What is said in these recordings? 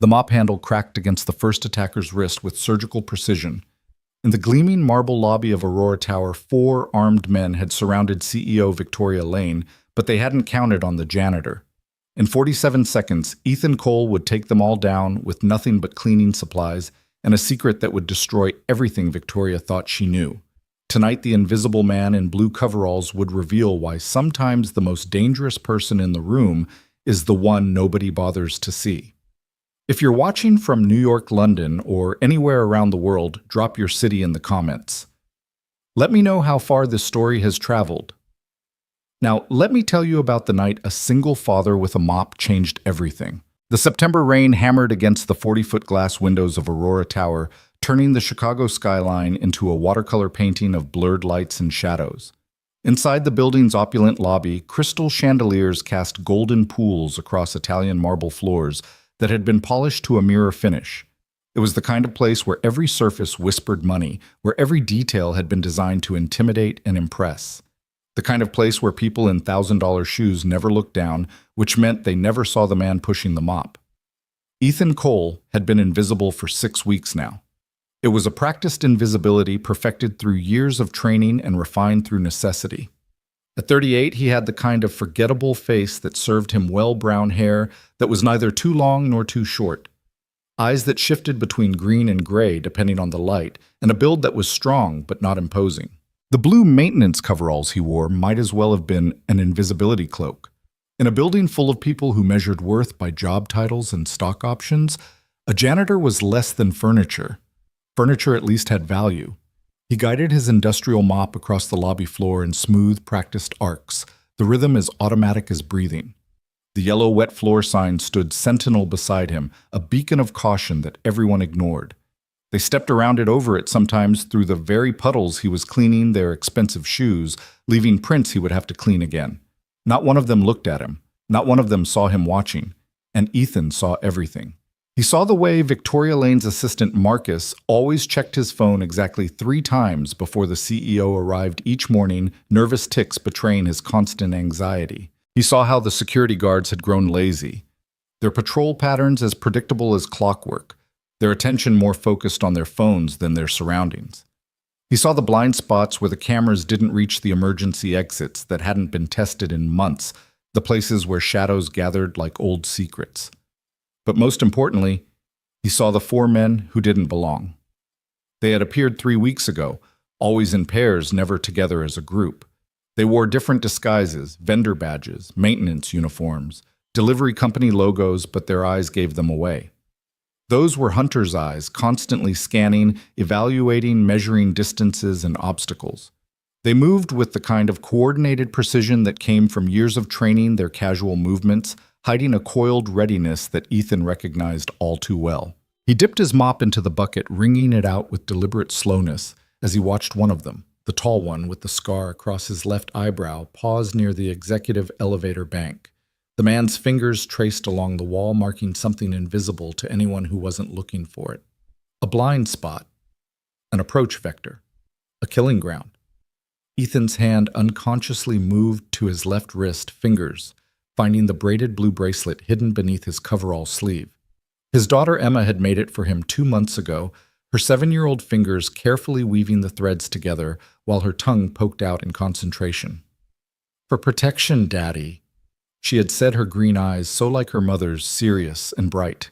The mop handle cracked against the first attacker's wrist with surgical precision. In the gleaming marble lobby of Aurora Tower, 4 armed men had surrounded CEO Victoria Lane, but they hadn't counted on the janitor. In 47 seconds, Ethan Cole would take them all down with nothing but cleaning supplies and a secret that would destroy everything Victoria thought she knew. Tonight, the invisible man in blue coveralls would reveal why sometimes the most dangerous person in the room is the one nobody bothers to see. If you're watching from New York, London, or anywhere around the world, drop your city in the comments. Let me know how far this story has traveled. Now, let me tell you about the night a single father with a mop changed everything. The September rain hammered against the 40-foot glass windows of Aurora Tower, turning the Chicago skyline into a watercolor painting of blurred lights and shadows. Inside the building's opulent lobby, crystal chandeliers cast golden pools across Italian marble floors that had been polished to a mirror finish. It was the kind of place where every surface whispered money, where every detail had been designed to intimidate and impress. The kind of place where people in $1,000 shoes never looked down, which meant they never saw the man pushing the mop. Ethan Cole had been invisible for 6 weeks now. It was a practiced invisibility perfected through years of training and refined through necessity. At 38, he had the kind of forgettable face that served him well, brown hair that was neither too long nor too short, eyes that shifted between green and gray depending on the light, and a build that was strong but not imposing. The blue maintenance coveralls he wore might as well have been an invisibility cloak. In a building full of people who measured worth by job titles and stock options, a janitor was less than furniture. Furniture at least had value. He guided his industrial mop across the lobby floor in smooth, practiced arcs, the rhythm as automatic as breathing. The yellow wet floor sign stood sentinel beside him, a beacon of caution that everyone ignored. They stepped around it over it sometimes through the very puddles he was cleaning their expensive shoes, leaving prints he would have to clean again. Not one of them looked at him. Not one of them saw him watching. And Ethan saw everything. He saw the way Victoria Lane's assistant Marcus always checked his phone exactly 3 times before the CEO arrived each morning, nervous tics betraying his constant anxiety. He saw how the security guards had grown lazy, their patrol patterns as predictable as clockwork, their attention more focused on their phones than their surroundings. He saw the blind spots where the cameras didn't reach the emergency exits that hadn't been tested in months, the places where shadows gathered like old secrets. But most importantly, he saw the 4 men who didn't belong. They had appeared 3 weeks ago, always in pairs, never together as a group. They wore different disguises, vendor badges, maintenance uniforms, delivery company logos, but their eyes gave them away. Those were hunters' eyes, constantly scanning, evaluating, measuring distances and obstacles. They moved with the kind of coordinated precision that came from years of training their casual movements, hiding a coiled readiness that Ethan recognized all too well. He dipped his mop into the bucket, wringing it out with deliberate slowness as he watched one of them, the tall one with the scar across his left eyebrow, pause near the executive elevator bank. The man's fingers traced along the wall, marking something invisible to anyone who wasn't looking for it. A blind spot, an approach vector, a killing ground. Ethan's hand unconsciously moved to his left wrist, fingers, finding the braided blue bracelet hidden beneath his coverall sleeve. His daughter Emma had made it for him 2 months ago, her 7-year-old fingers carefully weaving the threads together while her tongue poked out in concentration. "For protection, Daddy," she had said, her green eyes so like her mother's, serious and bright.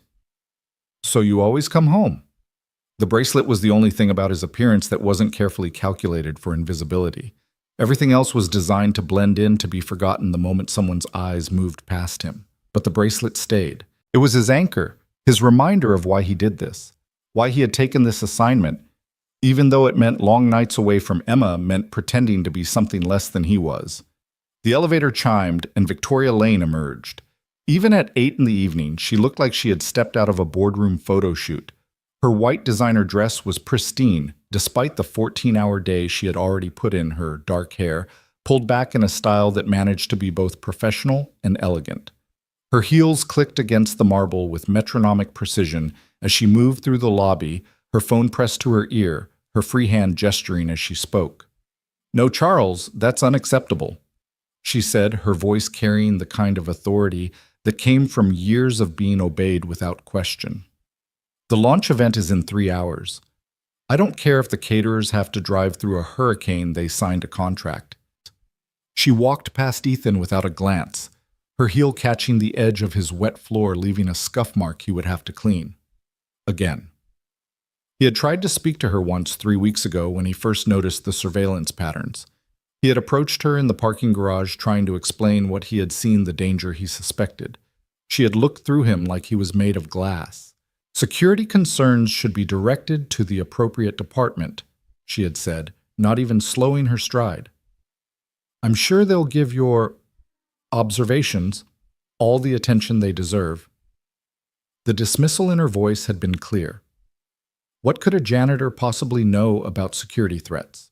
"So you always come home?" The bracelet was the only thing about his appearance that wasn't carefully calculated for invisibility. Everything else was designed to blend in, to be forgotten the moment someone's eyes moved past him. But the bracelet stayed. It was his anchor, his reminder of why he did this, why he had taken this assignment, even though it meant long nights away from Emma, meant pretending to be something less than he was. The elevator chimed, and Victoria Lane emerged. Even at 8 in the evening, she looked like she had stepped out of a boardroom photo shoot. Her white designer dress was pristine, despite the 14-hour day she had already put in. Her dark hair, pulled back in a style that managed to be both professional and elegant. Her heels clicked against the marble with metronomic precision as she moved through the lobby, her phone pressed to her ear, her free hand gesturing as she spoke. "No, Charles, that's unacceptable," she said, her voice carrying the kind of authority that came from years of being obeyed without question. The launch event is in 3 hours. I don't care if the caterers have to drive through a hurricane, they signed a contract. She walked past Ethan without a glance, her heel catching the edge of his wet floor, leaving a scuff mark he would have to clean. Again. He had tried to speak to her once 3 weeks ago when he first noticed the surveillance patterns. He had approached her in the parking garage trying to explain what he had seen, the danger he suspected. She had looked through him like he was made of glass. Security concerns should be directed to the appropriate department, she had said, not even slowing her stride. I'm sure they'll give your observations all the attention they deserve. The dismissal in her voice had been clear. What could a janitor possibly know about security threats?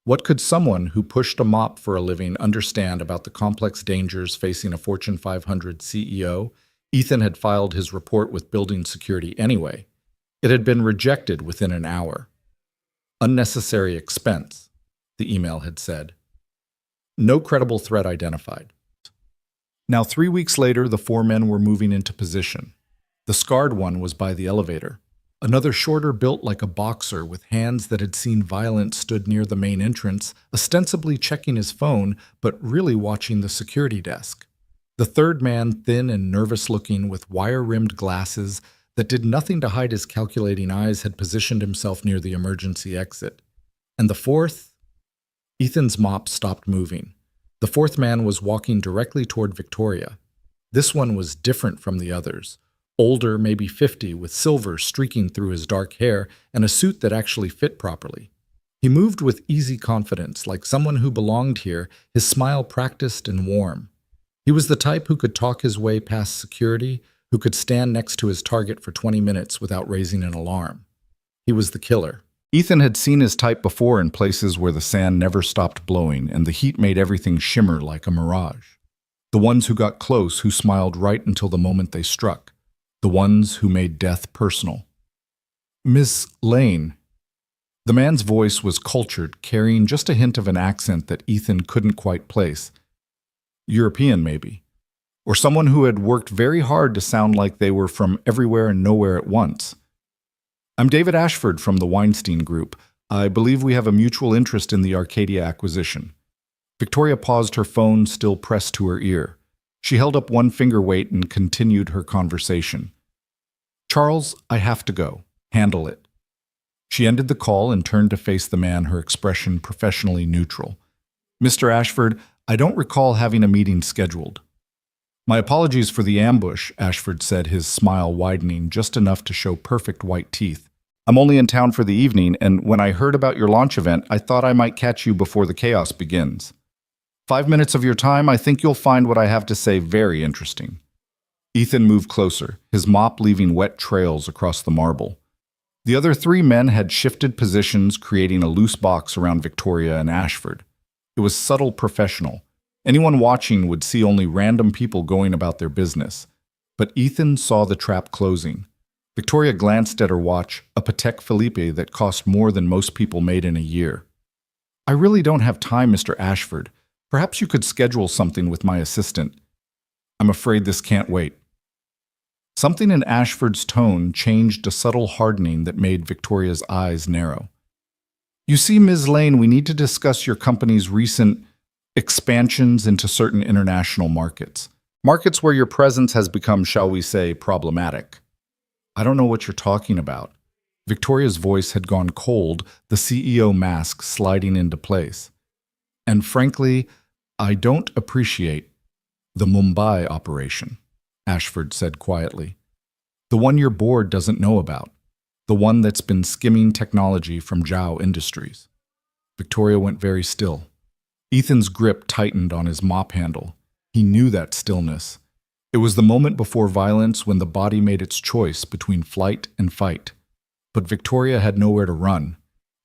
What could someone who pushed a mop for a living understand about the complex dangers facing a Fortune 500 CEO? Ethan had filed his report with building security anyway. It had been rejected within an hour. Unnecessary expense, the email had said. No credible threat identified. Now 3 weeks later, the 4 men were moving into position. The scarred one was by the elevator. Another shorter, built like a boxer with hands that had seen violence, stood near the main entrance, ostensibly checking his phone, but really watching the security desk. The third man, thin and nervous-looking, with wire-rimmed glasses that did nothing to hide his calculating eyes, had positioned himself near the emergency exit. And the fourth? Ethan's mop stopped moving. The fourth man was walking directly toward Victoria. This one was different from the others. Older, maybe 50, with silver streaking through his dark hair and a suit that actually fit properly. He moved with easy confidence, like someone who belonged here, his smile practiced and warm. He was the type who could talk his way past security, who could stand next to his target for 20 minutes without raising an alarm. He was the killer. Ethan had seen his type before in places where the sand never stopped blowing and the heat made everything shimmer like a mirage. The ones who got close, who smiled right until the moment they struck. The ones who made death personal. Miss Lane. The man's voice was cultured, carrying just a hint of an accent that Ethan couldn't quite place. European, maybe. Or someone who had worked very hard to sound like they were from everywhere and nowhere at once. I'm David Ashford from the Weinstein Group. I believe we have a mutual interest in the Arcadia acquisition. Victoria paused, her phone still pressed to her ear. She held up one finger weight and continued her conversation. Charles, I have to go. Handle it. She ended the call and turned to face the man, her expression professionally neutral. Mr. Ashford, I don't recall having a meeting scheduled. My apologies for the ambush, Ashford said, his smile widening just enough to show perfect white teeth. I'm only in town for the evening, and when I heard about your launch event, I thought I might catch you before the chaos begins. 5 minutes of your time, I think you'll find what I have to say very interesting. Ethan moved closer, his mop leaving wet trails across the marble. The other 3 men had shifted positions, creating a loose box around Victoria and Ashford. It was subtle, professional. Anyone watching would see only random people going about their business. But Ethan saw the trap closing. Victoria glanced at her watch, a Patek Philippe that cost more than most people made in a year. I really don't have time, Mr. Ashford. Perhaps you could schedule something with my assistant. I'm afraid this can't wait. Something in Ashford's tone changed, a subtle hardening that made Victoria's eyes narrow. You see, Ms. Lane, we need to discuss your company's recent expansions into certain international markets. Markets where your presence has become, shall we say, problematic. I don't know what you're talking about. Victoria's voice had gone cold, the CEO mask sliding into place. And frankly, I don't appreciate the Mumbai operation, Ashford said quietly. The one your board doesn't know about. The one that's been skimming technology from Zhao Industries. Victoria went very still. Ethan's grip tightened on his mop handle. He knew that stillness. It was the moment before violence when the body made its choice between flight and fight. But Victoria had nowhere to run.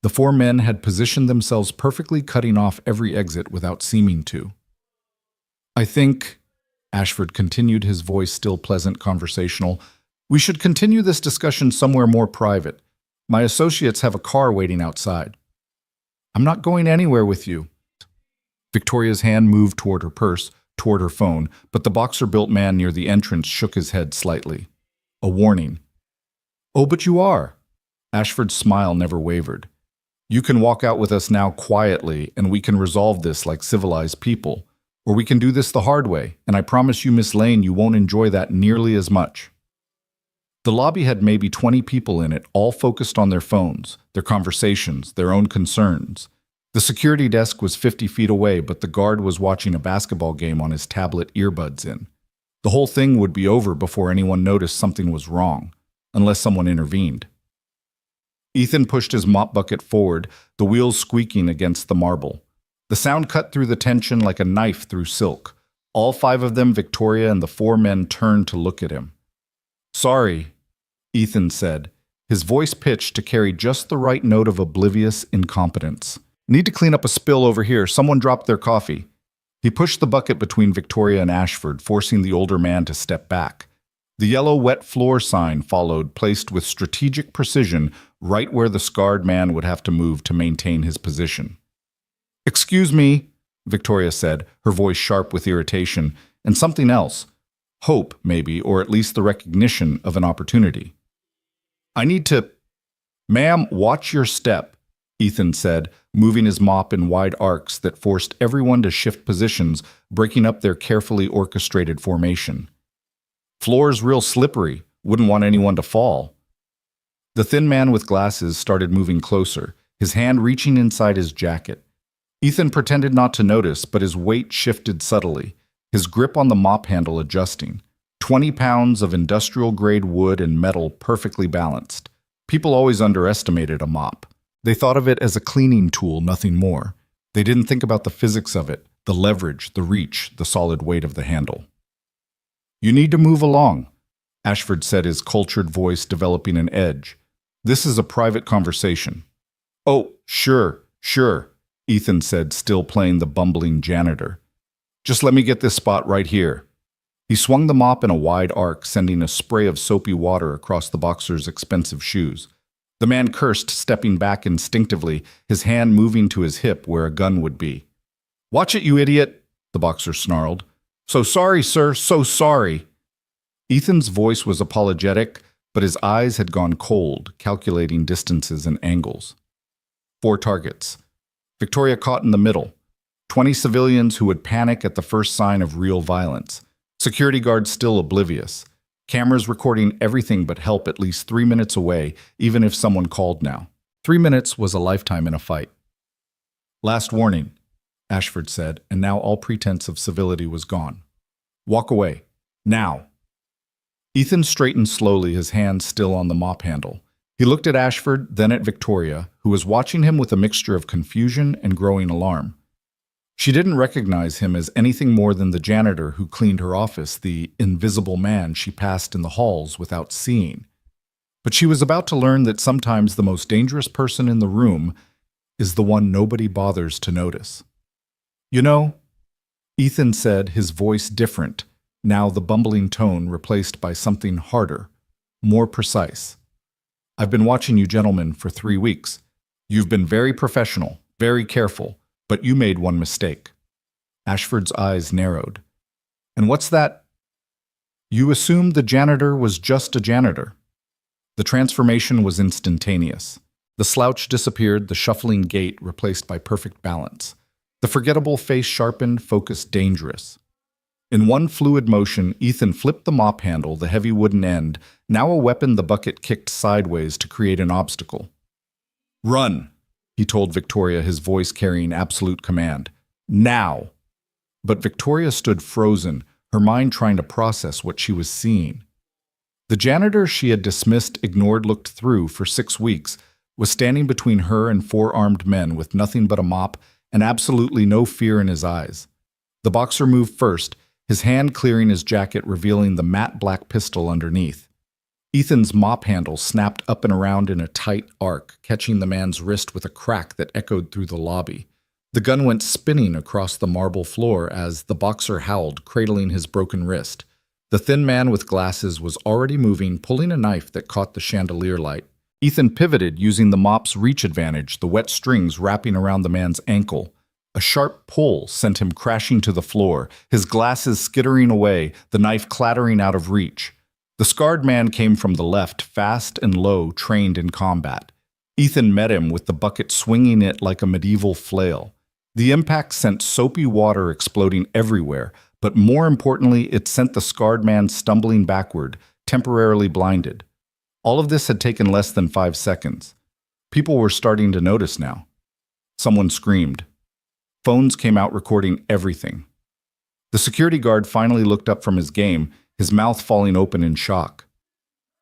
The 4 men had positioned themselves perfectly, cutting off every exit without seeming to. I think, Ashford continued, his voice still pleasant, conversational, we should continue this discussion somewhere more private. My associates have a car waiting outside. I'm not going anywhere with you. Victoria's hand moved toward her purse, toward her phone, but the boxer-built man near the entrance shook his head slightly. A warning. "Oh, but you are." Ashford's smile never wavered. "You can walk out with us now quietly, and we can resolve this like civilized people. Or we can do this the hard way, and I promise you, Miss Lane, you won't enjoy that nearly as much." The lobby had maybe 20 people in it, all focused on their phones, their conversations, their own concerns. The security desk was 50 feet away, but the guard was watching a basketball game on his tablet, earbuds in. The whole thing would be over before anyone noticed something was wrong, unless someone intervened. Ethan pushed his mop bucket forward, the wheels squeaking against the marble. The sound cut through the tension like a knife through silk. All 5 of them, Victoria and the 4 men, turned to look at him. "Sorry," Ethan said, his voice pitched to carry just the right note of oblivious incompetence. "Need to clean up a spill over here. Someone dropped their coffee." He pushed the bucket between Victoria and Ashford, forcing the older man to step back. The yellow wet floor sign followed, placed with strategic precision right where the scarred man would have to move to maintain his position. "Excuse me," Victoria said, her voice sharp with irritation, and something else. Hope, maybe, or at least the recognition of an opportunity. "I need to—" "Ma'am, watch your step," Ethan said, moving his mop in wide arcs that forced everyone to shift positions, breaking up their carefully orchestrated formation. "Floor's real slippery. Wouldn't want anyone to fall." The thin man with glasses started moving closer, his hand reaching inside his jacket. Ethan pretended not to notice, but his weight shifted subtly, his grip on the mop handle adjusting. 20 pounds of industrial-grade wood and metal perfectly balanced. People always underestimated a mop. They thought of it as a cleaning tool, nothing more. They didn't think about the physics of it, the leverage, the reach, the solid weight of the handle. "You need to move along," Ashford said, his cultured voice developing an edge. "This is a private conversation." "Oh, sure," Ethan said, still playing the bumbling janitor. "Just let me get this spot right here." He swung the mop in a wide arc, sending a spray of soapy water across the boxer's expensive shoes. The man cursed, stepping back instinctively, his hand moving to his hip where a gun would be. "Watch it, you idiot," the boxer snarled. "So sorry, sir, so sorry." Ethan's voice was apologetic, but his eyes had gone cold, calculating distances and angles. 4 targets. Victoria caught in the middle. 20 civilians who would panic at the first sign of real violence. Security guards still oblivious. Cameras recording everything but help at least 3 minutes away, even if someone called now. 3 minutes was a lifetime in a fight. "Last warning," Ashford said, and now all pretense of civility was gone. "Walk away. Now." Ethan straightened slowly, his hand still on the mop handle. He looked at Ashford, then at Victoria, who was watching him with a mixture of confusion and growing alarm. She didn't recognize him as anything more than the janitor who cleaned her office, the invisible man she passed in the halls without seeing. But she was about to learn that sometimes the most dangerous person in the room is the one nobody bothers to notice. "You know," Ethan said, his voice different, now the bumbling tone replaced by something harder, more precise. "I've been watching you gentlemen for 3 weeks. You've been very professional, very careful, but you made one mistake." Ashford's eyes narrowed. "And what's that?" "You assumed the janitor was just a janitor." The transformation was instantaneous. The slouch disappeared, the shuffling gait replaced by perfect balance. The forgettable face sharpened, focused, dangerous. In one fluid motion, Ethan flipped the mop handle, the heavy wooden end, now a weapon the bucket kicked sideways to create an obstacle. "Run," he told Victoria, his voice carrying absolute command. "Now!" But Victoria stood frozen, her mind trying to process what she was seeing. The janitor she had dismissed, ignored, looked through for 6 weeks, was standing between her and 4 armed men with nothing but a mop and absolutely no fear in his eyes. The boxer moved first, his hand clearing his jacket, revealing the matte black pistol underneath. Ethan's mop handle snapped up and around in a tight arc, catching the man's wrist with a crack that echoed through the lobby. The gun went spinning across the marble floor as the boxer howled, cradling his broken wrist. The thin man with glasses was already moving, pulling a knife that caught the chandelier light. Ethan pivoted, using the mop's reach advantage, the wet strings wrapping around the man's ankle. A sharp pull sent him crashing to the floor, his glasses skittering away, the knife clattering out of reach. The scarred man came from the left, fast and low, trained in combat. Ethan met him with the bucket swinging it like a medieval flail. The impact sent soapy water exploding everywhere, but more importantly, it sent the scarred man stumbling backward, temporarily blinded. All of this had taken less than 5 seconds. People were starting to notice now. Someone screamed. Phones came out recording everything. The security guard finally looked up from his game, his mouth falling open in shock.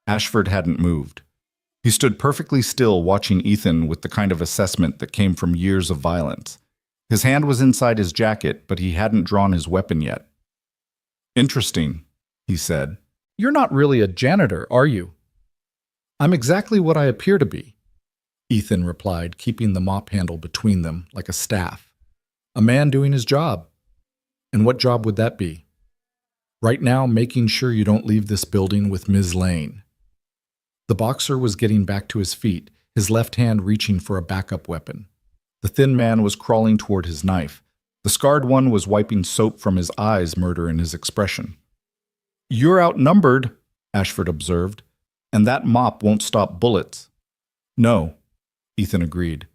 Ashford hadn't moved. He stood perfectly still, watching Ethan with the kind of assessment that came from years of violence. His hand was inside his jacket, but he hadn't drawn his weapon yet. "Interesting," he said. "You're not really a janitor, are you?" "I'm exactly what I appear to be," Ethan replied, keeping the mop handle between them like a staff. "A man doing his job." "And what job would that be?" "Right now, making sure you don't leave this building with Ms. Lane." The boxer was getting back to his feet, his left hand reaching for a backup weapon. The thin man was crawling toward his knife. The scarred one was wiping soap from his eyes, murder in his expression. "You're outnumbered," Ashford observed, "and that mop won't stop bullets." "No," Ethan agreed,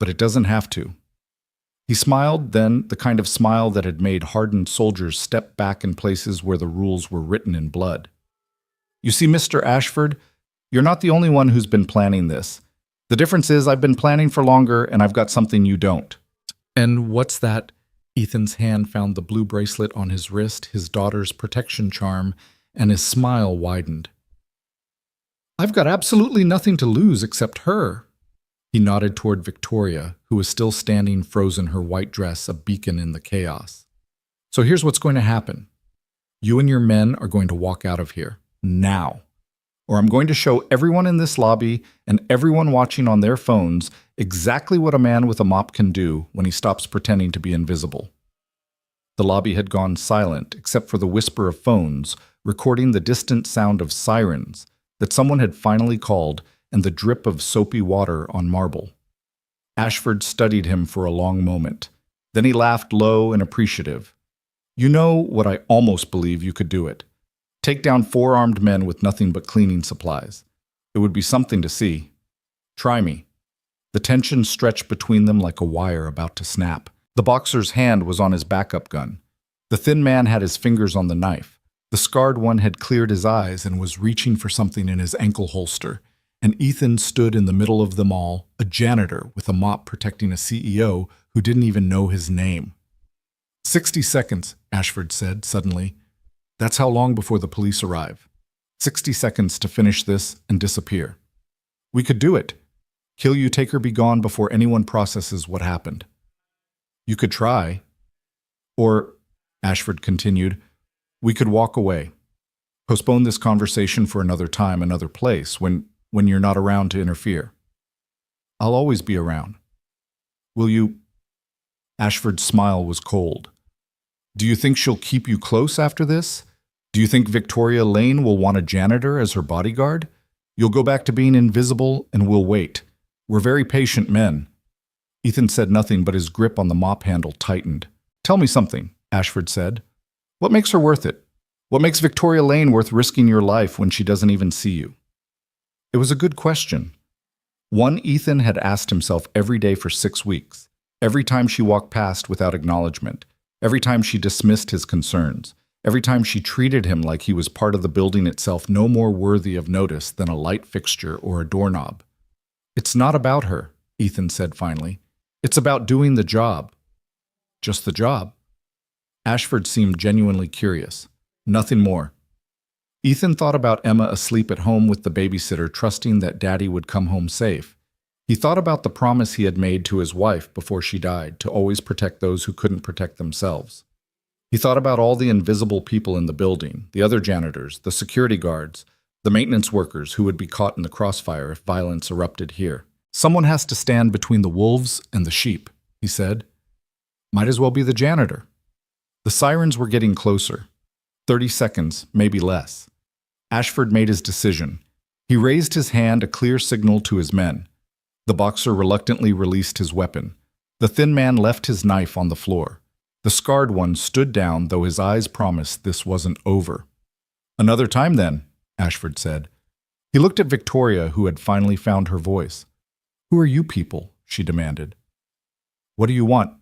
"but it doesn't have to." He smiled, then the kind of smile that had made hardened soldiers step back in places where the rules were written in blood. "You see, Mr. Ashford, you're not the only one who's been planning this. The difference is I've been planning for longer and I've got something you don't." "And what's that?" Ethan's hand found the blue bracelet on his wrist, his daughter's protection charm, and his smile widened. "I've got absolutely nothing to lose except her." He nodded toward Victoria, who was still standing frozen, her white dress a beacon in the chaos. "So here's what's going to happen. You and your men are going to walk out of here, now. Or I'm going to show everyone in this lobby and everyone watching on their phones exactly what a man with a mop can do when he stops pretending to be invisible." The lobby had gone silent except for the whisper of phones, recording the distant sound of sirens that someone had finally called and the drip of soapy water on marble. Ashford studied him for a long moment. Then he laughed low and appreciative. "You know what, I almost believe you could do it. Take down 4 armed men with nothing but cleaning supplies. It would be something to see. Try me." The tension stretched between them like a wire about to snap. The boxer's hand was on his backup gun. The thin man had his fingers on the knife. The scarred one had cleared his eyes and was reaching for something in his ankle holster. And Ethan stood in the middle of them all, a janitor with a mop protecting a CEO who didn't even know his name. 60 seconds, Ashford said suddenly. "That's how long before the police arrive. 60 seconds to finish this and disappear. We could do it. Kill you, take her, be gone before anyone processes what happened. You could try. Or," Ashford continued, "we could walk away. Postpone this conversation for another time, another place, when you're not around to interfere. I'll always be around. Will you?" Ashford's smile was cold. "Do you think she'll keep you close after this? Do you think Victoria Lane will want a janitor as her bodyguard? You'll go back to being invisible and we'll wait. We're very patient men." Ethan said nothing, but his grip on the mop handle tightened. "Tell me something," Ashford said. "What makes her worth it? What makes Victoria Lane worth risking your life when she doesn't even see you?" It was a good question. One Ethan had asked himself every day for 6 weeks, every time she walked past without acknowledgement, every time she dismissed his concerns, every time she treated him like he was part of the building itself, no more worthy of notice than a light fixture or a doorknob. "It's not about her," Ethan said finally. "It's about doing the job." "Just the job?" Ashford seemed genuinely curious. "Nothing more." Ethan thought about Emma asleep at home with the babysitter, trusting that Daddy would come home safe. He thought about the promise he had made to his wife before she died, to always protect those who couldn't protect themselves. He thought about all the invisible people in the building, the other janitors, the security guards, the maintenance workers who would be caught in the crossfire if violence erupted here. "Someone has to stand between the wolves and the sheep," he said. "Might as well be the janitor." The sirens were getting closer. 30 seconds, maybe less. Ashford made his decision. He raised his hand, a clear signal to his men. The boxer reluctantly released his weapon. The thin man left his knife on the floor. The scarred one stood down, though his eyes promised this wasn't over. "Another time, then," Ashford said. He looked at Victoria, who had finally found her voice. "Who are you people?" she demanded. "What do you want?"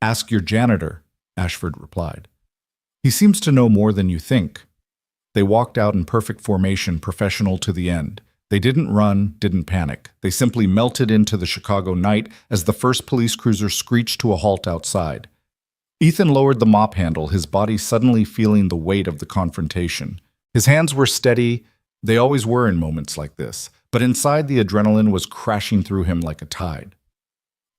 "Ask your janitor," Ashford replied. "He seems to know more than you think." They walked out in perfect formation, professional to the end. They didn't run, didn't panic. They simply melted into the Chicago night as the first police cruiser screeched to a halt outside. Ethan lowered the mop handle, his body suddenly feeling the weight of the confrontation. His hands were steady. They always were in moments like this. But inside, the adrenaline was crashing through him like a tide.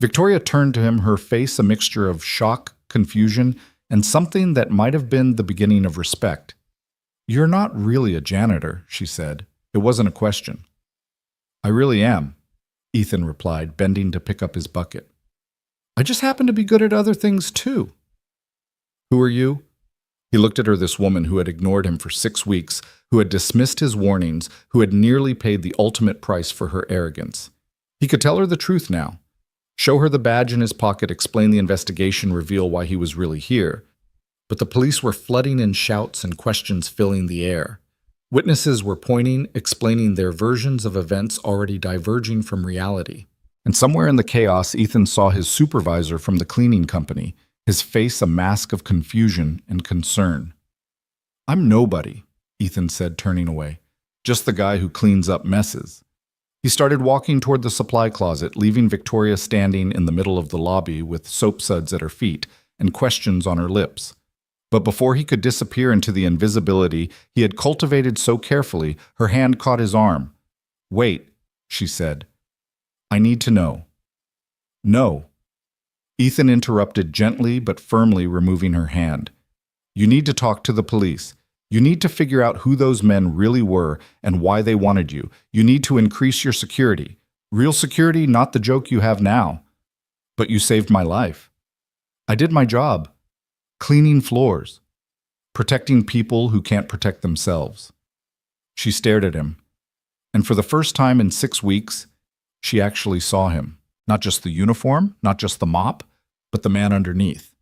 Victoria turned to him, her face a mixture of shock, confusion, and something that might have been the beginning of respect. "You're not really a janitor," she said. It wasn't a question. "I really am," Ethan replied, bending to pick up his bucket. "I just happen to be good at other things, too." "Who are you?" He looked at her, this woman who had ignored him for 6 weeks, who had dismissed his warnings, who had nearly paid the ultimate price for her arrogance. He could tell her the truth now. Show her the badge in his pocket, explain the investigation, reveal why he was really here. But the police were flooding in shouts and questions filling the air. Witnesses were pointing, explaining their versions of events already diverging from reality. And somewhere in the chaos, Ethan saw his supervisor from the cleaning company, his face a mask of confusion and concern. "I'm nobody," Ethan said, turning away. "Just the guy who cleans up messes." He started walking toward the supply closet, leaving Victoria standing in the middle of the lobby with soap suds at her feet and questions on her lips. But before he could disappear into the invisibility he had cultivated so carefully, her hand caught his arm. "Wait," she said. "I need to know." "No." Ethan interrupted, gently but firmly removing her hand. "You need to talk to the police. You need to figure out who those men really were and why they wanted you. You need to increase your security. Real security, not the joke you have now." "But you saved my life." "I did my job. Cleaning floors. Protecting people who can't protect themselves." She stared at him. And for the first time in 6 weeks, she actually saw him. Not just the uniform, not just the mop, but the man underneath.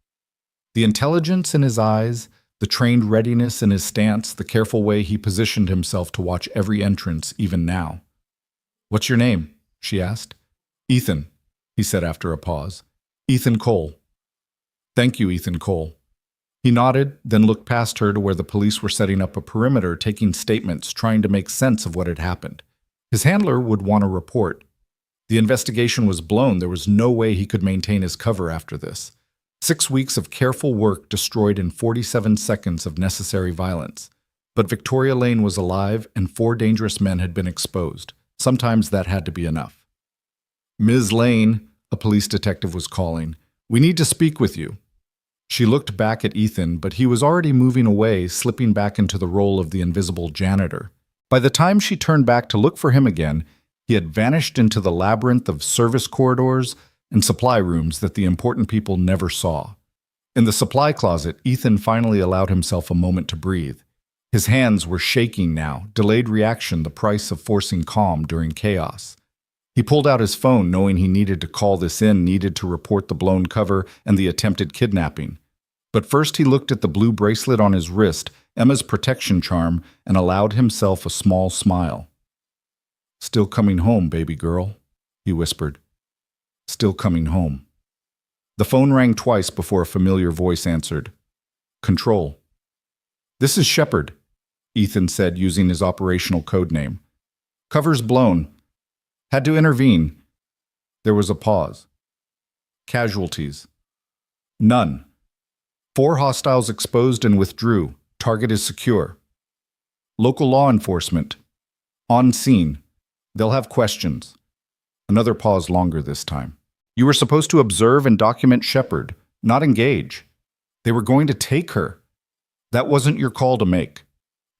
The intelligence in his eyes, the trained readiness in his stance, the careful way he positioned himself to watch every entrance, even now. "What's your name?" she asked. "Ethan," he said after a pause. "Ethan Cole." "Thank you, Ethan Cole." He nodded, then looked past her to where the police were setting up a perimeter, taking statements, trying to make sense of what had happened. His handler would want a report. The investigation was blown. There was no way he could maintain his cover after this. 6 weeks of careful work destroyed in 47 seconds of necessary violence. But Victoria Lane was alive, and 4 dangerous men had been exposed. Sometimes that had to be enough. "Ms. Lane," a police detective was calling, "we need to speak with you." She looked back at Ethan, but he was already moving away, slipping back into the role of the invisible janitor. By the time she turned back to look for him again, he had vanished into the labyrinth of service corridors and supply rooms that the important people never saw. In the supply closet, Ethan finally allowed himself a moment to breathe. His hands were shaking now, delayed reaction, the price of forcing calm during chaos. He pulled out his phone, knowing he needed to call this in, needed to report the blown cover and the attempted kidnapping. But first he looked at the blue bracelet on his wrist, Emma's protection charm, and allowed himself a small smile. "Still coming home, baby girl," he whispered. "Still coming home." The phone rang twice before a familiar voice answered. "Control." "This is Shepard," Ethan said, using his operational code name. "Cover's blown. Had to intervene." There was a pause. "Casualties?" "None. 4 hostiles exposed and withdrew. Target is secure." "Local law enforcement. On scene. They'll have questions." Another pause, longer this time. "You were supposed to observe and document Shepard, not engage. They were going to take her. That wasn't your call to make."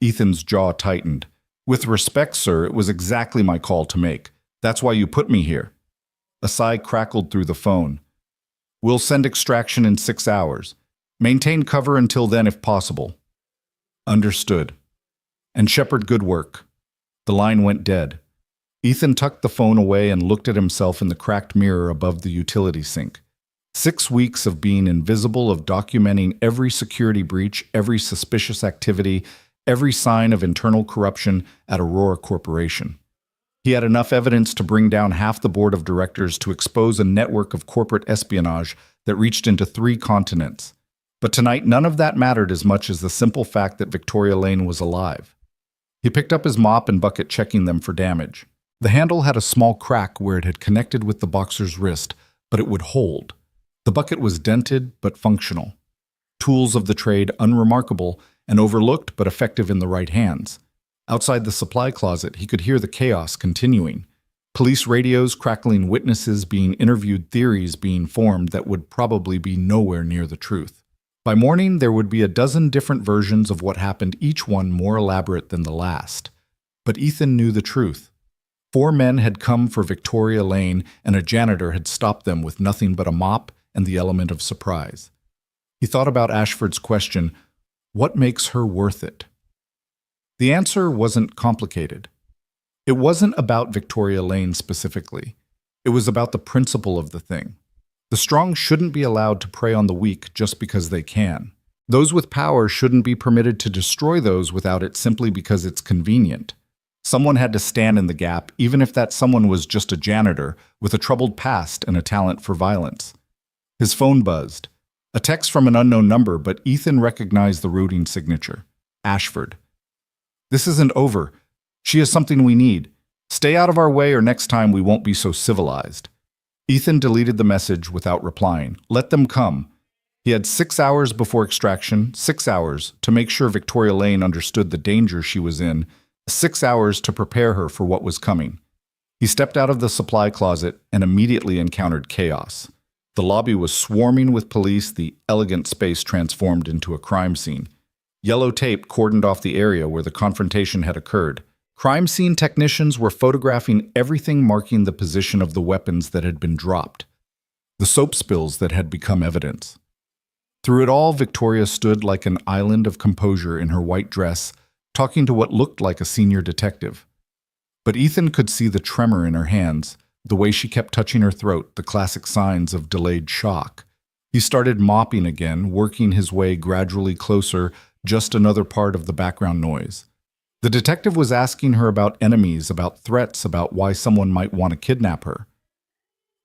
Ethan's jaw tightened. "With respect, sir, it was exactly my call to make. That's why you put me here." A sigh crackled through the phone. "We'll send extraction in 6 hours. Maintain cover until then if possible." "Understood." "And Shepard, good work." The line went dead. Ethan tucked the phone away and looked at himself in the cracked mirror above the utility sink. 6 weeks of being invisible, of documenting every security breach, every suspicious activity, every sign of internal corruption at Aurora Corporation. He had enough evidence to bring down half the board of directors, to expose a network of corporate espionage that reached into 3 continents. But tonight, none of that mattered as much as the simple fact that Victoria Lane was alive. He picked up his mop and bucket, checking them for damage. The handle had a small crack where it had connected with the boxer's wrist, but it would hold. The bucket was dented but functional. Tools of the trade, unremarkable and overlooked but effective in the right hands. Outside the supply closet, he could hear the chaos continuing. Police radios crackling, witnesses being interviewed, theories being formed that would probably be nowhere near the truth. By morning, there would be a dozen different versions of what happened, each one more elaborate than the last. But Ethan knew the truth. 4 men had come for Victoria Lane, and a janitor had stopped them with nothing but a mop and the element of surprise. He thought about Ashford's question, what makes her worth it? The answer wasn't complicated. It wasn't about Victoria Lane specifically. It was about the principle of the thing. The strong shouldn't be allowed to prey on the weak just because they can. Those with power shouldn't be permitted to destroy those without it simply because it's convenient. Someone had to stand in the gap, even if that someone was just a janitor with a troubled past and a talent for violence. His phone buzzed. A text from an unknown number, but Ethan recognized the routing signature. Ashford. This isn't over. She has something we need. Stay out of our way, or next time we won't be so civilized. Ethan deleted the message without replying. Let them come. He had 6 hours before extraction, 6 hours to make sure Victoria Lane understood the danger she was in, 6 hours to prepare her for what was coming. He stepped out of the supply closet and immediately encountered chaos. The lobby was swarming with police, the elegant space transformed into a crime scene. Yellow tape cordoned off the area where the confrontation had occurred. Crime scene technicians were photographing everything marking the position of the weapons that had been dropped, the soap spills that had become evidence. Through it all, Victoria stood like an island of composure in her white dress, talking to what looked like a senior detective. But Ethan could see the tremor in her hands, the way she kept touching her throat, the classic signs of delayed shock. He started mopping again, working his way gradually closer, just another part of the background noise. The detective was asking her about enemies, about threats, about why someone might want to kidnap her.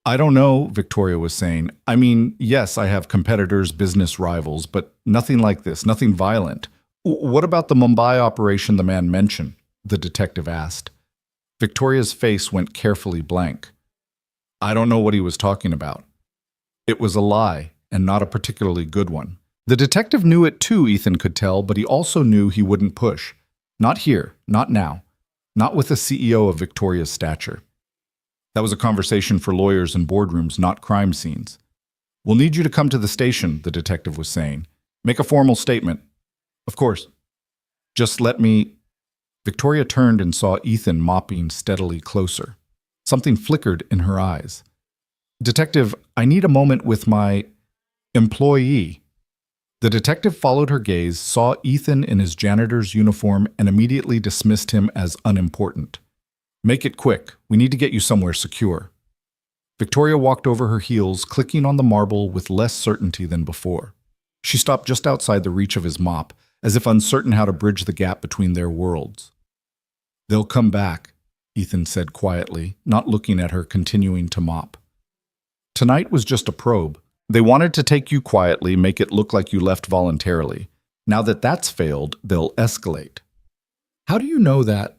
I don't know, Victoria was saying. I mean, yes, I have competitors, business rivals, but nothing like this, nothing violent. What about the Mumbai operation the man mentioned? The detective asked. Victoria's face went carefully blank. I don't know what he was talking about. It was a lie, and not a particularly good one. The detective knew it too, Ethan could tell, but he also knew he wouldn't push. Not here, not now, not with a CEO of Victoria's stature. That was a conversation for lawyers and boardrooms, not crime scenes. We'll need you to come to the station, the detective was saying. Make a formal statement. Of course. Just let me... Victoria turned and saw Ethan mopping steadily closer. Something flickered in her eyes. Detective, I need a moment with my employee. The detective followed her gaze, saw Ethan in his janitor's uniform, and immediately dismissed him as unimportant. Make it quick. We need to get you somewhere secure. Victoria walked over her heels, clicking on the marble with less certainty than before. She stopped just outside the reach of his mop, as if uncertain how to bridge the gap between their worlds. They'll come back, Ethan said quietly, not looking at her, continuing to mop. Tonight was just a probe. They wanted to take you quietly, make it look like you left voluntarily. Now that that's failed, they'll escalate. How do you know that?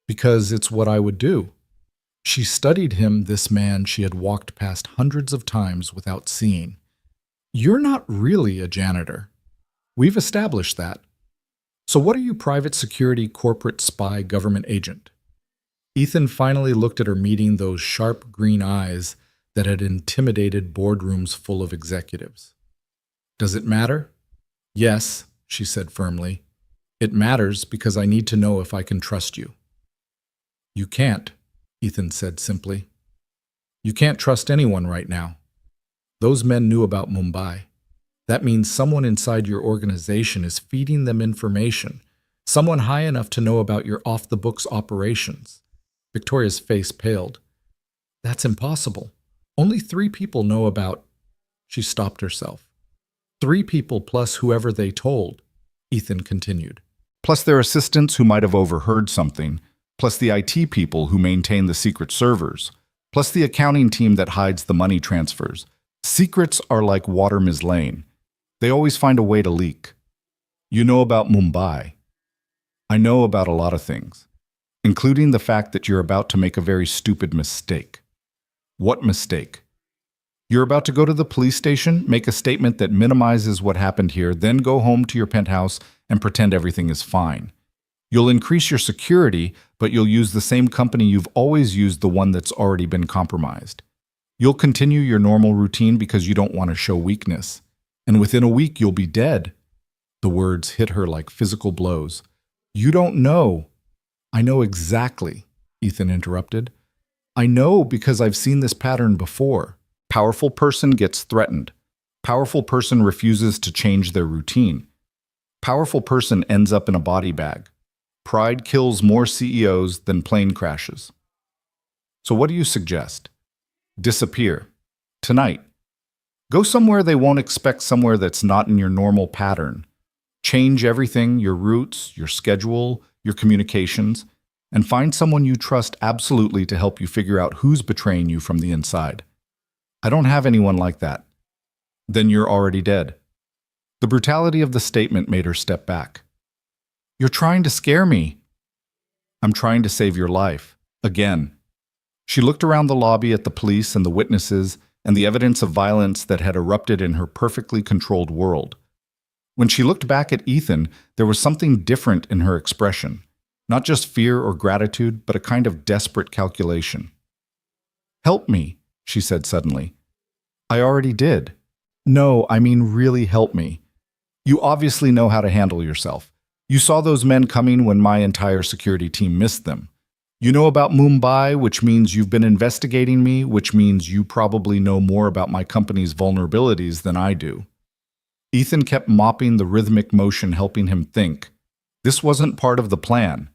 Because it's what I would do. She studied him, this man she had walked past hundreds of times without seeing. You're not really a janitor. We've established that. So what are you, private security, corporate spy, government agent? Ethan finally looked at her, meeting those sharp green eyes that had intimidated boardrooms full of executives. Does it matter? Yes, she said firmly. It matters because I need to know if I can trust you. You can't, Ethan said simply. You can't trust anyone right now. Those men knew about Mumbai. That means someone inside your organization is feeding them information, someone high enough to know about your off-the-books operations. Victoria's face paled. That's impossible. Only 3 people know about... She stopped herself. 3 people plus whoever they told, Ethan continued. Plus their assistants who might have overheard something, plus the IT people who maintain the secret servers, plus the accounting team that hides the money transfers. Secrets are like water, Ms. Lane. They always find a way to leak. You know about Mumbai. I know about a lot of things, including the fact that you're about to make a very stupid mistake. What mistake? You're about to go to the police station, make a statement that minimizes what happened here, then go home to your penthouse and pretend everything is fine. You'll increase your security, but you'll use the same company you've always used, the one that's already been compromised. You'll continue your normal routine because you don't want to show weakness. And within a week, you'll be dead. The words hit her like physical blows. You don't know. I know exactly, Ethan interrupted. I know because I've seen this pattern before. Powerful person gets threatened. Powerful person refuses to change their routine. Powerful person ends up in a body bag. Pride kills more CEOs than plane crashes. So what do you suggest? Disappear. Tonight. Go somewhere they won't expect, somewhere that's not in your normal pattern. Change everything, your routes, your schedule, your communications, and find someone you trust absolutely to help you figure out who's betraying you from the inside. I don't have anyone like that. Then you're already dead. The brutality of the statement made her step back. You're trying to scare me. I'm trying to save your life. Again. She looked around the lobby at the police and the witnesses and the evidence of violence that had erupted in her perfectly controlled world. When she looked back at Ethan, there was something different in her expression. Not just fear or gratitude, but a kind of desperate calculation. Help me, she said suddenly. I already did. No, I mean really help me. You obviously know how to handle yourself. You saw those men coming when my entire security team missed them. You know about Mumbai, which means you've been investigating me, which means you probably know more about my company's vulnerabilities than I do. Ethan kept mopping the rhythmic motion, helping him think. This wasn't part of the plan.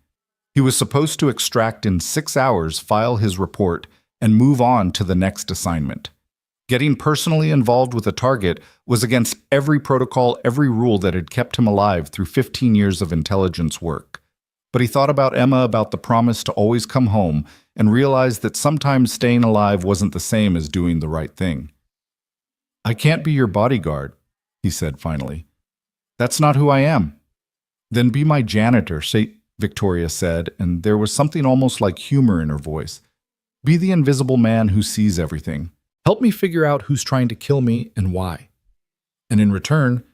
He was supposed to extract in 6 hours, file his report, and move on to the next assignment. Getting personally involved with a target was against every protocol, every rule that had kept him alive through 15 years of intelligence work. But he thought about Emma, about the promise to always come home, and realized that sometimes staying alive wasn't the same as doing the right thing. I can't be your bodyguard, he said finally. That's not who I am. Then be my janitor, Victoria said, and there was something almost like humor in her voice. Be the invisible man who sees everything. Help me figure out who's trying to kill me and why. And in return,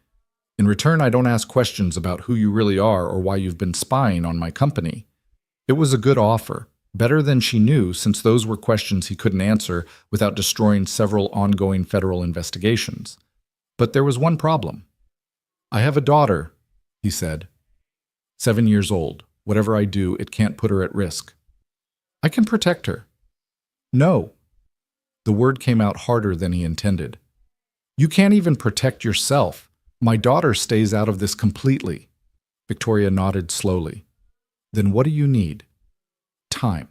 I don't ask questions about who you really are or why you've been spying on my company. It was a good offer, better than she knew, since those were questions he couldn't answer without destroying several ongoing federal investigations. But there was one problem. I have a daughter, he said. 7 years old. Whatever I do, it can't put her at risk. I can protect her. No. The word came out harder than he intended. You can't even protect yourself. My daughter stays out of this completely. Victoria nodded slowly. Then what do you need? Time.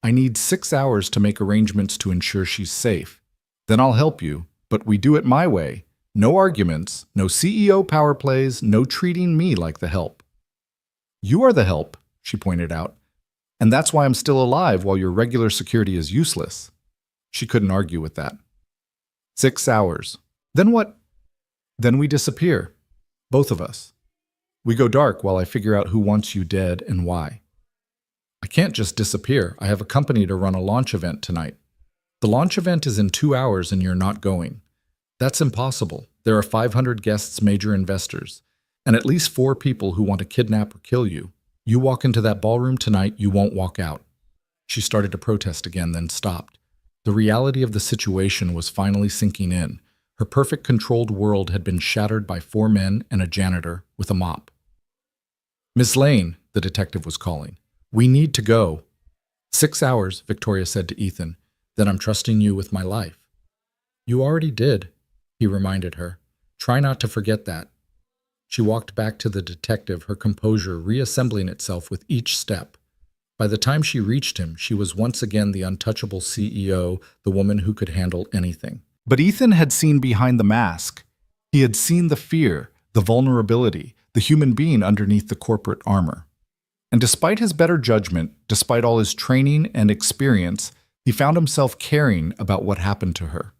I need 6 hours to make arrangements to ensure she's safe. Then I'll help you, but we do it my way. No arguments, no CEO power plays, no treating me like the help. You are the help, she pointed out, and that's why I'm still alive while your regular security is useless. She couldn't argue with that. 6 hours. Then what? Then we disappear. Both of us. We go dark while I figure out who wants you dead and why. I can't just disappear. I have a company to run a launch event tonight. The launch event is in 2 hours and you're not going. That's impossible. There are 500 guests, major investors, and at least 4 people who want to kidnap or kill you. You walk into that ballroom tonight, you won't walk out. She started to protest again, then stopped. The reality of the situation was finally sinking in. Her perfect controlled world had been shattered by 4 men and a janitor with a mop. Miss Lane, the detective was calling. We need to go. 6 hours, Victoria said to Ethan. Then I'm trusting you with my life. You already did, he reminded her. Try not to forget that. She walked back to the detective, her composure reassembling itself with each step. By the time she reached him, she was once again the untouchable CEO, the woman who could handle anything. But Ethan had seen behind the mask. He had seen the fear, the vulnerability, the human being underneath the corporate armor. And despite his better judgment, despite all his training and experience, he found himself caring about what happened to her.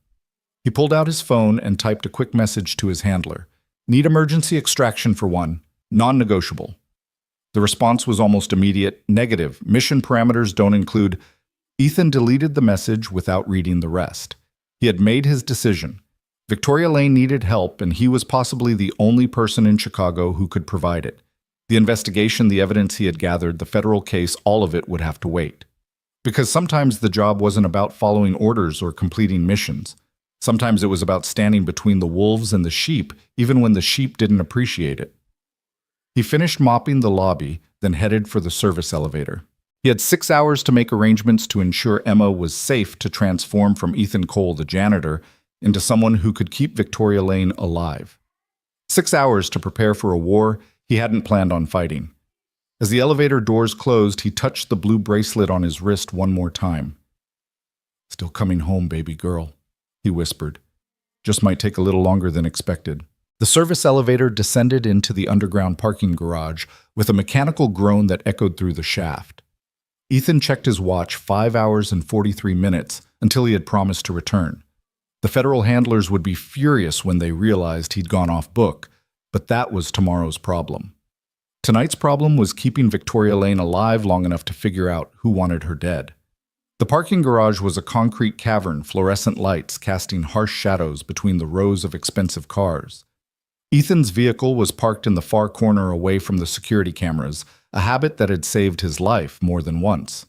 He pulled out his phone and typed a quick message to his handler. "Need emergency extraction for one. Non-negotiable." The response was almost immediate. "Negative. Mission parameters don't include." Ethan deleted the message without reading the rest. He had made his decision. Victoria Lane needed help, and he was possibly the only person in Chicago who could provide it. The investigation, the evidence he had gathered, the federal case, all of it would have to wait. Because sometimes the job wasn't about following orders or completing missions. Sometimes it was about standing between the wolves and the sheep, even when the sheep didn't appreciate it. He finished mopping the lobby, then headed for the service elevator. He had 6 hours to make arrangements to ensure Emma was safe to transform from Ethan Cole, the janitor, into someone who could keep Victoria Lane alive. 6 hours to prepare for a war he hadn't planned on fighting. As the elevator doors closed, he touched the blue bracelet on his wrist one more time. "Still coming home, baby girl," he whispered. "Just might take a little longer than expected." The service elevator descended into the underground parking garage with a mechanical groan that echoed through the shaft. Ethan checked his watch 5 hours and 43 minutes until he had promised to return. The federal handlers would be furious when they realized he'd gone off book, but that was tomorrow's problem. Tonight's problem was keeping Victoria Lane alive long enough to figure out who wanted her dead. The parking garage was a concrete cavern, fluorescent lights casting harsh shadows between the rows of expensive cars. Ethan's vehicle was parked in the far corner away from the security cameras, a habit that had saved his life more than once.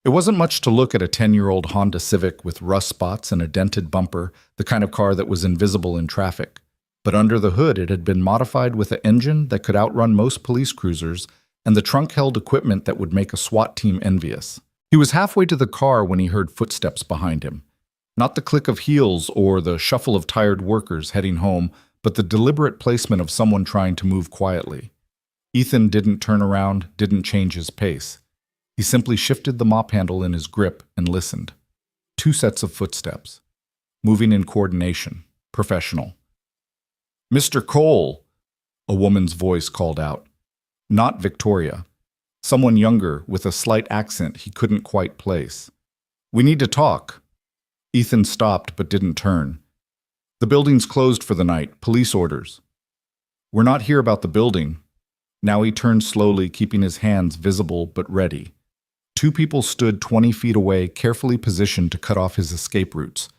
It wasn't much to look at a 10-year-old Honda Civic with rust spots and a dented bumper, the kind of car that was invisible in traffic. But under the hood, it had been modified with an engine that could outrun most police cruisers, and the trunk held equipment that would make a SWAT team envious. He was halfway to the car when he heard footsteps behind him. Not the click of heels or the shuffle of tired workers heading home, but the deliberate placement of someone trying to move quietly. Ethan didn't turn around, didn't change his pace. He simply shifted the mop handle in his grip and listened. 2 sets of footsteps. Moving in coordination. Professional. "Mr. Cole," a woman's voice called out. Not Victoria. Someone younger with a slight accent he couldn't quite place. "We need to talk." Ethan stopped but didn't turn. "The building's closed for the night. Police orders." "We're not here about the building." Now he turned slowly, keeping his hands visible but ready. 2 people stood 20 feet away, carefully positioned to cut off his escape routes.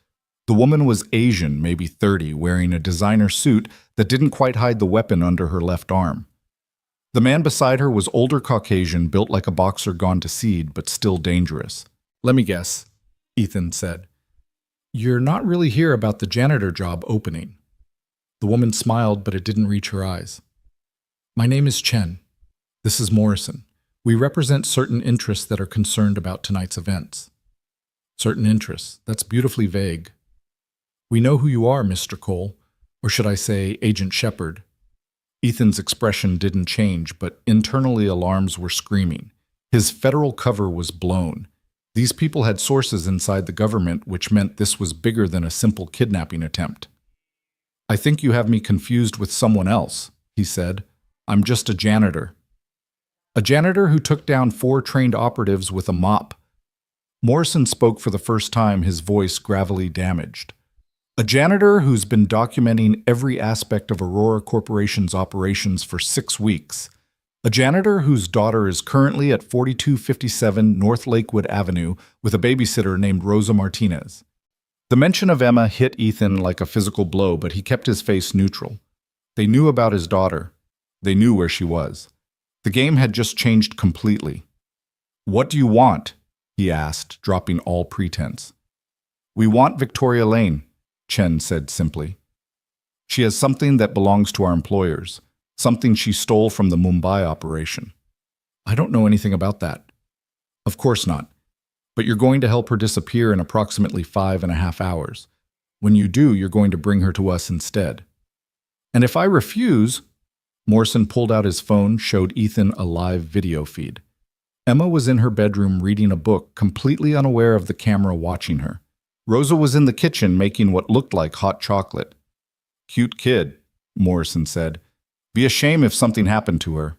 The woman was Asian, maybe 30, wearing a designer suit that didn't quite hide the weapon under her left arm. The man beside her was older Caucasian, built like a boxer gone to seed, but still dangerous. "Let me guess," Ethan said. "You're not really here about the janitor job opening." The woman smiled, but it didn't reach her eyes. "My name is Chen. This is Morrison. We represent certain interests that are concerned about tonight's events." "Certain interests? That's beautifully vague." "We know who you are, Mr. Cole, or should I say Agent Shepard." Ethan's expression didn't change, but internally alarms were screaming. His federal cover was blown. These people had sources inside the government, which meant this was bigger than a simple kidnapping attempt. "I think you have me confused with someone else," he said. "I'm just a janitor." A janitor who took down 4 trained operatives with a mop. Morrison spoke for the first time, his voice gravely damaged. "A janitor who's been documenting every aspect of Aurora Corporation's operations for 6 weeks. A janitor whose daughter is currently at 4257 North Lakewood Avenue with a babysitter named Rosa Martinez." The mention of Emma hit Ethan like a physical blow, but he kept his face neutral. They knew about his daughter. They knew where she was. The game had just changed completely. "What do you want?" he asked, dropping all pretense. "We want Victoria Lane," Chen said simply. "She has something that belongs to our employers, something she stole from the Mumbai operation." "I don't know anything about that." "Of course not. But you're going to help her disappear in approximately 5.5 hours. When you do, you're going to bring her to us instead." "And if I refuse?" Morrison pulled out his phone, showed Ethan a live video feed. Emma was in her bedroom reading a book, completely unaware of the camera watching her. Rosa was in the kitchen making what looked like hot chocolate. "Cute kid," Morrison said. "Be a shame if something happened to her."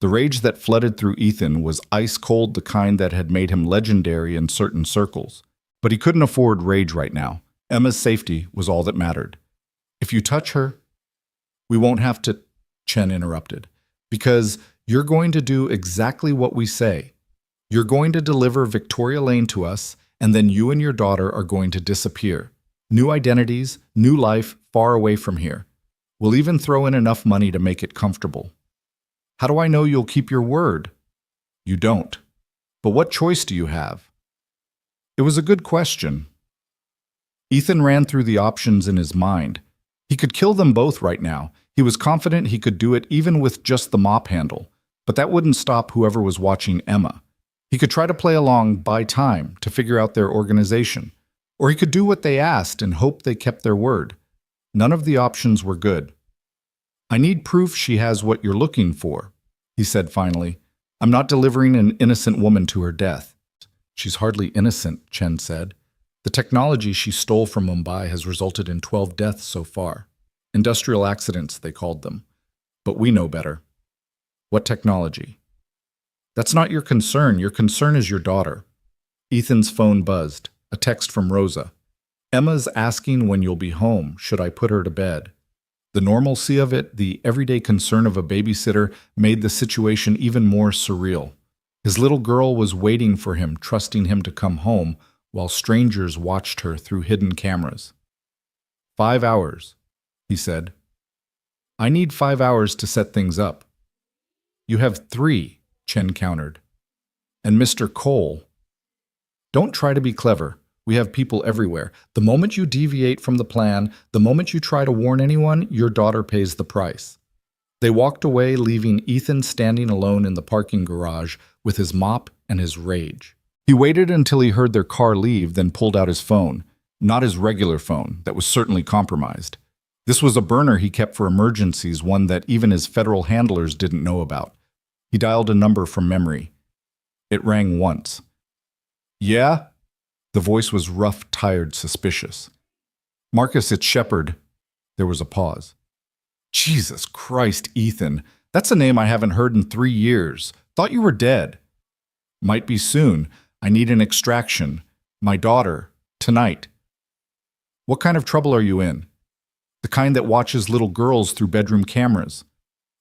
The rage that flooded through Ethan was ice-cold, the kind that had made him legendary in certain circles. But he couldn't afford rage right now. Emma's safety was all that mattered. "If you touch her, we won't have to," Chen interrupted, "because you're going to do exactly what we say. You're going to deliver Victoria Lane to us, and then you and your daughter are going to disappear. New identities, new life, far away from here. We'll even throw in enough money to make it comfortable." "How do I know you'll keep your word?" "You don't. But what choice do you have?" It was a good question. Ethan ran through the options in his mind. He could kill them both right now. He was confident he could do it even with just the mop handle. But that wouldn't stop whoever was watching Emma. He could try to play along, buy time, to figure out their organization. Or he could do what they asked and hope they kept their word. None of the options were good. "I need proof she has what you're looking for," he said finally. "I'm not delivering an innocent woman to her death." "She's hardly innocent," Chen said. "The technology she stole from Mumbai has resulted in 12 deaths so far. Industrial accidents, they called them. But we know better." "What technology?" "That's not your concern. Your concern is your daughter." Ethan's phone buzzed. A text from Rosa. "Emma's asking when you'll be home. Should I put her to bed?" The normalcy of it, the everyday concern of a babysitter, made the situation even more surreal. His little girl was waiting for him, trusting him to come home, while strangers watched her through hidden cameras. 5 hours, he said. "I need 5 hours to set things up." "You have 3, Chen countered. "And Mr. Cole." "Don't try to be clever. We have people everywhere. The moment you deviate from the plan, the moment you try to warn anyone, your daughter pays the price." They walked away, leaving Ethan standing alone in the parking garage with his mop and his rage. He waited until he heard their car leave, then pulled out his phone. Not his regular phone, that was certainly compromised. This was a burner he kept for emergencies, one that even his federal handlers didn't know about. He dialed a number from memory. It rang once. "Yeah?" The voice was rough, tired, suspicious. "Marcus, it's Shepard." There was a pause. "Jesus Christ, Ethan. That's a name I haven't heard in 3 years. Thought you were dead." "Might be soon. I need an extraction. My daughter. Tonight." "What kind of trouble are you in?" "The kind that watches little girls through bedroom cameras."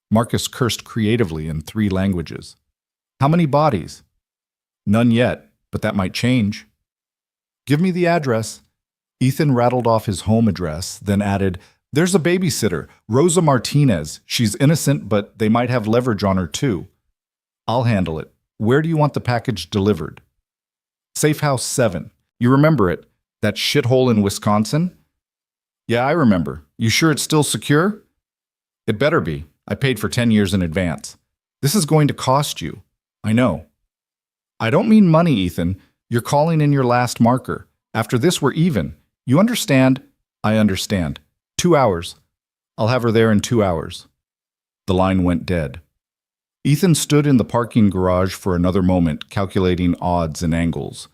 Marcus cursed creatively in 3 languages. "How many bodies?" "None yet, but that might change." "Give me the address." Ethan rattled off his home address, then added, "There's a babysitter, Rosa Martinez. She's innocent, but they might have leverage on her too." "I'll handle it. Where do you want the package delivered?" "Safe House 7. You remember it? That shithole in Wisconsin?" "Yeah, I remember. You sure it's still secure?" "It better be. I paid for 10 years in advance." "This is going to cost you." "I know." "I don't mean money, Ethan. You're calling in your last marker. After this, we're even. You understand?" "I understand. 2 hours. I'll have her there in 2 hours." The line went dead. Ethan stood in the parking garage for another moment, calculating odds and angles.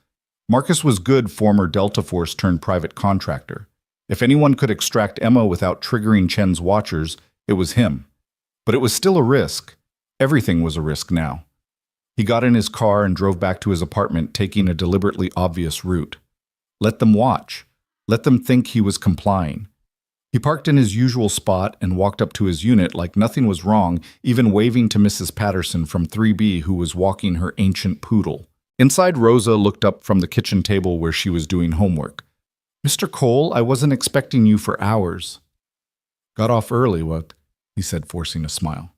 Marcus was good, former Delta Force turned private contractor. If anyone could extract Emma without triggering Chen's watchers, it was him. But it was still a risk. Everything was a risk now. He got in his car and drove back to his apartment, taking a deliberately obvious route. Let them watch. Let them think he was complying. He parked in his usual spot and walked up to his unit like nothing was wrong, even waving to Mrs. Patterson from 3B, who was walking her ancient poodle. Inside, Rosa looked up from the kitchen table where she was doing homework. "Mr. Cole, I wasn't expecting you for hours." "Got off early, what?" he said, forcing a smile.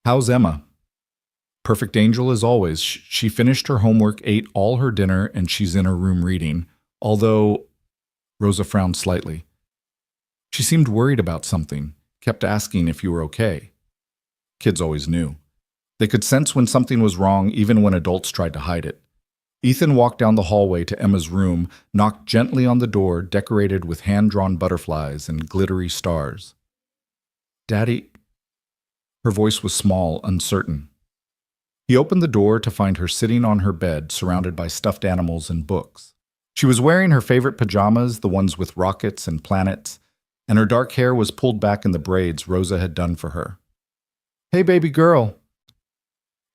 "How's Emma?" "Perfect angel as always. She finished her homework, ate all her dinner, and she's in her room reading. Although," Rosa frowned slightly, "she seemed worried about something, kept asking if you were okay." Kids always knew. They could sense when something was wrong, even when adults tried to hide it. Ethan walked down the hallway to Emma's room, knocked gently on the door, decorated with hand-drawn butterflies and glittery stars. "Daddy," her voice was small, uncertain. He opened the door to find her sitting on her bed, surrounded by stuffed animals and books. She was wearing her favorite pajamas, the ones with rockets and planets, and her dark hair was pulled back in the braids Rosa had done for her. "Hey, baby girl."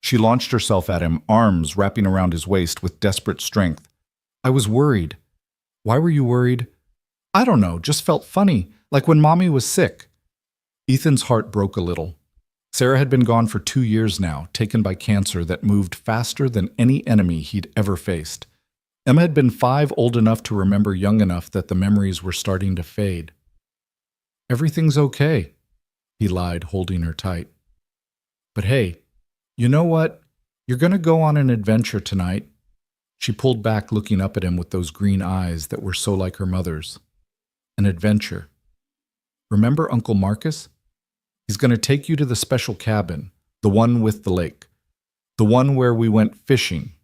She launched herself at him, arms wrapping around his waist with desperate strength. "I was worried." "Why were you worried?" "I don't know, just felt funny, like when Mommy was sick." Ethan's heart broke a little. Sarah had been gone for 2 years now, taken by cancer that moved faster than any enemy he'd ever faced. Emma had been 5, old enough to remember, young enough that the memories were starting to fade. "Everything's okay," he lied, holding her tight. "But hey, you know what? You're going to go on an adventure tonight." She pulled back, looking up at him with those green eyes that were so like her mother's. "An adventure. Remember Uncle Marcus? He's going to take you to the special cabin, the one with the lake, the one where we went fishing.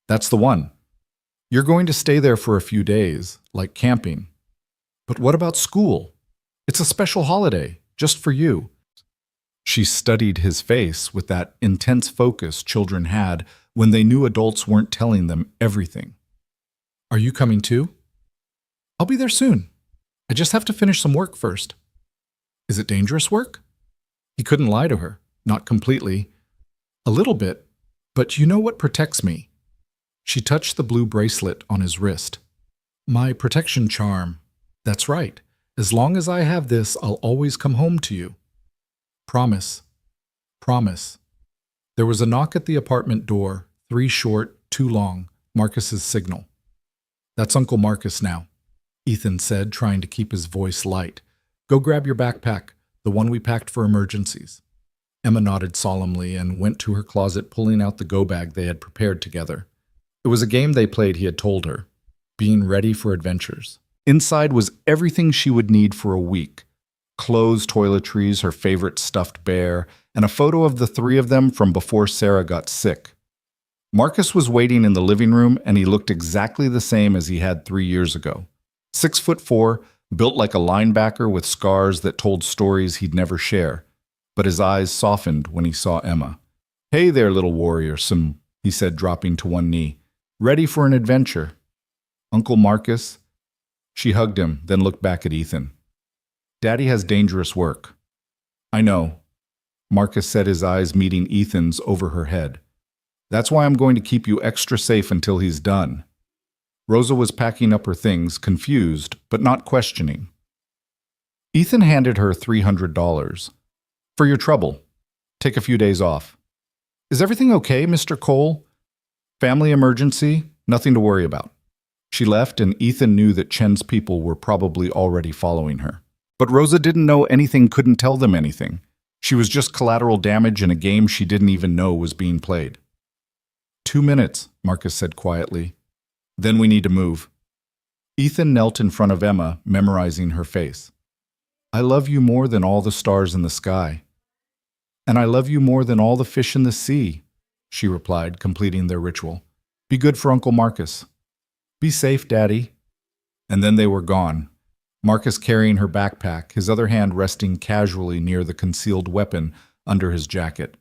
That's the one. You're going to stay there for a few days, like camping. But what about school? It's a special holiday, just for you." She studied his face with that intense focus children had when they knew adults weren't telling them everything. "Are you coming too?" "I'll be there soon. I just have to finish some work first." "Is it dangerous work?" He couldn't lie to her, not completely. "A little bit, but you know what protects me?" She touched the blue bracelet on his wrist. "My protection charm. That's right. As long as I have this, I'll always come home to you." "Promise." "Promise." There was a knock at the apartment door, 3 short, 2 long, Marcus's signal. "That's Uncle Marcus now," Ethan said, trying to keep his voice light. "Go grab your backpack, the one we packed for emergencies." Emma nodded solemnly and went to her closet, pulling out the go-bag they had prepared together. It was a game they played, he had told her, being ready for adventures. Inside was everything she would need for a week. Clothes, toiletries, her favorite stuffed bear, and a photo of the 3 of them from before Sarah got sick. Marcus was waiting in the living room, and he looked exactly the same as he had 3 years ago. 6'4", built like a linebacker with scars that told stories he'd never share. But his eyes softened when he saw Emma. "Hey there, little warrior, he said, dropping to one knee. "Ready for an adventure?" "Uncle Marcus?" She hugged him, then looked back at Ethan. "Daddy has dangerous work." "I know." Marcus said, his eyes meeting Ethan's over her head. "That's why I'm going to keep you extra safe until he's done." Rosa was packing up her things, confused, but not questioning. Ethan handed her $300. "For your trouble. Take a few days off." "Is everything okay, Mr. Cole?" "Family emergency, nothing to worry about." She left, and Ethan knew that Chen's people were probably already following her. But Rosa didn't know anything, couldn't tell them anything. She was just collateral damage in a game she didn't even know was being played. 2 minutes, Marcus said quietly. "Then we need to move." Ethan knelt in front of Emma, memorizing her face. "I love you more than all the stars in the sky." "And I love you more than all the fish in the sea," she replied, completing their ritual. "Be good for Uncle Marcus." "Be safe, Daddy." And then they were gone. Marcus carrying her backpack, his other hand resting casually near the concealed weapon under his jacket.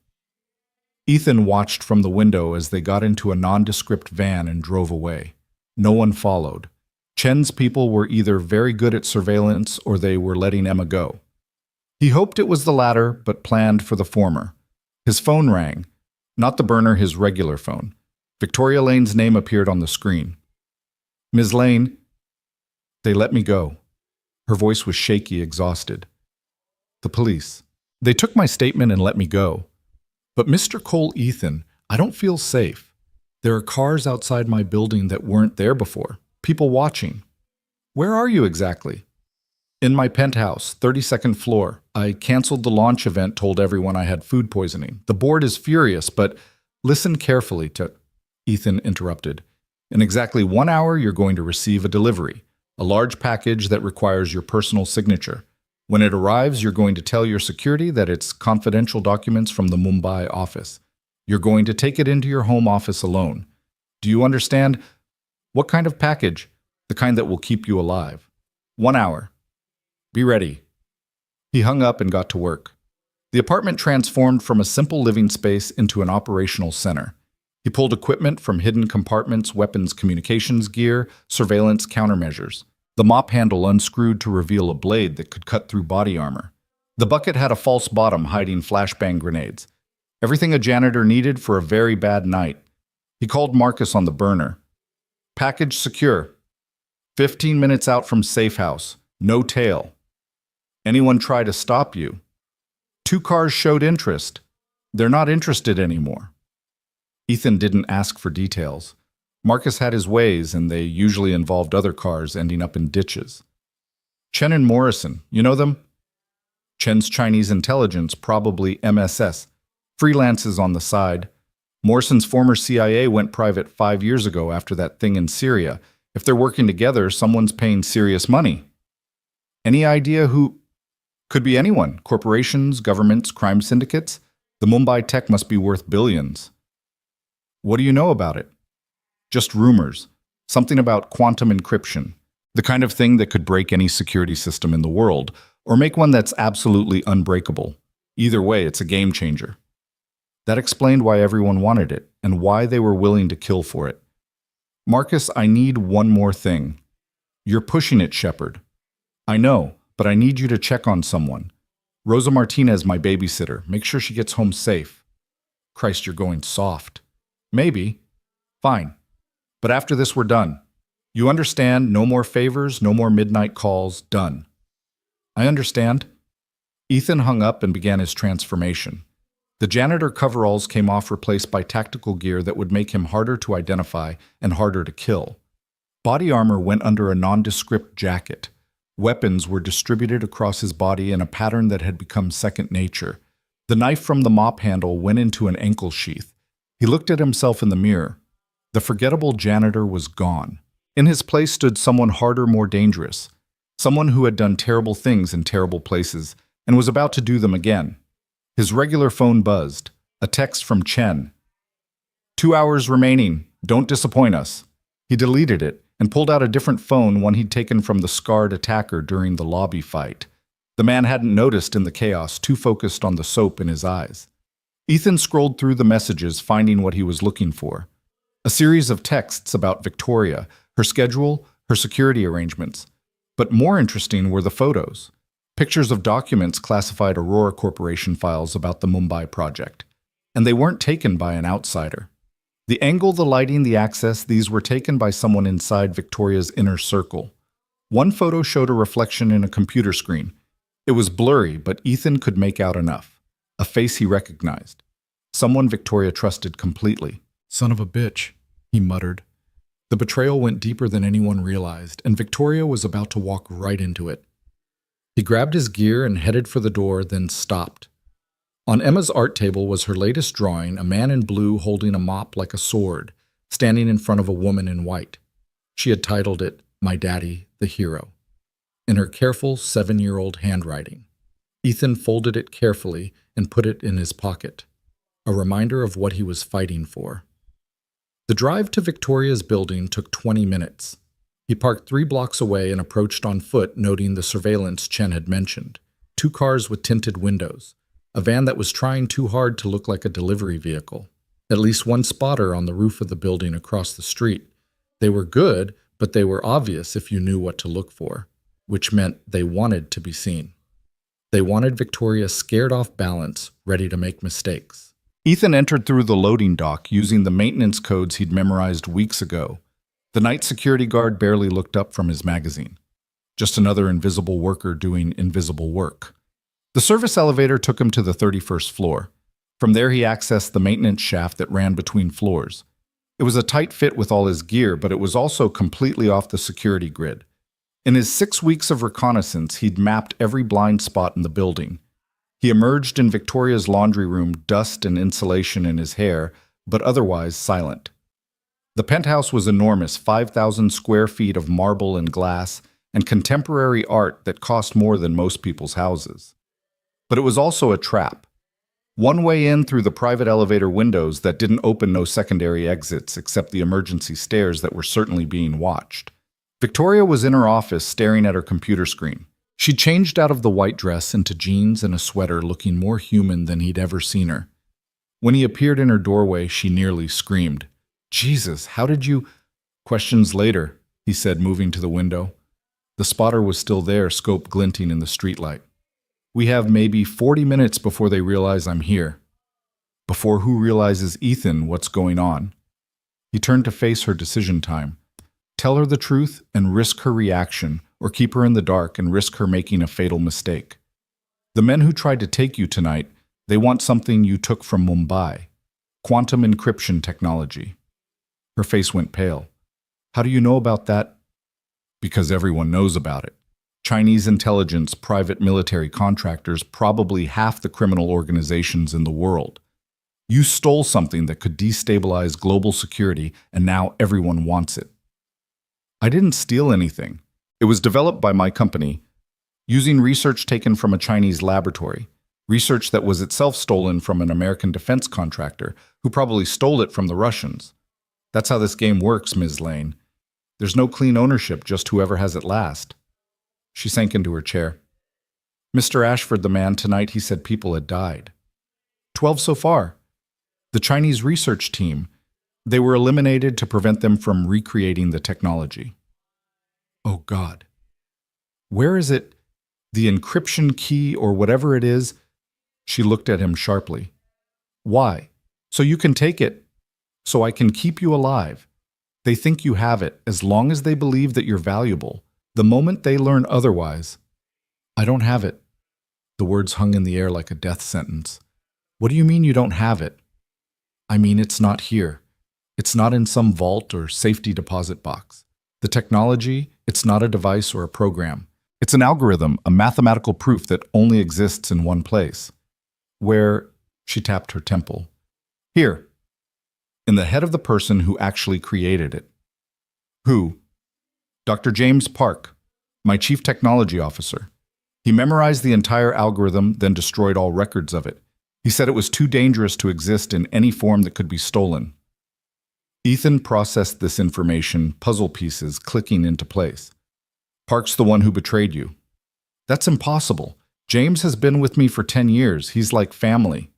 Ethan watched from the window as they got into a nondescript van and drove away. No one followed. Chen's people were either very good at surveillance or they were letting Emma go. He hoped it was the latter, but planned for the former. His phone rang. Not the burner, his regular phone. Victoria Lane's name appeared on the screen. "Ms. Lane." "They let me go." Her voice was shaky, exhausted. "The police. They took my statement and let me go. But Mr. Cole, Ethan, I don't feel safe. There are cars outside my building that weren't there before. People watching." "Where are you exactly?" "In my penthouse, 32nd floor. I canceled the launch event, told everyone I had food poisoning. The board is furious, but listen carefully to—" Ethan interrupted. "In exactly 1 hour, you're going to receive a delivery, a large package that requires your personal signature. When it arrives, you're going to tell your security that it's confidential documents from the Mumbai office. You're going to take it into your home office alone. Do you understand? What kind of package? The kind that will keep you alive. 1 hour. Be ready." He hung up and got to work. The apartment transformed from a simple living space into an operational center. He pulled equipment from hidden compartments, weapons, communications gear, surveillance countermeasures. The mop handle unscrewed to reveal a blade that could cut through body armor. The bucket had a false bottom hiding flashbang grenades. Everything a janitor needed for a very bad night. He called Marcus on the burner. Package secure. 15 minutes out from safe house. No tail. Anyone try to stop you? 2 cars showed interest. They're not interested anymore. Ethan didn't ask for details. Marcus had his ways, and they usually involved other cars ending up in ditches. Chen and Morrison, you know them? Chen's Chinese intelligence, probably MSS. Freelances on the side. Morrison's former CIA went private 5 years ago after that thing in Syria. If they're working together, someone's paying serious money. Any idea who? Could be anyone. Corporations, governments, crime syndicates. The Mumbai tech must be worth billions. What do you know about it? Just rumors. Something about quantum encryption. The kind of thing that could break any security system in the world, or make one that's absolutely unbreakable. Either way, it's a game changer. That explained why everyone wanted it, and why they were willing to kill for it. Marcus, I need one more thing. You're pushing it, Shepard. I know, but I need you to check on someone. Rosa Martinez, my babysitter. Make sure she gets home safe. Christ, you're going soft. Maybe. Fine. But after this, we're done. You understand? No more favors, no more midnight calls. Done. I understand. Ethan hung up and began his transformation. The janitor coveralls came off, replaced by tactical gear that would make him harder to identify and harder to kill. Body armor went under a nondescript jacket. Weapons were distributed across his body in a pattern that had become second nature. The knife from the mop handle went into an ankle sheath. He looked at himself in the mirror. The forgettable janitor was gone. In his place stood someone harder, more dangerous. Someone who had done terrible things in terrible places and was about to do them again. His regular phone buzzed. A text from Chen. 2 hours remaining. Don't disappoint us. He deleted it and pulled out a different phone, one he'd taken from the scarred attacker during the lobby fight. The man hadn't noticed in the chaos, too focused on the soap in his eyes. Ethan scrolled through the messages, finding what he was looking for. A series of texts about Victoria, her schedule, her security arrangements. But more interesting were the photos. Pictures of documents classified Aurora Corporation files about the Mumbai project. And they weren't taken by an outsider. The angle, the lighting, the access, these were taken by someone inside Victoria's inner circle. One photo showed a reflection in a computer screen. It was blurry, but Ethan could make out enough. A face he recognized. Someone Victoria trusted completely. Son of a bitch, he muttered. The betrayal went deeper than anyone realized, and Victoria was about to walk right into it. He grabbed his gear and headed for the door, then stopped. On Emma's art table was her latest drawing, a man in blue holding a mop like a sword, standing in front of a woman in white. She had titled it, My Daddy, the Hero, in her careful 7-year-old handwriting. Ethan folded it carefully and put it in his pocket, a reminder of what he was fighting for. The drive to Victoria's building took 20 minutes. He parked 3 blocks away and approached on foot, noting the surveillance Chen had mentioned. 2 cars with tinted windows. A van that was trying too hard to look like a delivery vehicle. At least one spotter on the roof of the building across the street. They were good, but they were obvious if you knew what to look for, which meant they wanted to be seen. They wanted Victoria scared off balance, ready to make mistakes. Ethan entered through the loading dock using the maintenance codes he'd memorized weeks ago. The night security guard barely looked up from his magazine. Just another invisible worker doing invisible work. The service elevator took him to the 31st floor. From there he accessed the maintenance shaft that ran between floors. It was a tight fit with all his gear, but it was also completely off the security grid. In his 6 weeks of reconnaissance, he'd mapped every blind spot in the building. He emerged in Victoria's laundry room, dust and insulation in his hair, but otherwise silent. The penthouse was enormous, 5,000 square feet of marble and glass, and contemporary art that cost more than most people's houses. But it was also a trap. One way in through the private elevator windows that didn't open, no secondary exits except the emergency stairs that were certainly being watched. Victoria was in her office staring at her computer screen. She changed out of the white dress into jeans and a sweater, looking more human than he'd ever seen her. When he appeared in her doorway, she nearly screamed. "Jesus, how did you—" "Questions later," he said, moving to the window. The spotter was still there, scope glinting in the streetlight. "We have maybe 40 minutes before they realize I'm here." Before who realizes Ethan what's going on? He turned to face her decision time. Tell her the truth and risk her reaction, or keep her in the dark and risk her making a fatal mistake. The men who tried to take you tonight, they want something you took from Mumbai. Quantum encryption technology. Her face went pale. How do you know about that? Because everyone knows about it. Chinese intelligence, private military contractors, probably half the criminal organizations in the world. You stole something that could destabilize global security, and now everyone wants it. I didn't steal anything. It was developed by my company, using research taken from a Chinese laboratory, research that was itself stolen from an American defense contractor, who probably stole it from the Russians. That's how this game works, Ms. Lane. There's no clean ownership, just whoever has it last. She sank into her chair. Mr. Ashford, the man, tonight he said people had died. 12 so far. The Chinese research team, they were eliminated to prevent them from recreating the technology. Oh, God. Where is it? The encryption key or whatever it is? She looked at him sharply. Why? So you can take it. So I can keep you alive. They think you have it as long as they believe that you're valuable. The moment they learn otherwise, I don't have it. The words hung in the air like a death sentence. What do you mean you don't have it? I mean it's not here. It's not in some vault or safety deposit box. The technology, it's not a device or a program. It's an algorithm, a mathematical proof that only exists in one place. Where, she tapped her temple. Here, in the head of the person who actually created it. Who? Dr. James Park, my chief technology officer. He memorized the entire algorithm, then destroyed all records of it. He said it was too dangerous to exist in any form that could be stolen. Ethan processed this information, puzzle pieces clicking into place. Park's the one who betrayed you. That's impossible. James has been with me for 10 years. He's like family.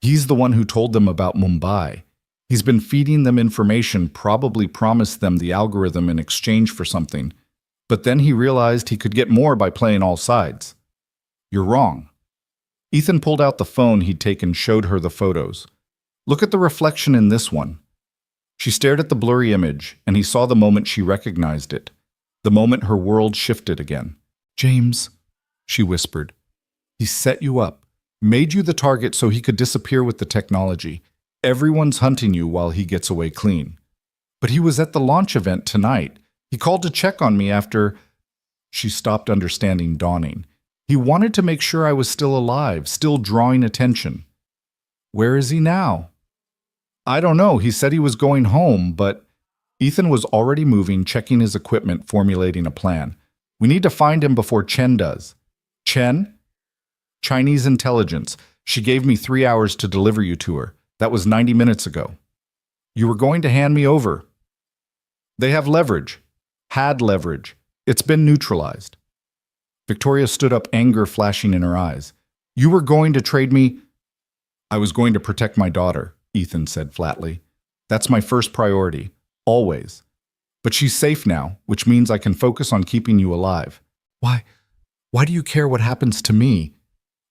He's the one who told them about Mumbai. He's been feeding them information, probably promised them the algorithm in exchange for something. But then he realized he could get more by playing all sides. You're wrong. Ethan pulled out the phone he'd taken, showed her the photos. Look at the reflection in this one. She stared at the blurry image, and he saw the moment she recognized it. The moment her world shifted again. James, she whispered. He set you up, made you the target so he could disappear with the technology. Everyone's hunting you while he gets away clean. But he was at the launch event tonight. He called to check on me after... She stopped, understanding dawning. He wanted to make sure I was still alive, still drawing attention. Where is he now? I don't know. He said he was going home, but... Ethan was already moving, checking his equipment, formulating a plan. We need to find him before Chen does. Chen? Chinese intelligence. She gave me 3 hours to deliver you to her. That was 90 minutes ago. You were going to hand me over. They have leverage. Had leverage. It's been neutralized. Victoria stood up, anger flashing in her eyes. You were going to trade me? I was going to protect my daughter, Ethan said flatly. That's my first priority. Always. But she's safe now, which means I can focus on keeping you alive. Why do you care what happens to me?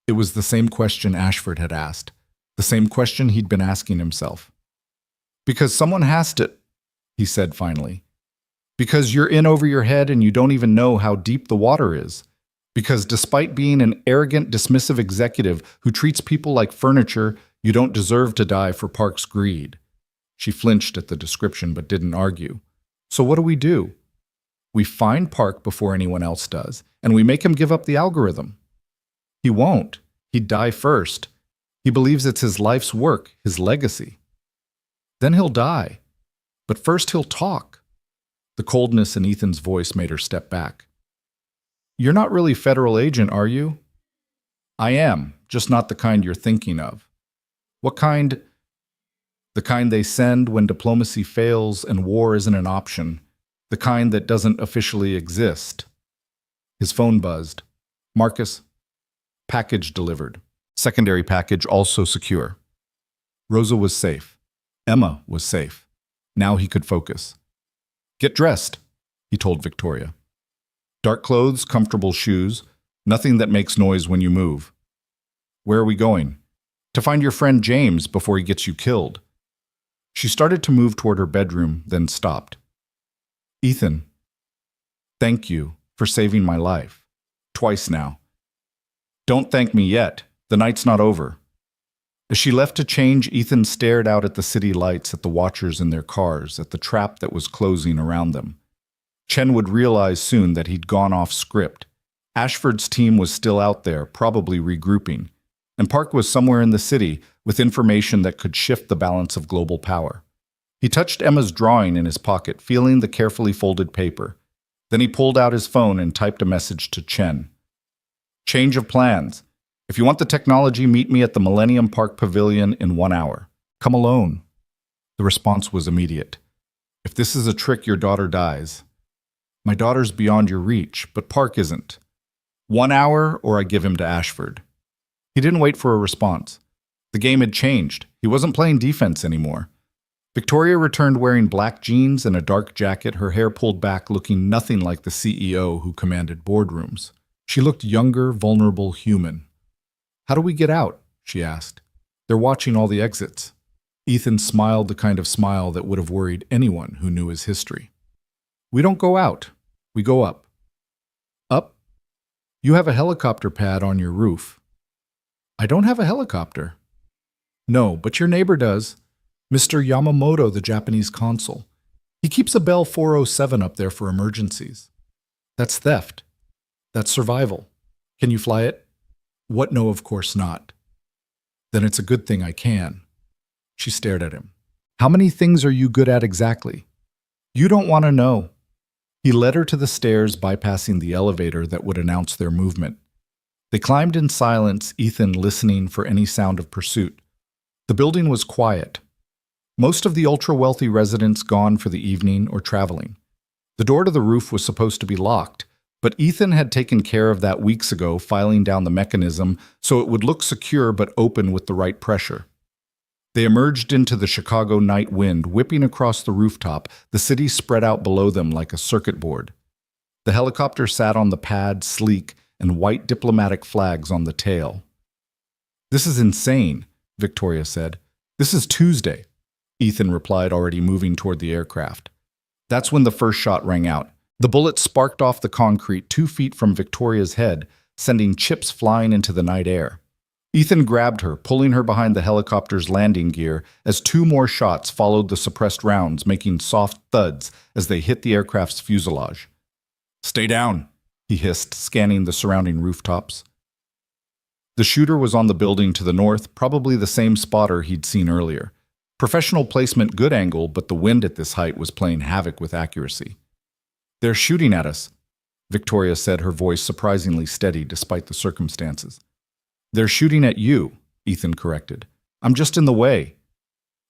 It was the same question Ashford had asked. The same question he'd been asking himself. Because someone has to, he said finally. Because you're in over your head and you don't even know how deep the water is. Because despite being an arrogant, dismissive executive who treats people like furniture, you don't deserve to die for Park's greed. She flinched at the description but didn't argue. So what do? We find Park before anyone else does, and we make him give up the algorithm. He won't. He'd die first. He believes it's his life's work, his legacy. Then he'll die. But first he'll talk. The coldness in Ethan's voice made her step back. You're not really federal agent, are you? I am, just not the kind you're thinking of. What kind? The kind they send when diplomacy fails and war isn't an option. The kind that doesn't officially exist. His phone buzzed. Marcus, package delivered. Secondary package also secure. Rosa was safe. Emma was safe. Now he could focus. Get dressed, he told Victoria. Dark clothes, comfortable shoes, nothing that makes noise when you move. Where are we going? To find your friend James before he gets you killed. She started to move toward her bedroom, then stopped. Ethan, thank you for saving my life. Twice now. Don't thank me yet. The night's not over. As she left to change, Ethan stared out at the city lights, at the watchers in their cars, at the trap that was closing around them. Chen would realize soon that he'd gone off script. Ashford's team was still out there, probably regrouping, and Park was somewhere in the city with information that could shift the balance of global power. He touched Emma's drawing in his pocket, feeling the carefully folded paper. Then he pulled out his phone and typed a message to Chen. Change of plans. If you want the technology, meet me at the Millennium Park Pavilion in 1 hour. Come alone. The response was immediate. If this is a trick, your daughter dies. My daughter's beyond your reach, but Park isn't. 1 hour, or I give him to Ashford. He didn't wait for a response. The game had changed. He wasn't playing defense anymore. Victoria returned wearing black jeans and a dark jacket, her hair pulled back, looking nothing like the CEO who commanded boardrooms. She looked younger, vulnerable, human. How do we get out? She asked. They're watching all the exits. Ethan smiled the kind of smile that would have worried anyone who knew his history. We don't go out. We go up. Up? You have a helicopter pad on your roof. I don't have a helicopter. No, but your neighbor does. Mr. Yamamoto, the Japanese consul. He keeps a Bell 407 up there for emergencies. That's theft. That's survival. Can you fly it? What? No, of course not. Then it's a good thing I can. She stared at him. How many things are you good at exactly? You don't want to know. He led her to the stairs, bypassing the elevator that would announce their movement. They climbed in silence, Ethan listening for any sound of pursuit. The building was quiet. Most of the ultra-wealthy residents gone for the evening or traveling. The door to the roof was supposed to be locked, but Ethan had taken care of that weeks ago, filing down the mechanism so it would look secure but open with the right pressure. They emerged into the Chicago night wind, whipping across the rooftop, the city spread out below them like a circuit board. The helicopter sat on the pad, sleek, and white diplomatic flags on the tail. This is insane, Victoria said. This is Tuesday, Ethan replied, already moving toward the aircraft. That's when the first shot rang out. The bullet sparked off the concrete 2 feet from Victoria's head, sending chips flying into the night air. Ethan grabbed her, pulling her behind the helicopter's landing gear as 2 more shots followed the suppressed rounds, making soft thuds as they hit the aircraft's fuselage. Stay down, he hissed, scanning the surrounding rooftops. The shooter was on the building to the north, probably the same spotter he'd seen earlier. Professional placement, good angle, but the wind at this height was playing havoc with accuracy. They're shooting at us, Victoria said, her voice surprisingly steady despite the circumstances. They're shooting at you, Ethan corrected. I'm just in the way.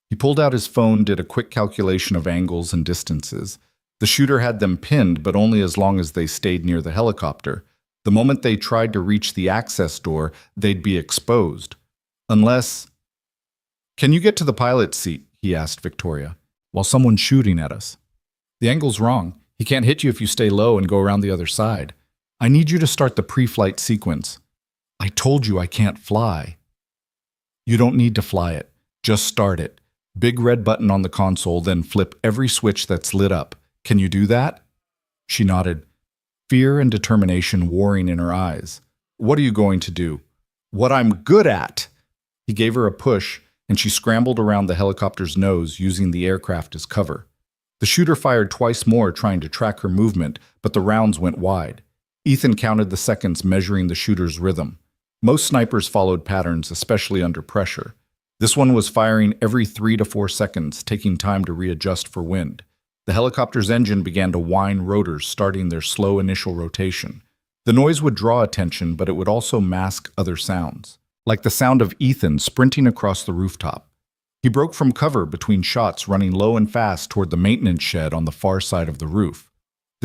He pulled out his phone, did a quick calculation of angles and distances. The shooter had them pinned, but only as long as they stayed near the helicopter. The moment they tried to reach the access door, they'd be exposed. Unless... Can you get to the pilot's seat? He asked Victoria, while someone's shooting at us. The angle's wrong. He can't hit you if you stay low and go around the other side. I need you to start the pre-flight sequence. I told you I can't fly. You don't need to fly it. Just start it. Big red button on the console, then flip every switch that's lit up. Can you do that? She nodded, fear and determination warring in her eyes. What are you going to do? What I'm good at! He gave her a push, and she scrambled around the helicopter's nose, using the aircraft as cover. The shooter fired twice more, trying to track her movement, but the rounds went wide. Ethan counted the seconds, measuring the shooter's rhythm. Most snipers followed patterns, especially under pressure. This one was firing every 3 to 4 seconds, taking time to readjust for wind. The helicopter's engine began to whine rotors, starting their slow initial rotation. The noise would draw attention, but it would also mask other sounds, like the sound of Ethan sprinting across the rooftop. He broke from cover between shots, running low and fast toward the maintenance shed on the far side of the roof.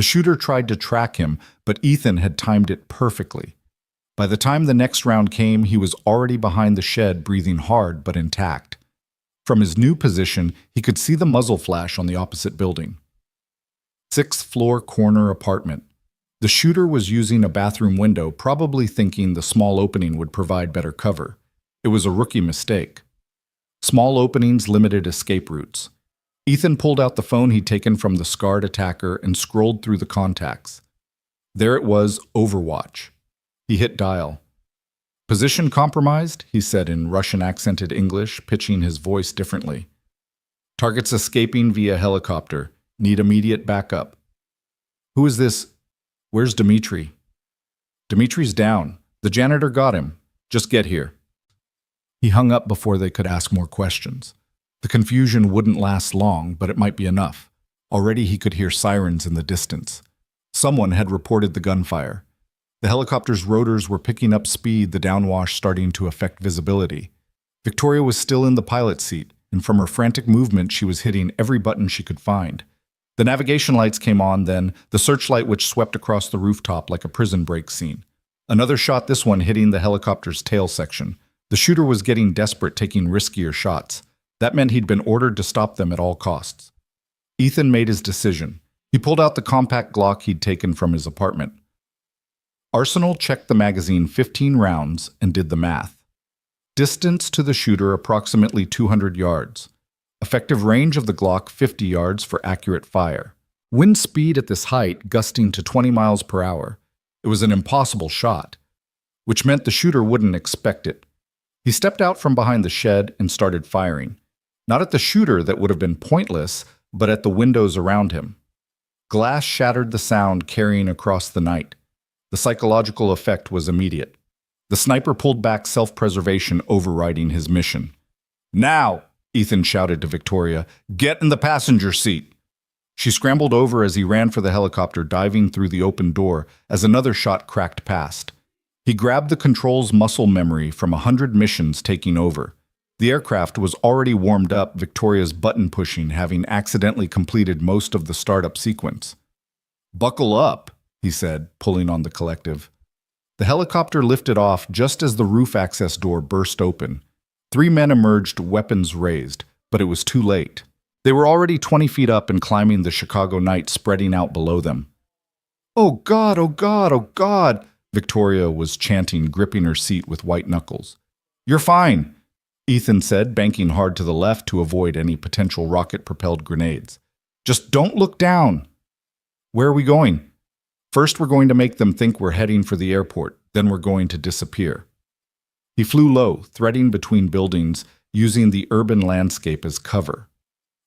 The shooter tried to track him, but Ethan had timed it perfectly. By the time the next round came, he was already behind the shed, breathing hard but intact. From his new position, he could see the muzzle flash on the opposite building. 6th-floor corner apartment. The shooter was using a bathroom window, probably thinking the small opening would provide better cover. It was a rookie mistake. Small openings limited escape routes. Ethan pulled out the phone he'd taken from the scarred attacker and scrolled through the contacts. There it was, Overwatch. He hit dial. "Position compromised," he said in Russian-accented English, pitching his voice differently. "Targets escaping via helicopter. Need immediate backup." "Who is this? Where's Dmitri?" "Dmitri's down. The janitor got him. Just get here." He hung up before they could ask more questions. The confusion wouldn't last long, but it might be enough. Already he could hear sirens in the distance. Someone had reported the gunfire. The helicopter's rotors were picking up speed, the downwash starting to affect visibility. Victoria was still in the pilot's seat, and from her frantic movement she was hitting every button she could find. The navigation lights came on then, the searchlight which swept across the rooftop like a prison break scene. Another shot, this one hitting the helicopter's tail section. The shooter was getting desperate, taking riskier shots. That meant he'd been ordered to stop them at all costs. Ethan made his decision. He pulled out the compact Glock he'd taken from his apartment. Arsenal checked the magazine 15 rounds and did the math. Distance to the shooter approximately 200 yards. Effective range of the Glock 50 yards for accurate fire. Wind speed at this height gusting to 20 miles per hour. It was an impossible shot, which meant the shooter wouldn't expect it. He stepped out from behind the shed and started firing. Not at the shooter, that would have been pointless, but at the windows around him. Glass shattered, the sound carrying across the night. The psychological effect was immediate. The sniper pulled back, self-preservation overriding his mission. "Now!" Ethan shouted to Victoria. "Get in the passenger seat!" She scrambled over as he ran for the helicopter, diving through the open door as another shot cracked past. He grabbed the controls muscle memory from 100 missions taking over. The aircraft was already warmed up, Victoria's button pushing having accidentally completed most of the startup sequence. "Buckle up," he said, pulling on the collective. The helicopter lifted off just as the roof access door burst open. 3 men emerged, weapons raised, but it was too late. They were already 20 feet up and climbing the Chicago night spreading out below them. "Oh God, oh God, oh God!" Victoria was chanting, gripping her seat with white knuckles. "You're fine," Ethan said, banking hard to the left to avoid any potential rocket-propelled grenades. "Just don't look down." "Where are we going?" "First we're going to make them think we're heading for the airport, then we're going to disappear." He flew low, threading between buildings, using the urban landscape as cover.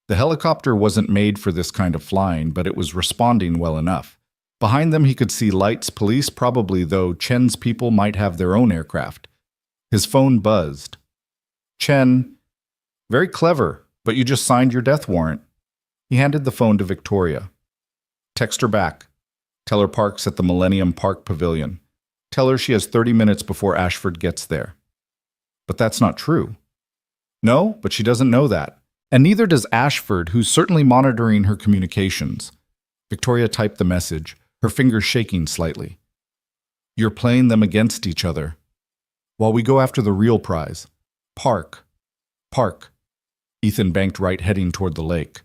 The helicopter wasn't made for this kind of flying, but it was responding well enough. Behind them he could see lights, police probably, though Chen's people might have their own aircraft. His phone buzzed. "Chen, very clever, but you just signed your death warrant." He handed the phone to Victoria. "Text her back. Tell her Park's at the Millennium Park Pavilion. Tell her she has 30 minutes before Ashford gets there." "But that's not true." "No, but she doesn't know that. And neither does Ashford, who's certainly monitoring her communications." Victoria typed the message, her fingers shaking slightly. "You're playing them against each other. While we go after the real prize. Park. Park." Ethan banked right, heading toward the lake.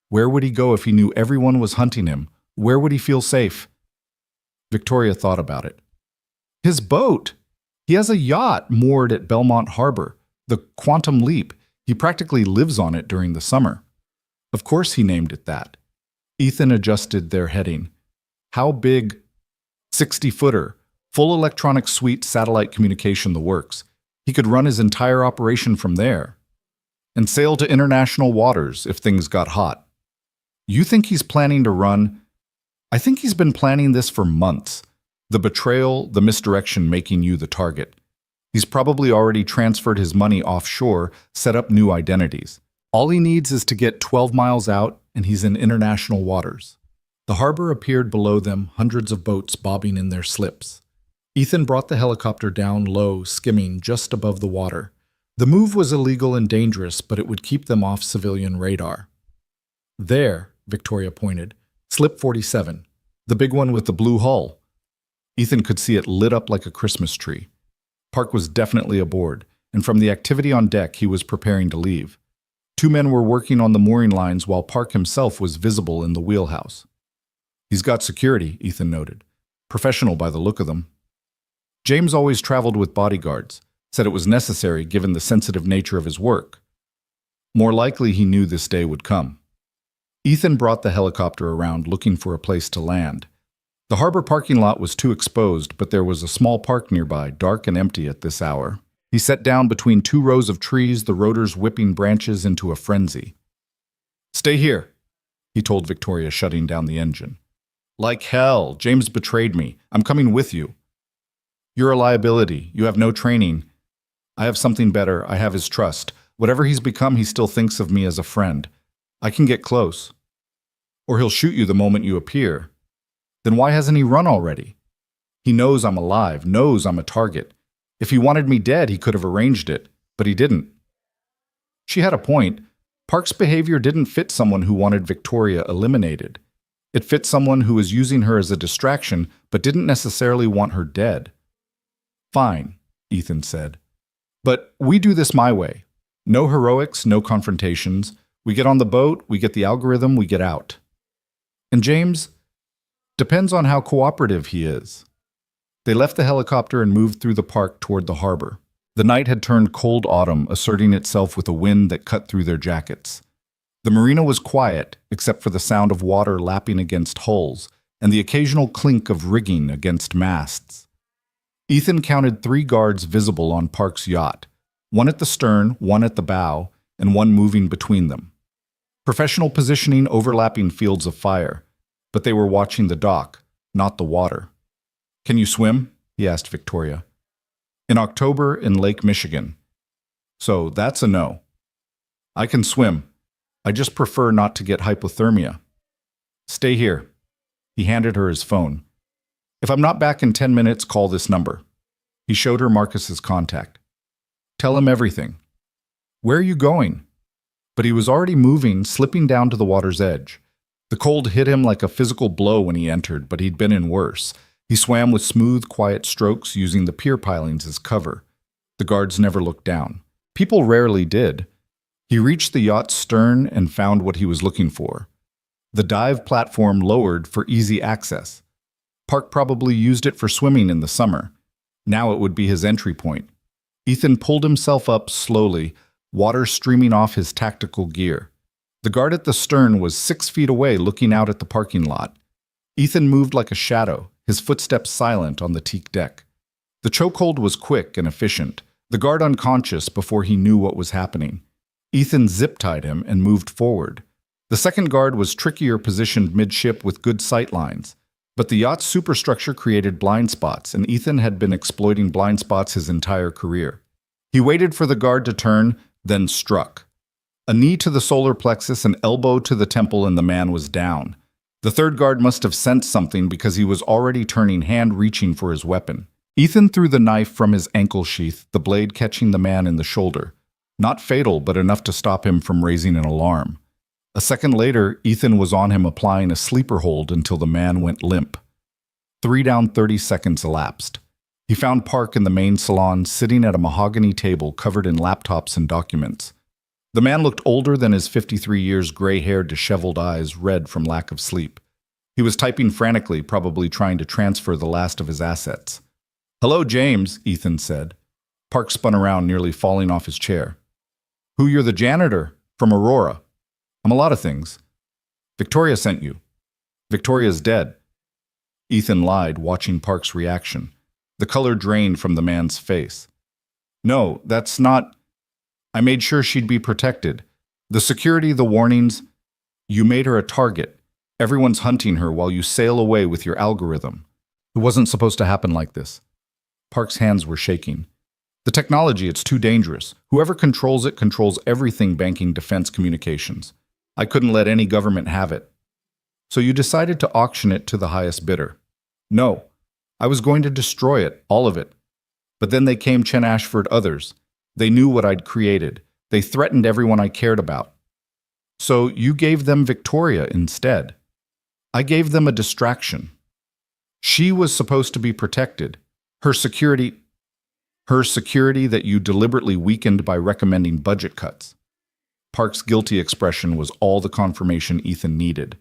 Where would he go if he knew everyone was hunting him? Where would he feel safe? Victoria thought about it. His boat! He has a yacht moored at Belmont Harbor, the Quantum Leap. He practically lives on it during the summer. Of course he named it that. Ethan adjusted their heading. How big? 60-footer, full electronic suite, satellite communication, the works. He could run his entire operation from there. And sail to international waters if things got hot. You think he's planning to run? I think he's been planning this for months. The betrayal, the misdirection making you the target. He's probably already transferred his money offshore, set up new identities. All he needs is to get 12 miles out, and he's in international waters. The harbor appeared below them, hundreds of boats bobbing in their slips. Ethan brought the helicopter down low, skimming just above the water. The move was illegal and dangerous, but it would keep them off civilian radar. There, Victoria pointed, slip 47. The big one with the blue hull. Ethan could see it lit up like a Christmas tree. Park was definitely aboard, and from the activity on deck, he was preparing to leave. Two men were working on the mooring lines while Park himself was visible in the wheelhouse. He's got security, Ethan noted. Professional by the look of them. James always traveled with bodyguards, said it was necessary given the sensitive nature of his work. More likely he knew this day would come. Ethan brought the helicopter around looking for a place to land. The harbor parking lot was too exposed, but there was a small park nearby, dark and empty at this hour. He sat down between two rows of trees, the rotors whipping branches into a frenzy. "Stay here," he told Victoria, shutting down the engine. "Like hell, James betrayed me. I'm coming with you." "You're a liability. You have no training. I have something better. I have his trust. Whatever he's become, he still thinks of me as a friend. I can get close. Or he'll shoot you the moment you appear. Then why hasn't he run already? He knows I'm alive, knows I'm a target. If he wanted me dead, he could have arranged it, but he didn't." She had a point. Park's behavior didn't fit someone who wanted Victoria eliminated. It fit someone who was using her as a distraction, but didn't necessarily want her dead. "Fine," Ethan said. "But we do this my way. No heroics, no confrontations. We get on the boat, we get the algorithm, we get out." And James? Depends on how cooperative he is. They left the helicopter and moved through the park toward the harbor. The night had turned cold autumn, asserting itself with a wind that cut through their jackets. The marina was quiet, except for the sound of water lapping against hulls and the occasional clink of rigging against masts. Ethan counted 3 guards visible on Park's yacht, one at the stern, one at the bow, and one moving between them. Professional positioning overlapping fields of fire, but they were watching the dock, not the water. "Can you swim?" he asked Victoria. "In October in Lake Michigan." "So that's a no." "I can swim. I just prefer not to get hypothermia." "Stay here." He handed her his phone. "If I'm not back in 10 minutes, call this number." He showed her Marcus's contact. "Tell him everything." "Where are you going?" But he was already moving, slipping down to the water's edge. The cold hit him like a physical blow when he entered, but he'd been in worse. He swam with smooth, quiet strokes, using the pier pilings as cover. The guards never looked down. People rarely did. He reached the yacht's stern and found what he was looking for. The dive platform lowered for easy access. Park probably used it for swimming in the summer. Now it would be his entry point. Ethan pulled himself up slowly, water streaming off his tactical gear. The guard at the stern was 6 feet away, looking out at the parking lot. Ethan moved like a shadow, his footsteps silent on the teak deck. The chokehold was quick and efficient, the guard unconscious before he knew what was happening. Ethan zip-tied him and moved forward. The second guard was trickier positioned midship with good sight lines, but the yacht's superstructure created blind spots, and Ethan had been exploiting blind spots his entire career. He waited for the guard to turn, then struck. A knee to the solar plexus, an elbow to the temple, and the man was down. The third guard must have sensed something because he was already turning, hand reaching for his weapon. Ethan threw the knife from his ankle sheath, the blade catching the man in the shoulder. Not fatal, but enough to stop him from raising an alarm. A second later, Ethan was on him, applying a sleeper hold until the man went limp. 3 down, 30 seconds elapsed. He found Park in the main salon, sitting at a mahogany table covered in laptops and documents. The man looked older than his 53 years, gray-haired, disheveled eyes red from lack of sleep. He was typing frantically, probably trying to transfer the last of his assets. "Hello, James," Ethan said. Park spun around, nearly falling off his chair. "Who, you're the janitor? From Aurora." "I'm a lot of things." "Victoria sent you." "Victoria's dead." Ethan lied, watching Park's reaction. The color drained from the man's face. "No, that's not... I made sure she'd be protected. The security, the warnings. You made her a target. Everyone's hunting her while you sail away with your algorithm. It wasn't supposed to happen like this." Park's hands were shaking. "The technology, it's too dangerous. Whoever controls it controls everything banking defense communications. I couldn't let any government have it." "So you decided to auction it to the highest bidder?" "No. I was going to destroy it, all of it. But then they came, Chen Ashford, others. They knew what I'd created. They threatened everyone I cared about." "So you gave them Victoria instead?" I gave them a distraction. She was supposed to be protected. Her security that you deliberately weakened by recommending budget cuts. Park's guilty expression was all the confirmation Ethan needed.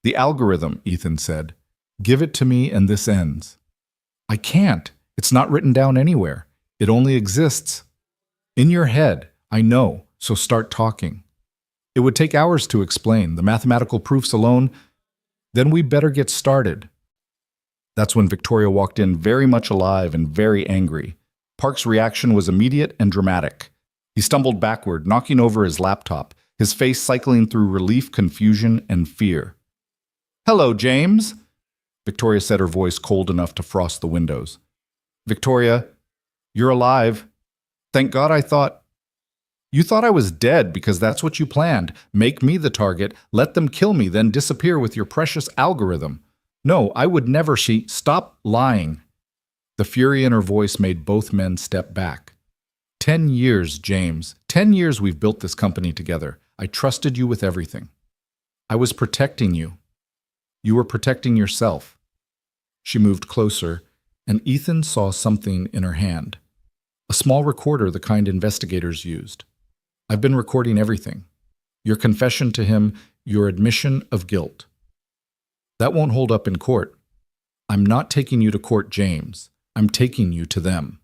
The algorithm, Ethan said. Give it to me and this ends. I can't. It's not written down anywhere. It only exists. In your head, I know, so start talking. It would take hours to explain, the mathematical proofs alone. Then we better get started. That's when Victoria walked in very much alive and very angry. Park's reaction was immediate and dramatic. He stumbled backward, knocking over his laptop, his face cycling through relief, confusion, and fear. Hello, James, Victoria said, her voice cold enough to frost the windows. Victoria, you're alive. Thank God. You thought I was dead because that's what you planned. Make me the target, let them kill me, then disappear with your precious algorithm. No, I would never. Stop lying. The fury in her voice made both men step back. 10 years, James. 10 years we've built this company together. I trusted you with everything. I was protecting you. You were protecting yourself. She moved closer, and Ethan saw something in her hand. A small recorder, the kind investigators used. I've been recording everything. Your confession to him, your admission of guilt. That won't hold up in court. I'm not taking you to court, James. I'm taking you to them.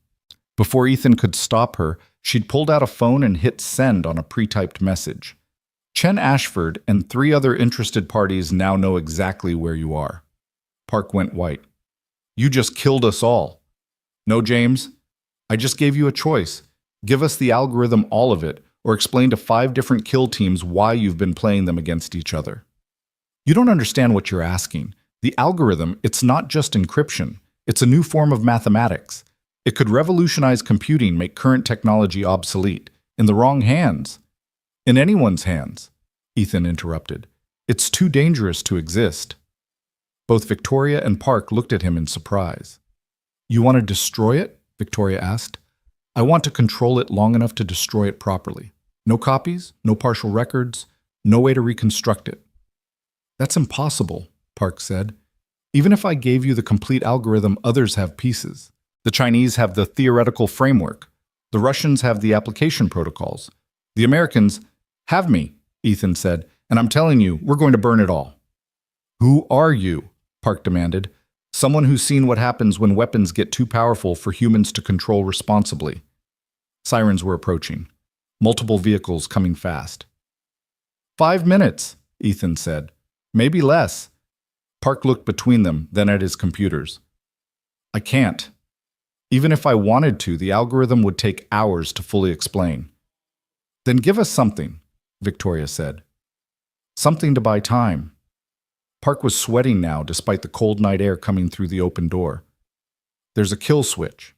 Before Ethan could stop her, she'd pulled out a phone and hit send on a pre-typed message. Chen Ashford and 3 other interested parties now know exactly where you are. Park went white. You just killed us all. No, James. I just gave you a choice. Give us the algorithm, all of it, or explain to 5 different kill teams why you've been playing them against each other. You don't understand what you're asking. The algorithm, it's not just encryption. It's a new form of mathematics. It could revolutionize computing, make current technology obsolete. In the wrong hands. In anyone's hands, Ethan interrupted. It's too dangerous to exist. Both Victoria and Park looked at him in surprise. You want to destroy it? Victoria asked. I want to control it long enough to destroy it properly. No copies, no partial records, no way to reconstruct it. That's impossible, Park said. Even if I gave you the complete algorithm, others have pieces. The Chinese have the theoretical framework. The Russians have the application protocols. The Americans have me, Ethan said, and I'm telling you, we're going to burn it all. Who are you? Park demanded. Someone who's seen what happens when weapons get too powerful for humans to control responsibly. Sirens were approaching. Multiple vehicles coming fast. 5 minutes, Ethan said. Maybe less. Park looked between them, then at his computers. I can't. Even if I wanted to, the algorithm would take hours to fully explain. Then give us something, Victoria said. Something to buy time. Park was sweating now, despite the cold night air coming through the open door. There's a kill switch.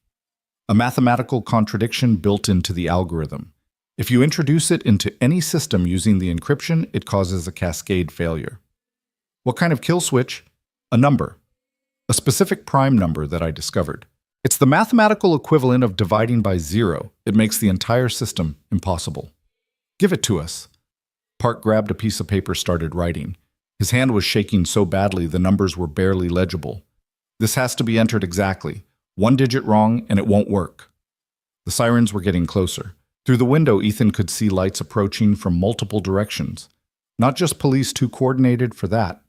A mathematical contradiction built into the algorithm. If you introduce it into any system using the encryption, it causes a cascade failure. What kind of kill switch? A number. A specific prime number that I discovered. It's the mathematical equivalent of dividing by 0. It makes the entire system impossible. Give it to us. Park grabbed a piece of paper, started writing. His hand was shaking so badly the numbers were barely legible. This has to be entered exactly. 1 digit wrong and it won't work. The sirens were getting closer. Through the window, Ethan could see lights approaching from multiple directions. Not just police, too coordinated for that.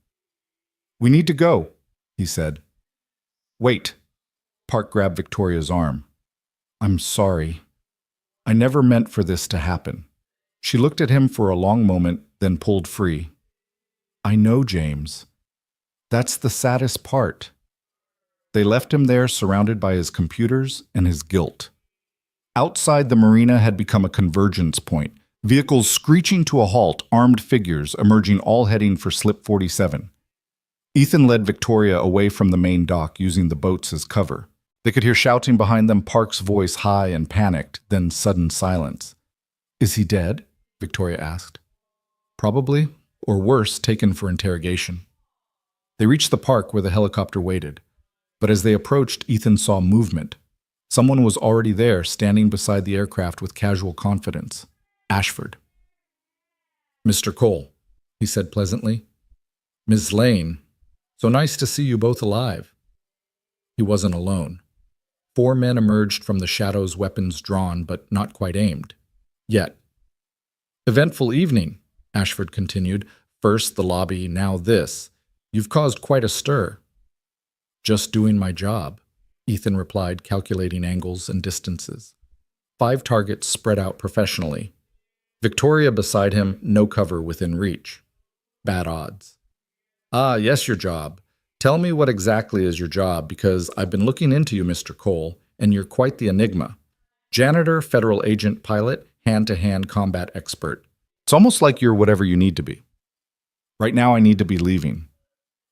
We need to go, he said. Wait. Park grabbed Victoria's arm. I'm sorry. I never meant for this to happen. She looked at him for a long moment, then pulled free. I know, James. That's the saddest part. They left him there surrounded by his computers and his guilt. Outside, the marina had become a convergence point. Vehicles screeching to a halt, armed figures emerging, all heading for Slip 47. Ethan led Victoria away from the main dock, using the boats as cover. They could hear shouting behind them, Park's voice high and panicked, then sudden silence. Is he dead? Victoria asked. Probably, or worse, taken for interrogation. They reached the park where the helicopter waited. But as they approached, Ethan saw movement. Someone was already there, standing beside the aircraft with casual confidence. Ashford. Mr. Cole, he said pleasantly. Ms. Lane, so nice to see you both alive. He wasn't alone. 4 men emerged from the shadows, weapons drawn but not quite aimed. Yet. Eventful evening, Ashford continued. First the lobby, now this. You've caused quite a stir. Just doing my job, Ethan replied, calculating angles and distances. 5 targets spread out professionally. Victoria beside him, no cover within reach. Bad odds. Ah, yes, your job. Tell me what exactly is your job, because I've been looking into you, Mr. Cole, and you're quite the enigma. Janitor, federal agent, pilot, hand-to-hand combat expert. It's almost like you're whatever you need to be. Right now I need to be leaving.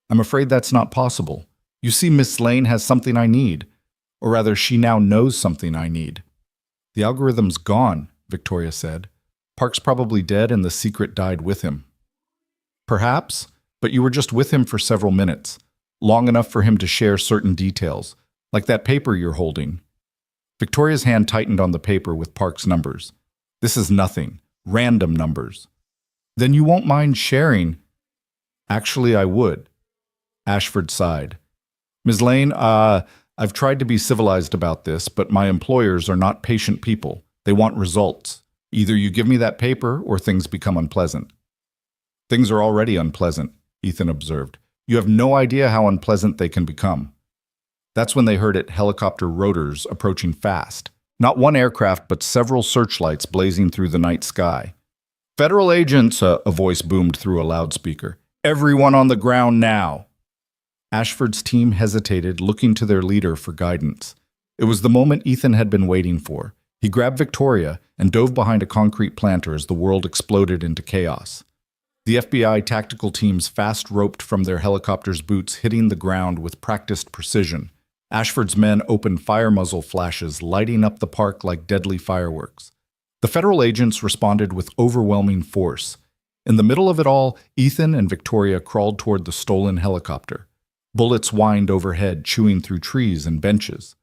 I'm afraid that's not possible. You see, Miss Lane has something I need. Or rather, she now knows something I need. The algorithm's gone, Victoria said. Park's probably dead and the secret died with him. Perhaps, but you were just with him for several minutes, long enough for him to share certain details, like that paper you're holding. Victoria's hand tightened on the paper with Park's numbers. This is nothing. Random numbers. Then you won't mind sharing? Actually, I would. Ashford sighed. Ms. Lane, I've tried to be civilized about this, but my employers are not patient people. They want results. Either you give me that paper or things become unpleasant. Things are already unpleasant, Ethan observed. You have no idea how unpleasant they can become. That's when they heard it, helicopter rotors approaching fast. Not one aircraft, but several searchlights blazing through the night sky. Federal agents, a voice boomed through a loudspeaker. Everyone on the ground now. Ashford's team hesitated, looking to their leader for guidance. It was the moment Ethan had been waiting for. He grabbed Victoria and dove behind a concrete planter as the world exploded into chaos. The FBI tactical teams fast-roped from their helicopters' boots, hitting the ground with practiced precision. Ashford's men opened fire muzzle flashes, lighting up the park like deadly fireworks. The federal agents responded with overwhelming force. In the middle of it all, Ethan and Victoria crawled toward the stolen helicopter. Bullets whined overhead, chewing through trees and benches.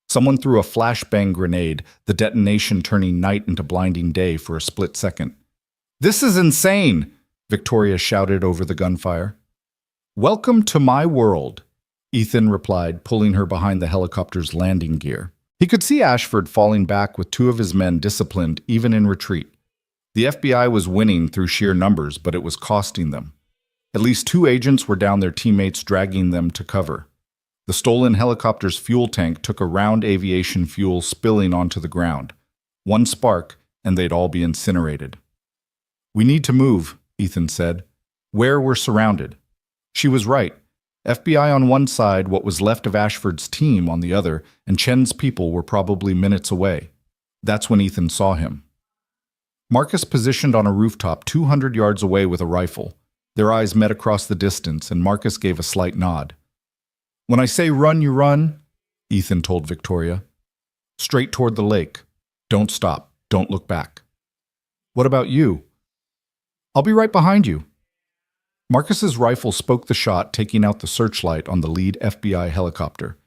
Someone threw a flashbang grenade, the detonation turning night into blinding day for a split second. "This is insane!" Victoria shouted over the gunfire. "Welcome to my world," Ethan replied, pulling her behind the helicopter's landing gear. He could see Ashford falling back with 2 of his men disciplined even in retreat. The FBI was winning through sheer numbers, but it was costing them. At least 2 agents were down, their teammates dragging them to cover. The stolen helicopter's fuel tank took a round aviation fuel spilling onto the ground. One spark, and they'd all be incinerated. "We need to move," Ethan said. "Where we're surrounded." She was right. FBI on one side, what was left of Ashford's team on the other, and Chen's people were probably minutes away. That's when Ethan saw him. Marcus positioned on a rooftop 200 yards away with a rifle. Their eyes met across the distance, and Marcus gave a slight nod. "When I say run, you run," Ethan told Victoria. "Straight toward the lake. Don't stop. Don't look back." "What about you?" "I'll be right behind you." Marcus's rifle spoke the shot, taking out the searchlight on the lead FBI helicopter.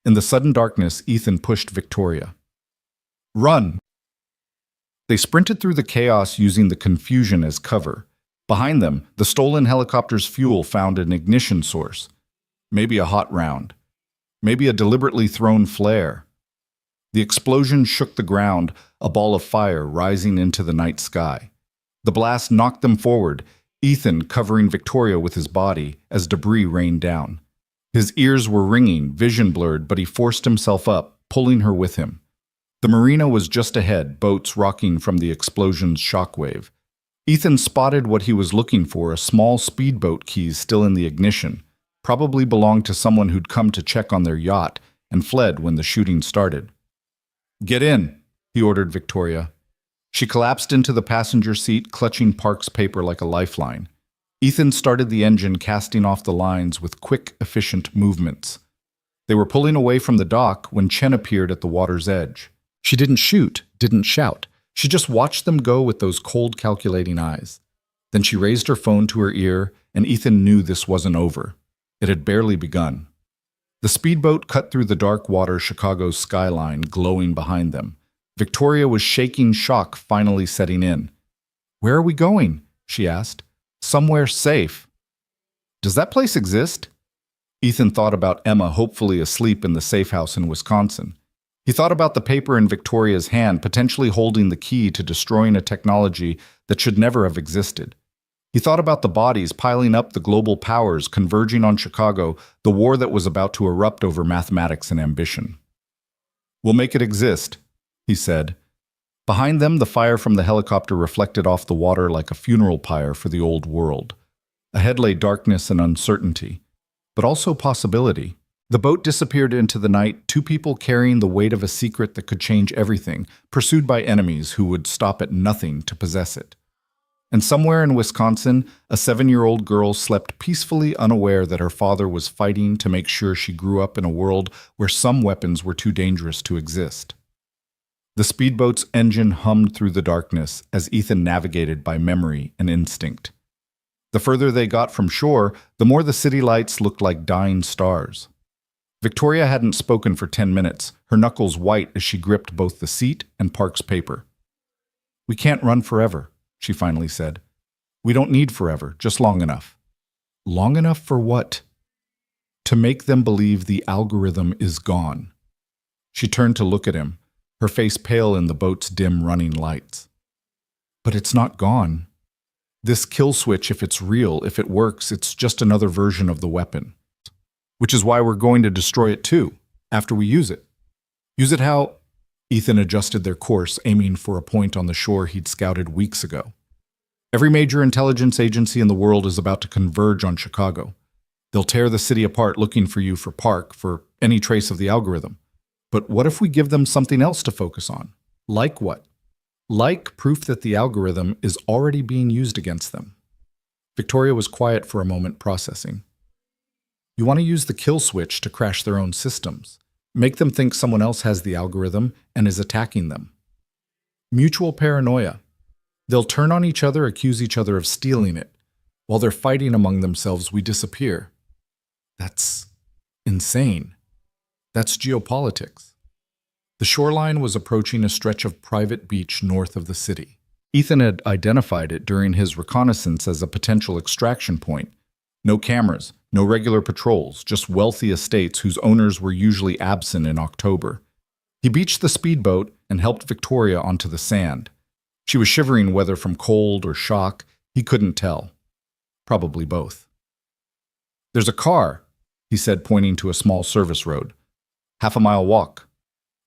In the sudden darkness, Ethan pushed Victoria. "Run!" They sprinted through the chaos using the confusion as cover. Behind them, the stolen helicopter's fuel found an ignition source. Maybe a hot round. Maybe a deliberately thrown flare. The explosion shook the ground, a ball of fire rising into the night sky. The blast knocked them forward, Ethan covering Victoria with his body as debris rained down. His ears were ringing, vision blurred, but he forced himself up, pulling her with him. The marina was just ahead, boats rocking from the explosion's shockwave. Ethan spotted what he was looking for, a small speedboat keys still in the ignition. Probably belonged to someone who'd come to check on their yacht and fled when the shooting started. "Get in," he ordered Victoria. She collapsed into the passenger seat, clutching Park's paper like a lifeline. Ethan started the engine, casting off the lines with quick, efficient movements. They were pulling away from the dock when Chen appeared at the water's edge. She didn't shoot, didn't shout. She just watched them go with those cold, calculating eyes. Then she raised her phone to her ear, and Ethan knew this wasn't over. It had barely begun. The speedboat cut through the dark water, Chicago's skyline glowing behind them. Victoria was shaking, shock finally setting in. "Where are we going?" she asked. "Somewhere safe." Does that place exist? Ethan thought about Emma hopefully asleep in the safe house in Wisconsin. He thought about the paper in Victoria's hand, potentially holding the key to destroying a technology that should never have existed. He thought about the bodies piling up, the global powers converging on Chicago, the war that was about to erupt over mathematics and ambition. "We'll make it exist," he said. Behind them, the fire from the helicopter reflected off the water like a funeral pyre for the old world. Ahead lay darkness and uncertainty, but also possibility. The boat disappeared into the night, two people carrying the weight of a secret that could change everything, pursued by enemies who would stop at nothing to possess it. And somewhere in Wisconsin, a 7-year-old girl slept peacefully, unaware that her father was fighting to make sure she grew up in a world where some weapons were too dangerous to exist. The speedboat's engine hummed through the darkness as Ethan navigated by memory and instinct. The further they got from shore, the more the city lights looked like dying stars. Victoria hadn't spoken for 10 minutes, her knuckles white as she gripped both the seat and Park's paper. "We can't run forever," she finally said. "We don't need forever, just long enough." "Long enough for what?" "To make them believe the algorithm is gone." She turned to look at him, her face pale in the boat's dim running lights. "But it's not gone. This kill switch, if it's real, if it works, it's just another version of the weapon. Which is why we're going to destroy it too, after we use it." "Use it how?" Ethan adjusted their course, aiming for a point on the shore he'd scouted weeks ago. "Every major intelligence agency in the world is about to converge on Chicago. They'll tear the city apart looking for you, for Park, for any trace of the algorithm. But what if we give them something else to focus on? Like what? Like proof that the algorithm is already being used against them." Victoria was quiet for a moment, processing. "You want to use the kill switch to crash their own systems. Make them think someone else has the algorithm and is attacking them. Mutual paranoia. They'll turn on each other, accuse each other of stealing it. While they're fighting among themselves, we disappear. That's insane. That's geopolitics." The shoreline was approaching a stretch of private beach north of the city. Ethan had identified it during his reconnaissance as a potential extraction point. No cameras, no regular patrols, just wealthy estates whose owners were usually absent in October. He beached the speedboat and helped Victoria onto the sand. She was shivering, whether from cold or shock, he couldn't tell. Probably both. "There's a car," he said, pointing to a small service road. "Half-a-mile walk."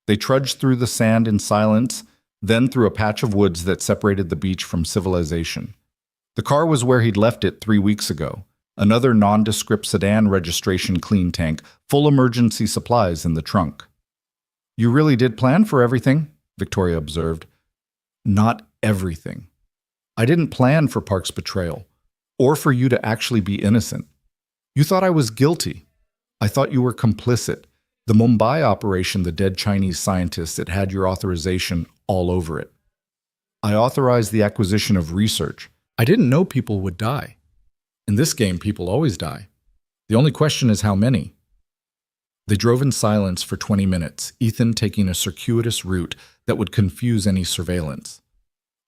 They trudged through the sand in silence, then through a patch of woods that separated the beach from civilization. The car was where he'd left it 3 weeks ago. Another nondescript sedan registration clean tank, full emergency supplies in the trunk. "You really did plan for everything," Victoria observed. "Not everything. I didn't plan for Park's betrayal, or for you to actually be innocent. You thought I was guilty. I thought you were complicit. The Mumbai operation, the dead Chinese scientists, it had your authorization all over it. I authorized the acquisition of research. I didn't know people would die. In this game, people always die. The only question is how many." They drove in silence for 20 minutes, Ethan taking a circuitous route that would confuse any surveillance.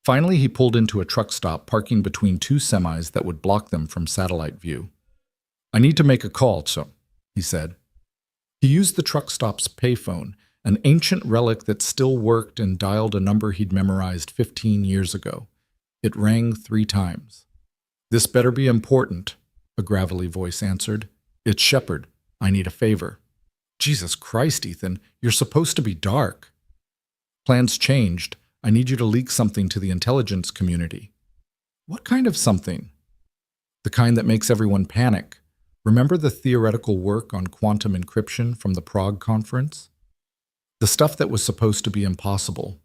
Finally, he pulled into a truck stop, parking between two semis that would block them from satellite view. "I need to make a call, so," he said. He used the truck stop's payphone, an ancient relic that still worked, and dialed a number he'd memorized 15 years ago. It rang 3 times. "This better be important," a gravelly voice answered. "It's Shepard. I need a favor." "Jesus Christ, Ethan, you're supposed to be dark." "Plans changed. I need you to leak something to the intelligence community." "What kind of something?" "The kind that makes everyone panic. Remember the theoretical work on quantum encryption from the Prague conference? The stuff that was supposed to be impossible.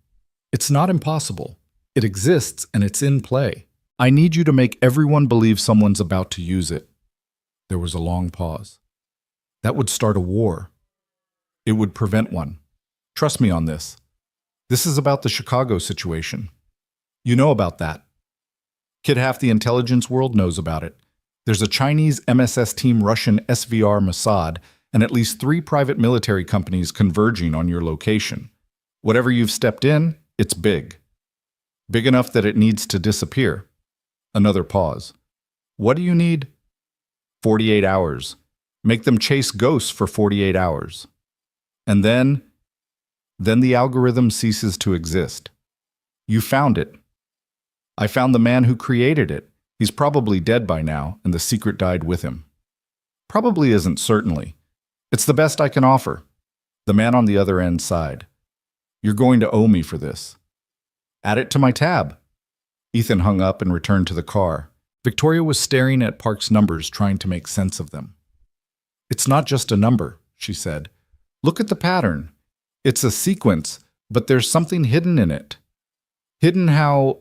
It's not impossible. It exists and it's in play. I need you to make everyone believe someone's about to use it." There was a long pause. "That would start a war. It would prevent one. Trust me on this. This is about the Chicago situation. You know about that. Kid, half the intelligence world knows about it. There's a Chinese MSS team, Russian SVR Mossad, and at least 3 private military companies converging on your location. Whatever you've stepped in, it's big. Big enough that it needs to disappear." Another pause. "What do you need?" 48 hours. Make them chase ghosts for 48 hours. And then the algorithm ceases to exist. You found it. I found the man who created it. He's probably dead by now, and the secret died with him. Probably isn't, certainly. It's the best I can offer. The man on the other end sighed. You're going to owe me for this. Add it to my tab. Ethan hung up and returned to the car. Victoria was staring at Park's numbers, trying to make sense of them. It's not just a number, she said. Look at the pattern. It's a sequence, but there's something hidden in it. Hidden how...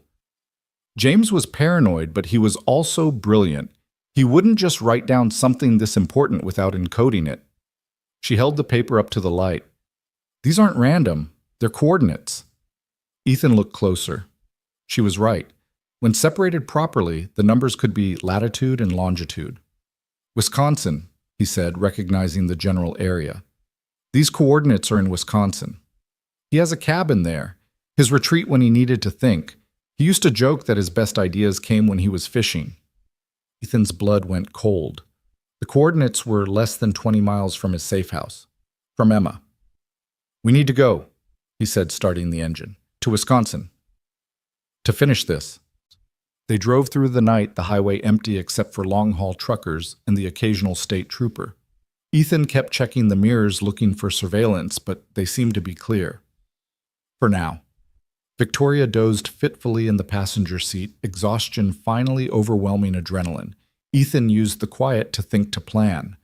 James was paranoid, but he was also brilliant. He wouldn't just write down something this important without encoding it. She held the paper up to the light. These aren't random. They're coordinates. Ethan looked closer. She was right. When separated properly, the numbers could be latitude and longitude. Wisconsin, he said, recognizing the general area. These coordinates are in Wisconsin. He has a cabin there, his retreat when he needed to think. He used to joke that his best ideas came when he was fishing. Ethan's blood went cold. The coordinates were less than 20 miles from his safe house. From Emma. We need to go, he said, starting the engine. To Wisconsin. To finish this. They drove through the night, the highway empty except for long-haul truckers and the occasional state trooper. Ethan kept checking the mirrors looking for surveillance, but they seemed to be clear. For now. Victoria dozed fitfully in the passenger seat, exhaustion finally overwhelming adrenaline. Ethan used the quiet to think to plan.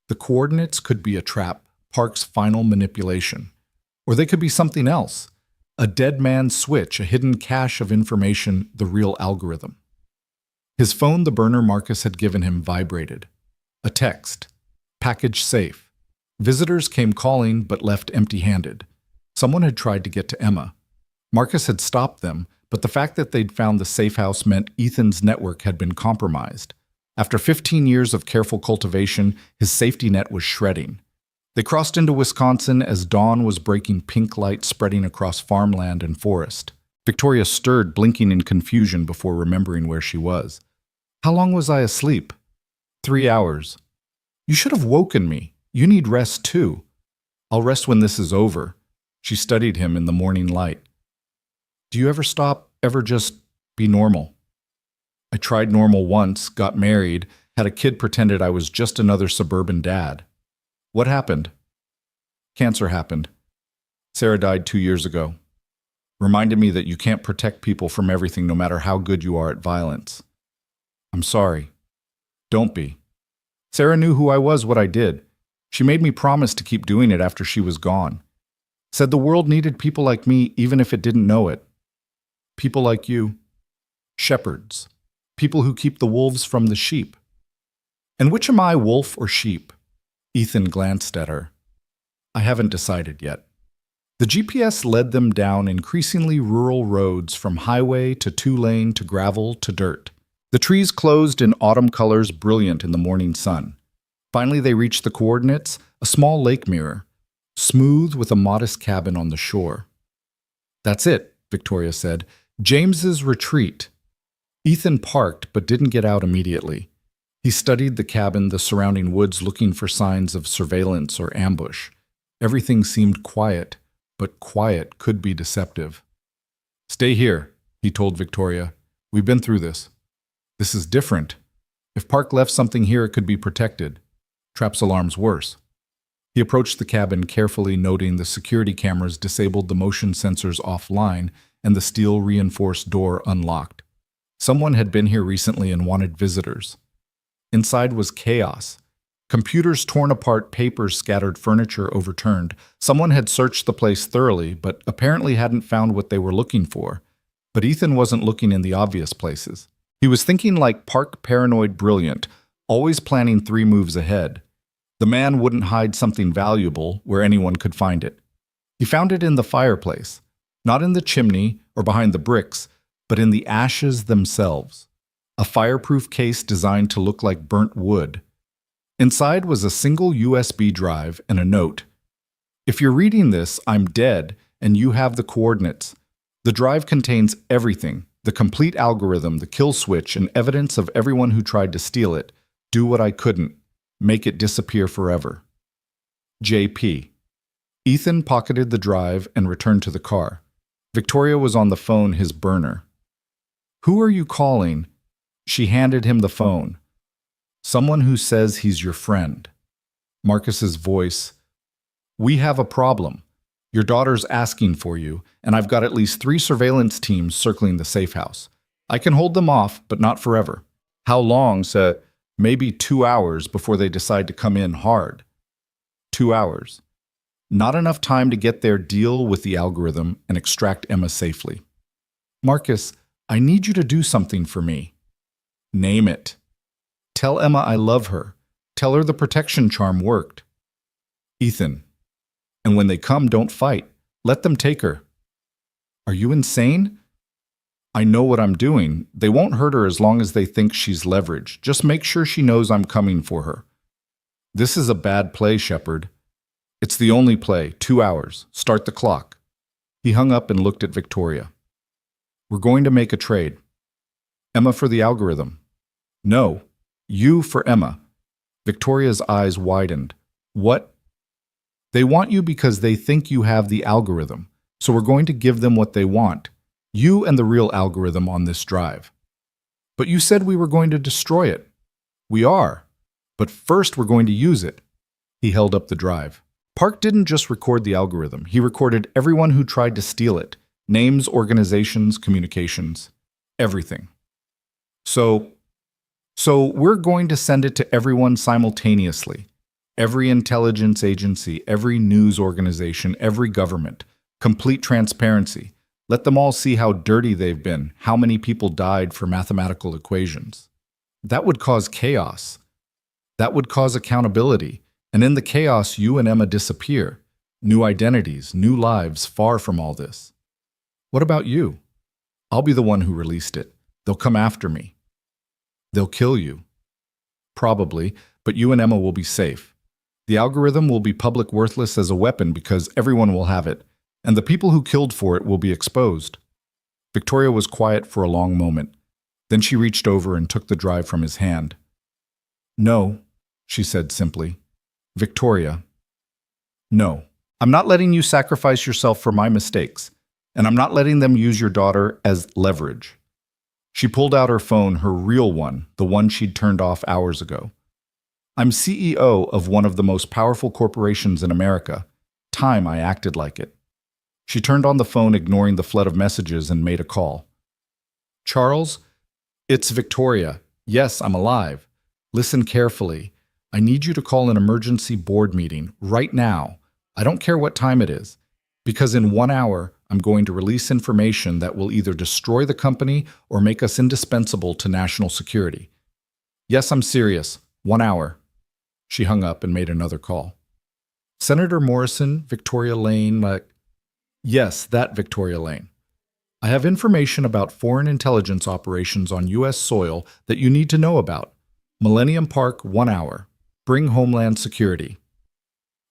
The coordinates could be a trap, Park's final manipulation. Or they could be something else. A dead man's switch, a hidden cache of information, the real algorithm. His phone, the burner Marcus had given him, vibrated. A text. Package safe. Visitors came calling but left empty-handed. Someone had tried to get to Emma. Marcus had stopped them, but the fact that they'd found the safe house meant Ethan's network had been compromised. After 15 years of careful cultivation, his safety net was shredding. They crossed into Wisconsin as dawn was breaking, pink light spreading across farmland and forest. Victoria stirred, blinking in confusion before remembering where she was. How long was I asleep? 3 hours. You should have woken me. You need rest too. I'll rest when this is over. She studied him in the morning light. Do you ever stop, ever just be normal? I tried normal once, got married, had a kid, pretended I was just another suburban dad. What happened? Cancer happened. Sarah died 2 years ago. Reminded me that you can't protect people from everything no matter how good you are at violence. I'm sorry. Don't be. Sarah knew who I was, what I did. She made me promise to keep doing it after she was gone. Said the world needed people like me even if it didn't know it. People like you. Shepherds. People who keep the wolves from the sheep. And which am I, wolf or sheep? Ethan glanced at her. I haven't decided yet. The GPS led them down increasingly rural roads from highway to two-lane to gravel to dirt. The trees closed in autumn colors, brilliant in the morning sun. Finally, they reached the coordinates, a small lake mirror, smooth with a modest cabin on the shore. That's it, Victoria said. James's retreat. Ethan parked but didn't get out immediately. He studied the cabin, the surrounding woods, looking for signs of surveillance or ambush. Everything seemed quiet, but quiet could be deceptive. Stay here, he told Victoria. We've been through this. This is different. If Park left something here, it could be protected. Traps alarm's worse. He approached the cabin carefully, noting the security cameras disabled, the motion sensors offline, and the steel-reinforced door unlocked. Someone had been here recently and wanted visitors. Inside was chaos. Computers torn apart, papers scattered, furniture overturned. Someone had searched the place thoroughly, but apparently hadn't found what they were looking for. But Ethan wasn't looking in the obvious places. He was thinking like Park, paranoid, brilliant, always planning 3 moves ahead. The man wouldn't hide something valuable where anyone could find it. He found it in the fireplace, not in the chimney or behind the bricks, but in the ashes themselves. A fireproof case designed to look like burnt wood. Inside was a single USB drive and a note. If you're reading this, I'm dead, and you have the coordinates. The drive contains everything, the complete algorithm, the kill switch, and evidence of everyone who tried to steal it. Do what I couldn't. Make it disappear forever. JP. Ethan pocketed the drive and returned to the car. Victoria was on the phone, his burner. Who are you calling? She handed him the phone. Someone who says he's your friend. Marcus's voice. We have a problem. Your daughter's asking for you, and I've got at least 3 surveillance teams circling the safe house. I can hold them off, but not forever. How long, sir? Maybe 2 hours before they decide to come in hard. 2 hours. Not enough time to get their deal with the algorithm and extract Emma safely. Marcus, I need you to do something for me. Name it. Tell Emma I love her. Tell her the protection charm worked. Ethan. And when they come, don't fight. Let them take her. Are you insane? I know what I'm doing. They won't hurt her as long as they think she's leverage. Just make sure she knows I'm coming for her. This is a bad play, Shepard. It's the only play. 2 hours. Start the clock. He hung up and looked at Victoria. We're going to make a trade. Emma for the algorithm. No, you for Emma. Victoria's eyes widened. What? They want you because they think you have the algorithm, so we're going to give them what they want. You and the real algorithm on this drive. But you said we were going to destroy it. We are. But first we're going to use it. He held up the drive. Park didn't just record the algorithm. He recorded everyone who tried to steal it. Names, organizations, communications, everything. So we're going to send it to everyone simultaneously. Every intelligence agency, every news organization, every government. Complete transparency. Let them all see how dirty they've been, how many people died for mathematical equations. That would cause chaos. That would cause accountability. And in the chaos, you and Emma disappear. New identities, new lives, far from all this. What about you? I'll be the one who released it. They'll come after me. They'll kill you. Probably, but you and Emma will be safe. The algorithm will be public worthless as a weapon because everyone will have it, and the people who killed for it will be exposed. Victoria was quiet for a long moment. Then she reached over and took the drive from his hand. No, she said simply. Victoria. No, I'm not letting you sacrifice yourself for my mistakes, and I'm not letting them use your daughter as leverage. She pulled out her phone, her real one, the one she'd turned off hours ago. I'm CEO of one of the most powerful corporations in America. Time I acted like it. She turned on the phone, ignoring the flood of messages, and made a call. Charles? It's Victoria. Yes, I'm alive. Listen carefully. I need you to call an emergency board meeting right now. I don't care what time it is. Because in 1 hour, I'm going to release information that will either destroy the company or make us indispensable to national security. Yes, I'm serious. 1 hour. She hung up and made another call. Senator Morrison, Victoria Lane, Yes, that Victoria Lane. I have information about foreign intelligence operations on U.S. soil that you need to know about. Millennium Park, 1 hour. Bring Homeland Security.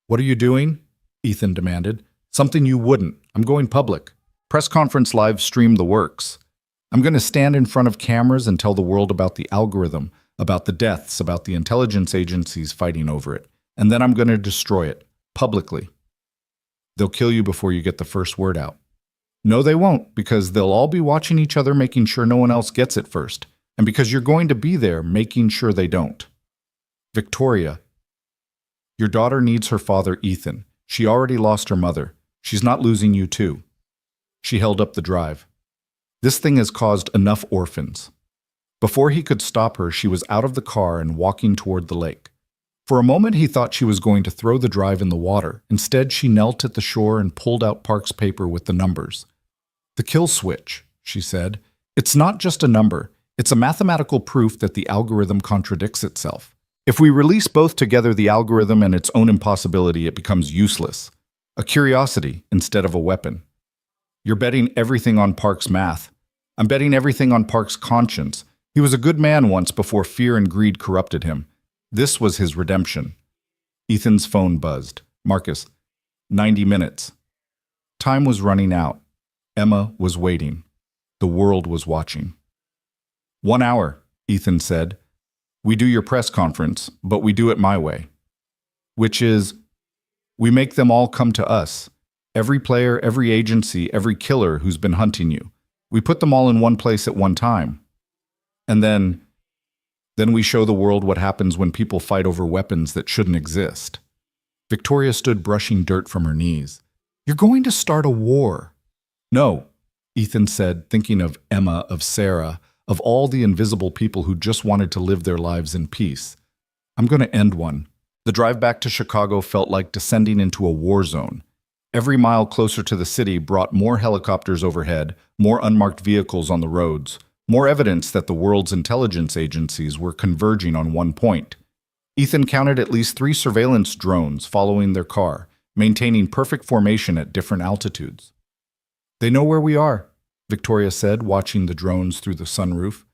What are you doing? Ethan demanded. Something you wouldn't. I'm going public. Press conference live stream the works. I'm going to stand in front of cameras and tell the world about the algorithm, about the deaths, about the intelligence agencies fighting over it. And then I'm going to destroy it. Publicly. They'll kill you before you get the first word out. No, they won't, because they'll all be watching each other, making sure no one else gets it first. And because you're going to be there, making sure they don't. Victoria. Your daughter needs her father, Ethan. She already lost her mother. She's not losing you too. She held up the drive. This thing has caused enough orphans. Before he could stop her, she was out of the car and walking toward the lake. For a moment, he thought she was going to throw the drive in the water. Instead, she knelt at the shore and pulled out Park's paper with the numbers. The kill switch, she said. It's not just a number. It's a mathematical proof that the algorithm contradicts itself. If we release both together, the algorithm and its own impossibility, it becomes useless. A curiosity instead of a weapon. You're betting everything on Park's math. I'm betting everything on Park's conscience. He was a good man once before fear and greed corrupted him. This was his redemption. Ethan's phone buzzed. Marcus, 90 minutes. Time was running out. Emma was waiting. The world was watching. 1 hour, Ethan said. We do your press conference, but we do it my way. Which is, we make them all come to us. Every player, every agency, every killer who's been hunting you. We put them all in one place at one time. And then we show the world what happens when people fight over weapons that shouldn't exist. Victoria stood brushing dirt from her knees. You're going to start a war. No, Ethan said, thinking of Emma, of Sarah, of all the invisible people who just wanted to live their lives in peace. I'm going to end one. The drive back to Chicago felt like descending into a war zone. Every mile closer to the city brought more helicopters overhead, more unmarked vehicles on the roads, more evidence that the world's intelligence agencies were converging on one point. Ethan counted at least 3 surveillance drones following their car, maintaining perfect formation at different altitudes. They know where we are, Victoria said, watching the drones through the sunroof.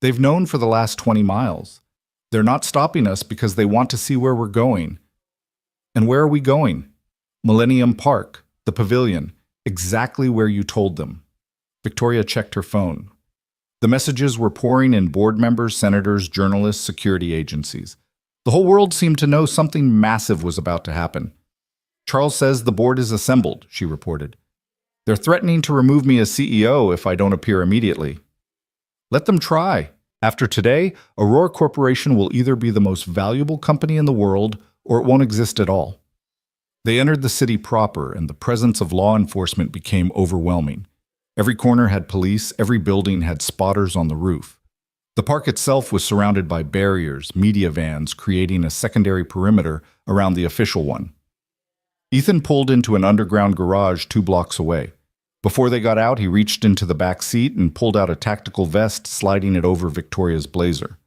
They've known for the last 20 miles. They're not stopping us because they want to see where we're going. And where are we going? Millennium Park, the pavilion, exactly where you told them. Victoria checked her phone. The messages were pouring in board members, senators, journalists, security agencies. The whole world seemed to know something massive was about to happen. Charles says the board is assembled, she reported. They're threatening to remove me as CEO if I don't appear immediately. Let them try. After today, Aurora Corporation will either be the most valuable company in the world or it won't exist at all. They entered the city proper, and the presence of law enforcement became overwhelming. Every corner had police, every building had spotters on the roof. The park itself was surrounded by barriers, media vans, creating a secondary perimeter around the official one. Ethan pulled into an underground garage 2 blocks away. Before they got out, he reached into the back seat and pulled out a tactical vest, sliding it over Victoria's blazer.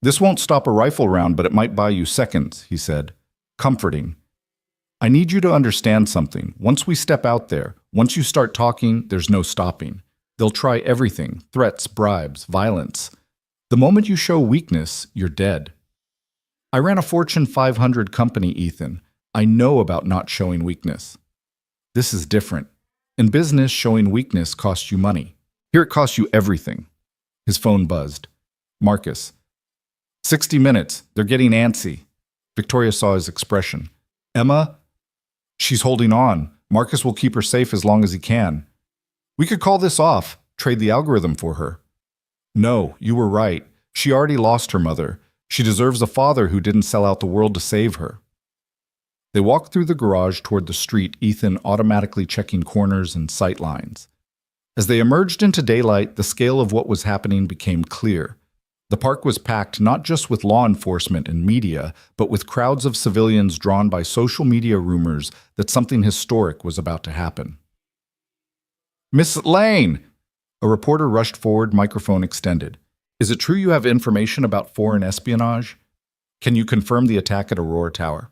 This won't stop a rifle round, but it might buy you seconds, he said. Comforting. I need you to understand something. Once we step out there, once you start talking, there's no stopping. They'll try everything, threats, bribes, violence. The moment you show weakness, you're dead. I ran a Fortune 500 company, Ethan. I know about not showing weakness. This is different. In business, showing weakness costs you money. Here it costs you everything. His phone buzzed. Marcus. 60 minutes. They're getting antsy. Victoria saw his expression. Emma? She's holding on. Marcus will keep her safe as long as he can. We could call this off, trade the algorithm for her. No, you were right. She already lost her mother. She deserves a father who didn't sell out the world to save her. They walked through the garage toward the street, Ethan automatically checking corners and sight lines. As they emerged into daylight, the scale of what was happening became clear. The park was packed not just with law enforcement and media, but with crowds of civilians drawn by social media rumors that something historic was about to happen. Miss Lane! A reporter rushed forward, microphone extended. Is it true you have information about foreign espionage? Can you confirm the attack at Aurora Tower?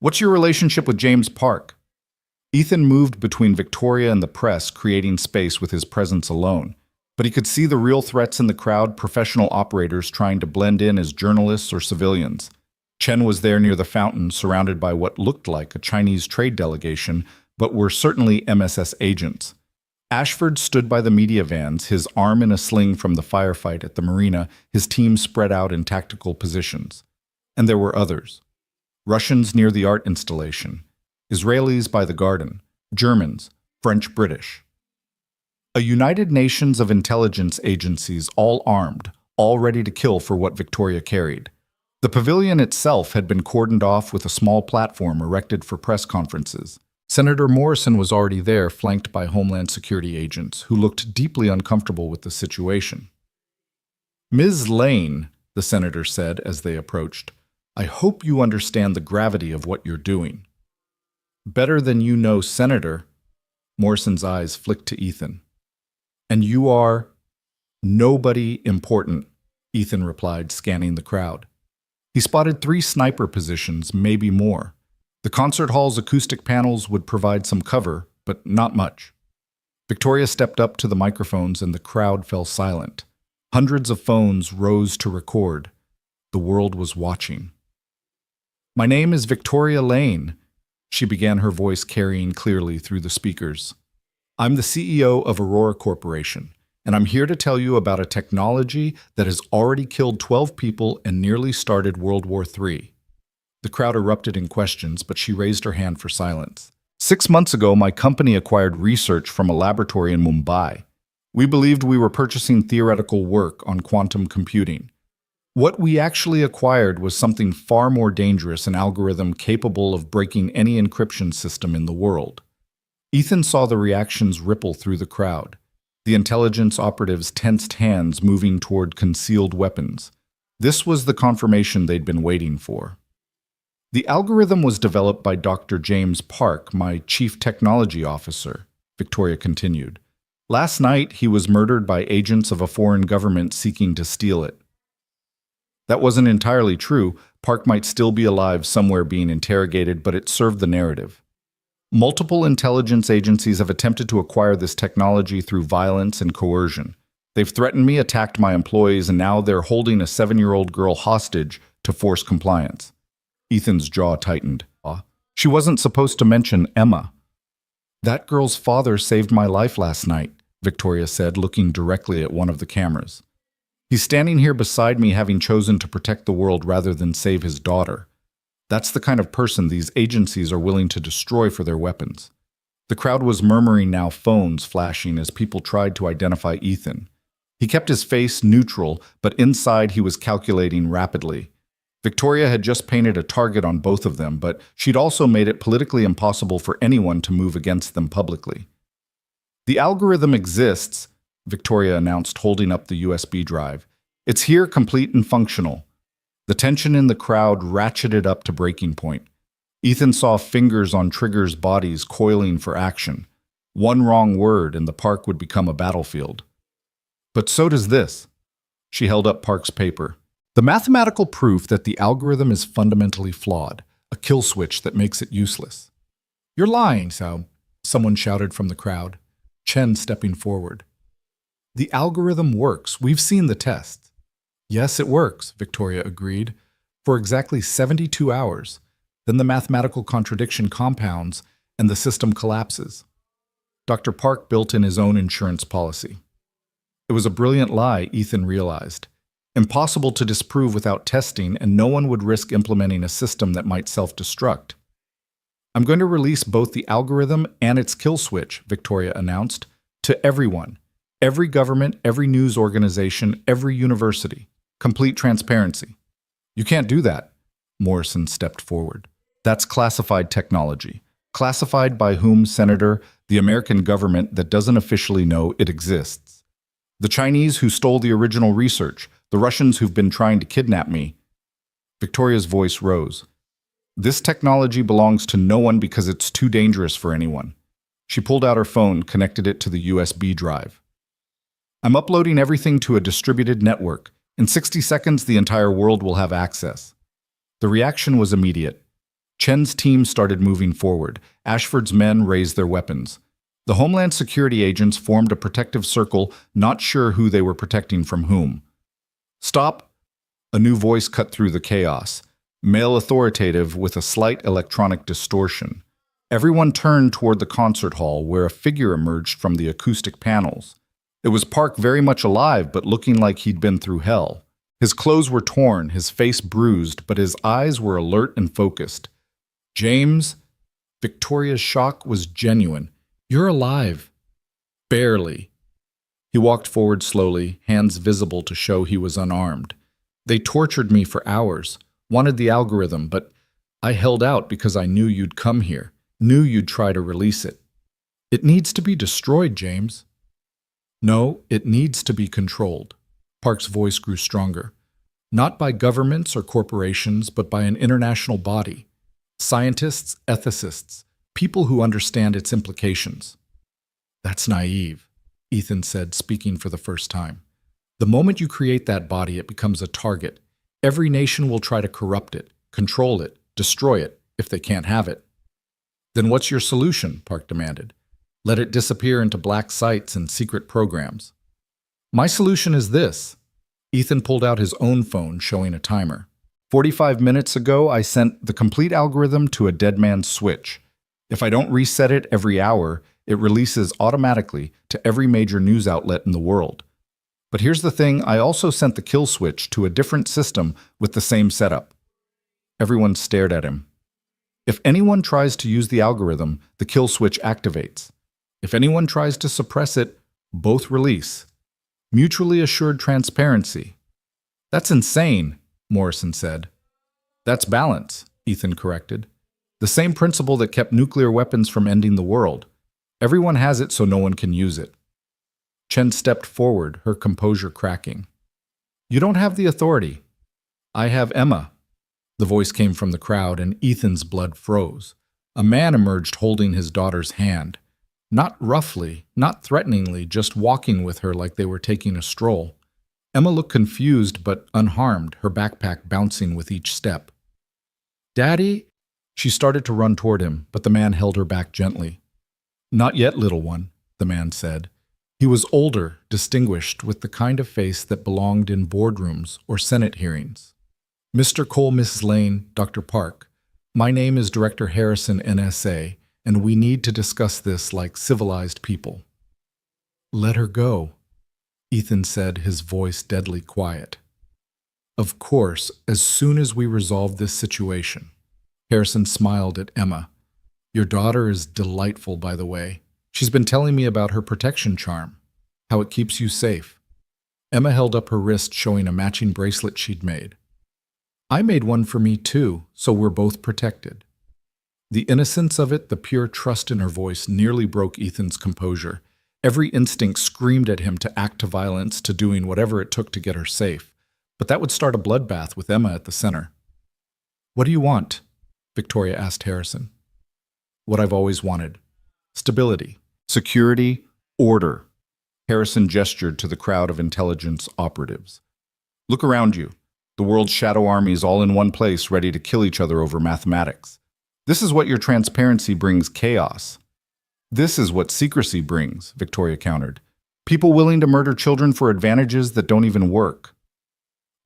What's your relationship with James Park? Ethan moved between Victoria and the press, creating space with his presence alone. But he could see the real threats in the crowd, professional operators trying to blend in as journalists or civilians. Chen was there near the fountain, surrounded by what looked like a Chinese trade delegation, but were certainly MSS agents. Ashford stood by the media vans, his arm in a sling from the firefight at the marina, his team spread out in tactical positions. And there were others. Russians near the art installation, Israelis by the garden, Germans, French, British. A United Nations of intelligence agencies, all armed, all ready to kill for what Victoria carried. The pavilion itself had been cordoned off with a small platform erected for press conferences. Senator Morrison was already there, flanked by Homeland Security agents, who looked deeply uncomfortable with the situation. Ms. Lane, the senator said as they approached, I hope you understand the gravity of what you're doing. Better than you know, Senator. Morrison's eyes flicked to Ethan. And you are nobody important, Ethan replied, scanning the crowd. He spotted 3 sniper positions, maybe more. The concert hall's acoustic panels would provide some cover, but not much. Victoria stepped up to the microphones and the crowd fell silent. Hundreds of phones rose to record. The world was watching. My name is Victoria Lane, she began, her voice carrying clearly through the speakers. I'm the CEO of Aurora Corporation. and I'm here to tell you about a technology that has already killed 12 people and nearly started World War III. The crowd erupted in questions, but she raised her hand for silence. 6 months ago, my company acquired research from a laboratory in Mumbai. We believed we were purchasing theoretical work on quantum computing. What we actually acquired was something far more dangerous, an algorithm capable of breaking any encryption system in the world. Ethan saw the reactions ripple through the crowd. The intelligence operatives tensed hands, moving toward concealed weapons. This was the confirmation they'd been waiting for. The algorithm was developed by Dr. James Park, my chief technology officer, Victoria continued. Last night, he was murdered by agents of a foreign government seeking to steal it. That wasn't entirely true. Park might still be alive somewhere being interrogated, but it served the narrative. Multiple intelligence agencies have attempted to acquire this technology through violence and coercion. They've threatened me, attacked my employees, and now they're holding a 7-year-old girl hostage to force compliance. Ethan's jaw tightened. She wasn't supposed to mention Emma. That girl's father saved my life last night, Victoria said, looking directly at one of the cameras. He's standing here beside me, having chosen to protect the world rather than save his daughter. That's the kind of person these agencies are willing to destroy for their weapons. The crowd was murmuring now, phones flashing as people tried to identify Ethan. He kept his face neutral, but inside he was calculating rapidly. Victoria had just painted a target on both of them, but she'd also made it politically impossible for anyone to move against them publicly. The algorithm exists, Victoria announced, holding up the USB drive. It's here, complete and functional. The tension in the crowd ratcheted up to breaking point. Ethan saw fingers on triggers, bodies coiling for action. One wrong word and the park would become a battlefield. But so does this. She held up Park's paper. The mathematical proof that the algorithm is fundamentally flawed, a kill switch that makes it useless. You're lying, Sao, someone shouted from the crowd, Chen stepping forward. The algorithm works. We've seen the tests. Yes, it works, Victoria agreed, for exactly 72 hours. Then the mathematical contradiction compounds and the system collapses. Dr. Park built in his own insurance policy. It was a brilliant lie, Ethan realized. Impossible to disprove without testing, and no one would risk implementing a system that might self-destruct. I'm going to release both the algorithm and its kill switch, Victoria announced, to everyone. Every government, every news organization, every university. Complete transparency. You can't do that. Morrison stepped forward. That's classified technology. Classified by whom, Senator? The American government that doesn't officially know it exists. The Chinese who stole the original research. The Russians who've been trying to kidnap me. Victoria's voice rose. This technology belongs to no one because it's too dangerous for anyone. She pulled out her phone, connected it to the USB drive. I'm uploading everything to a distributed network. In 60 seconds, the entire world will have access. The reaction was immediate. Chen's team started moving forward. Ashford's men raised their weapons. The Homeland Security agents formed a protective circle, not sure who they were protecting from whom. Stop! A new voice cut through the chaos, male authoritative with a slight electronic distortion. Everyone turned toward the concert hall, where a figure emerged from the acoustic panels. It was Park, very much alive, but looking like he'd been through hell. His clothes were torn, his face bruised, but his eyes were alert and focused. James? Victoria's shock was genuine. You're alive. Barely. He walked forward slowly, hands visible to show he was unarmed. They tortured me for hours, wanted the algorithm, but I held out because I knew you'd come here, knew you'd try to release it. It needs to be destroyed, James. No, it needs to be controlled. Park's voice grew stronger. Not by governments or corporations, but by an international body. Scientists, ethicists, people who understand its implications. That's naive, Ethan said, speaking for the first time. The moment you create that body, it becomes a target. Every nation will try to corrupt it, control it, destroy it, if they can't have it. Then what's your solution? Park demanded. Let it disappear into black sites and secret programs. My solution is this. Ethan pulled out his own phone, showing a timer. 45 minutes ago, I sent the complete algorithm to a dead man's switch. If I don't reset it every hour, It releases automatically to every major news outlet in the world. But here's the thing, I also sent the kill switch to a different system with the same setup. Everyone stared at him. If anyone tries to use the algorithm, the kill switch activates. If anyone tries to suppress it, both release. Mutually assured transparency. That's insane, Morrison said. That's balance, Ethan corrected. The same principle that kept nuclear weapons from ending the world. Everyone has it so no one can use it. Chen stepped forward, her composure cracking. You don't have the authority. I have Emma. The voice came from the crowd, and Ethan's blood froze. A man emerged holding his daughter's hand. Not roughly, not threateningly, just walking with her like they were taking a stroll. Emma looked confused but unharmed, her backpack bouncing with each step. Daddy? She started to run toward him, but the man held her back gently. Not yet, little one, the man said. He was older, distinguished, with the kind of face that belonged in boardrooms or Senate hearings. Mr. Cole, Mrs. Lane, Dr. Park, my name is Director Harrison, NSA, and we need to discuss this like civilized people. Let her go, Ethan said, his voice deadly quiet. Of course, as soon as we resolve this situation. Harrison smiled at Emma. Your daughter is delightful, by the way. She's been telling me about her protection charm, how it keeps you safe. Emma held up her wrist, showing a matching bracelet she'd made. I made one for me too, so we're both protected. The innocence of it, the pure trust in her voice, nearly broke Ethan's composure. Every instinct screamed at him to act to violence, to doing whatever it took to get her safe. But that would start a bloodbath with Emma at the center. What do you want? Victoria asked Harrison. What I've always wanted. Stability, security, order. Harrison gestured to the crowd of intelligence operatives. Look around you. The world's shadow armies all in one place, ready to kill each other over mathematics. This is what your transparency brings: chaos. This is what secrecy brings, Victoria countered. People willing to murder children for advantages that don't even work.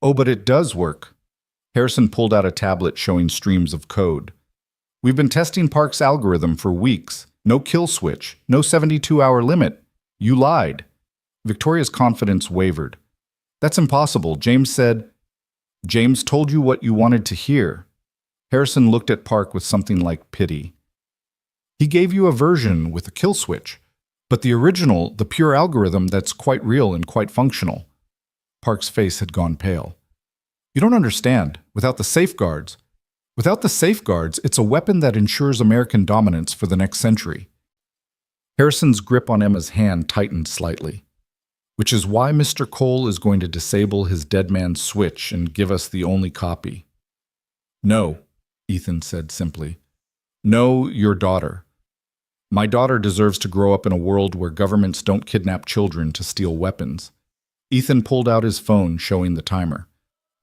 Oh, but it does work. Harrison pulled out a tablet showing streams of code. We've been testing Park's algorithm for weeks. No kill switch, no 72-hour limit. You lied. Victoria's confidence wavered. That's impossible, James said. James told you what you wanted to hear. Harrison looked at Park with something like pity. He gave you a version with a kill switch, but the original, the pure algorithm, that's quite real and quite functional. Park's face had gone pale. You don't understand. Without the safeguards, it's a weapon that ensures American dominance for the next century. Harrison's grip on Emma's hand tightened slightly. Which is why Mr. Cole is going to disable his dead man's switch and give us the only copy. No, Ethan said simply. No, your daughter. My daughter deserves to grow up in a world where governments don't kidnap children to steal weapons. Ethan pulled out his phone, showing the timer.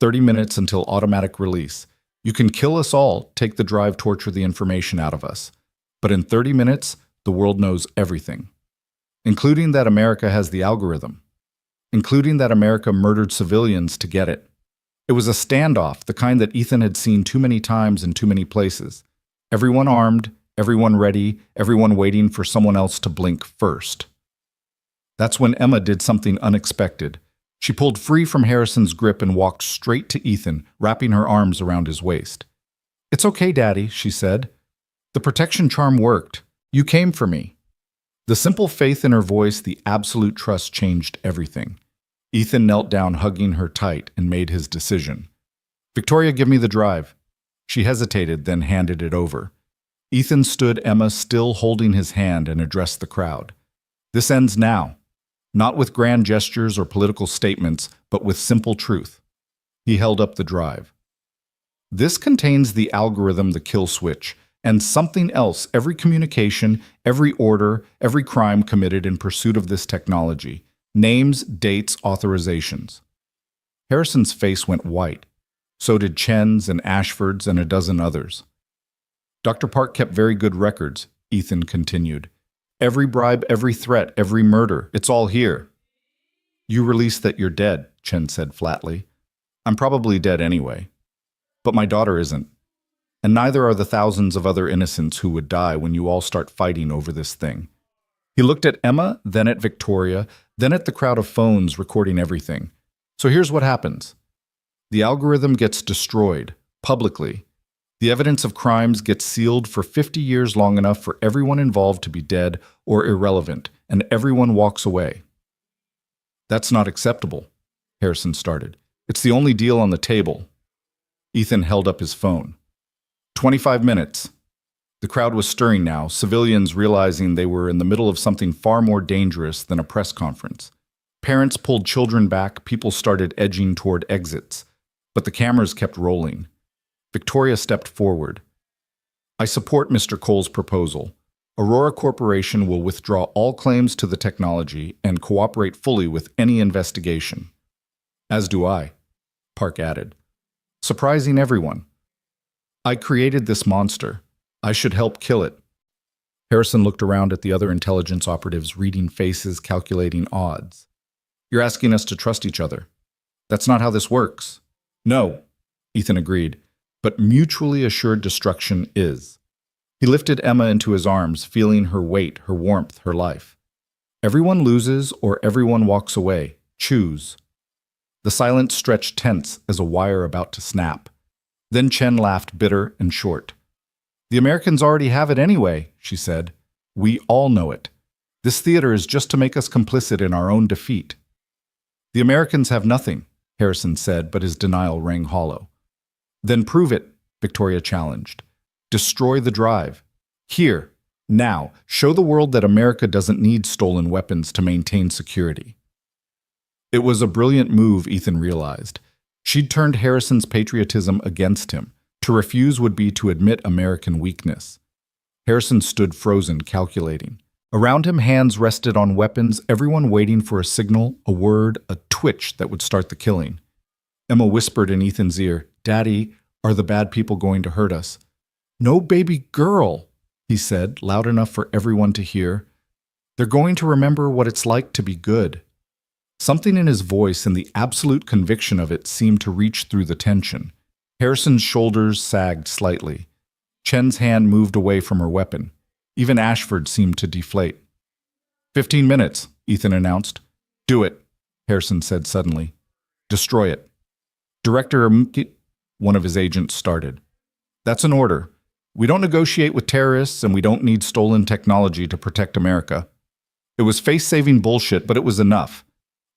30 minutes until automatic release. You can kill us all, take the drive, torture the information out of us. But in 30 minutes, the world knows everything. Including that America has the algorithm. Including that America murdered civilians to get it. It was a standoff, the kind that Ethan had seen too many times in too many places. Everyone armed, everyone ready, everyone waiting for someone else to blink first. That's when Emma did something unexpected. She pulled free from Harrison's grip and walked straight to Ethan, wrapping her arms around his waist. It's okay, Daddy, she said. The protection charm worked. You came for me. The simple faith in her voice, the absolute trust changed everything. Ethan knelt down, hugging her tight, and made his decision. Victoria, give me the drive. She hesitated, then handed it over. Ethan stood Emma, still holding his hand, and addressed the crowd. This ends now. Not with grand gestures or political statements, but with simple truth. He held up the drive. This contains the algorithm, the kill switch, and something else, every communication, every order, every crime committed in pursuit of this technology. Names, dates, authorizations. Harrison's face went white. So did Chen's and Ashford's and a dozen others. Dr. Park kept very good records, Ethan continued. Every bribe, every threat, every murder, it's all here. You released that you're dead, Chen said flatly. I'm probably dead anyway. But my daughter isn't. And neither are the thousands of other innocents who would die when you all start fighting over this thing. He looked at Emma, then at Victoria, then at the crowd of phones recording everything. So here's what happens. The algorithm gets destroyed, publicly. The evidence of crimes gets sealed for 50 years, long enough for everyone involved to be dead or irrelevant, and everyone walks away. That's not acceptable, Harrison started. It's the only deal on the table. Ethan held up his phone. 25 minutes. The crowd was stirring now, civilians realizing they were in the middle of something far more dangerous than a press conference. Parents pulled children back, people started edging toward exits, but the cameras kept rolling. Victoria stepped forward. I support Mr. Cole's proposal. Aurora Corporation will withdraw all claims to the technology and cooperate fully with any investigation. As do I, Park added, surprising everyone. I created this monster. I should help kill it. Harrison looked around at the other intelligence operatives, reading faces, calculating odds. You're asking us to trust each other. That's not how this works. No, Ethan agreed, but mutually assured destruction is. He lifted Emma into his arms, feeling her weight, her warmth, her life. Everyone loses or everyone walks away. Choose. The silence stretched tense as a wire about to snap. Then Chen laughed, bitter and short. The Americans already have it anyway, she said. We all know it. This theater is just to make us complicit in our own defeat. The Americans have nothing, Harrison said, but his denial rang hollow. Then prove it, Victoria challenged. Destroy the drive. Here, now, show the world that America doesn't need stolen weapons to maintain security. It was a brilliant move, Ethan realized. She'd turned Harrison's patriotism against him. To refuse would be to admit American weakness. Harrison stood frozen, calculating. Around him, hands rested on weapons, everyone waiting for a signal, a word, a twitch that would start the killing. Emma whispered in Ethan's ear, Daddy, are the bad people going to hurt us? No, baby girl, he said, loud enough for everyone to hear. They're going to remember what it's like to be good. Something in his voice and the absolute conviction of it seemed to reach through the tension. Harrison's shoulders sagged slightly. Chen's hand moved away from her weapon. Even Ashford seemed to deflate. 15 minutes, Ethan announced. Do it, Harrison said suddenly. Destroy it. Director Mkit, one of his agents started. That's an order. We don't negotiate with terrorists and we don't need stolen technology to protect America. It was face-saving bullshit, but it was enough.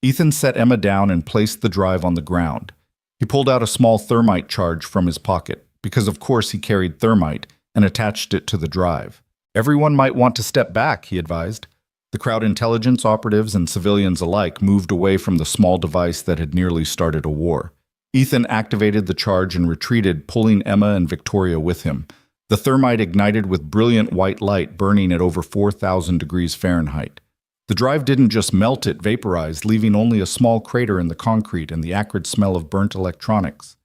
Ethan set Emma down and placed the drive on the ground. He pulled out a small thermite charge from his pocket, because of course he carried thermite, and attached it to the drive. Everyone might want to step back, he advised. The crowd intelligence operatives and civilians alike moved away from the small device that had nearly started a war. Ethan activated the charge and retreated, pulling Emma and Victoria with him. The thermite ignited with brilliant white light, burning at over 4,000 degrees Fahrenheit. The drive didn't just melt, it vaporized, leaving only a small crater in the concrete and the acrid smell of burnt electronics.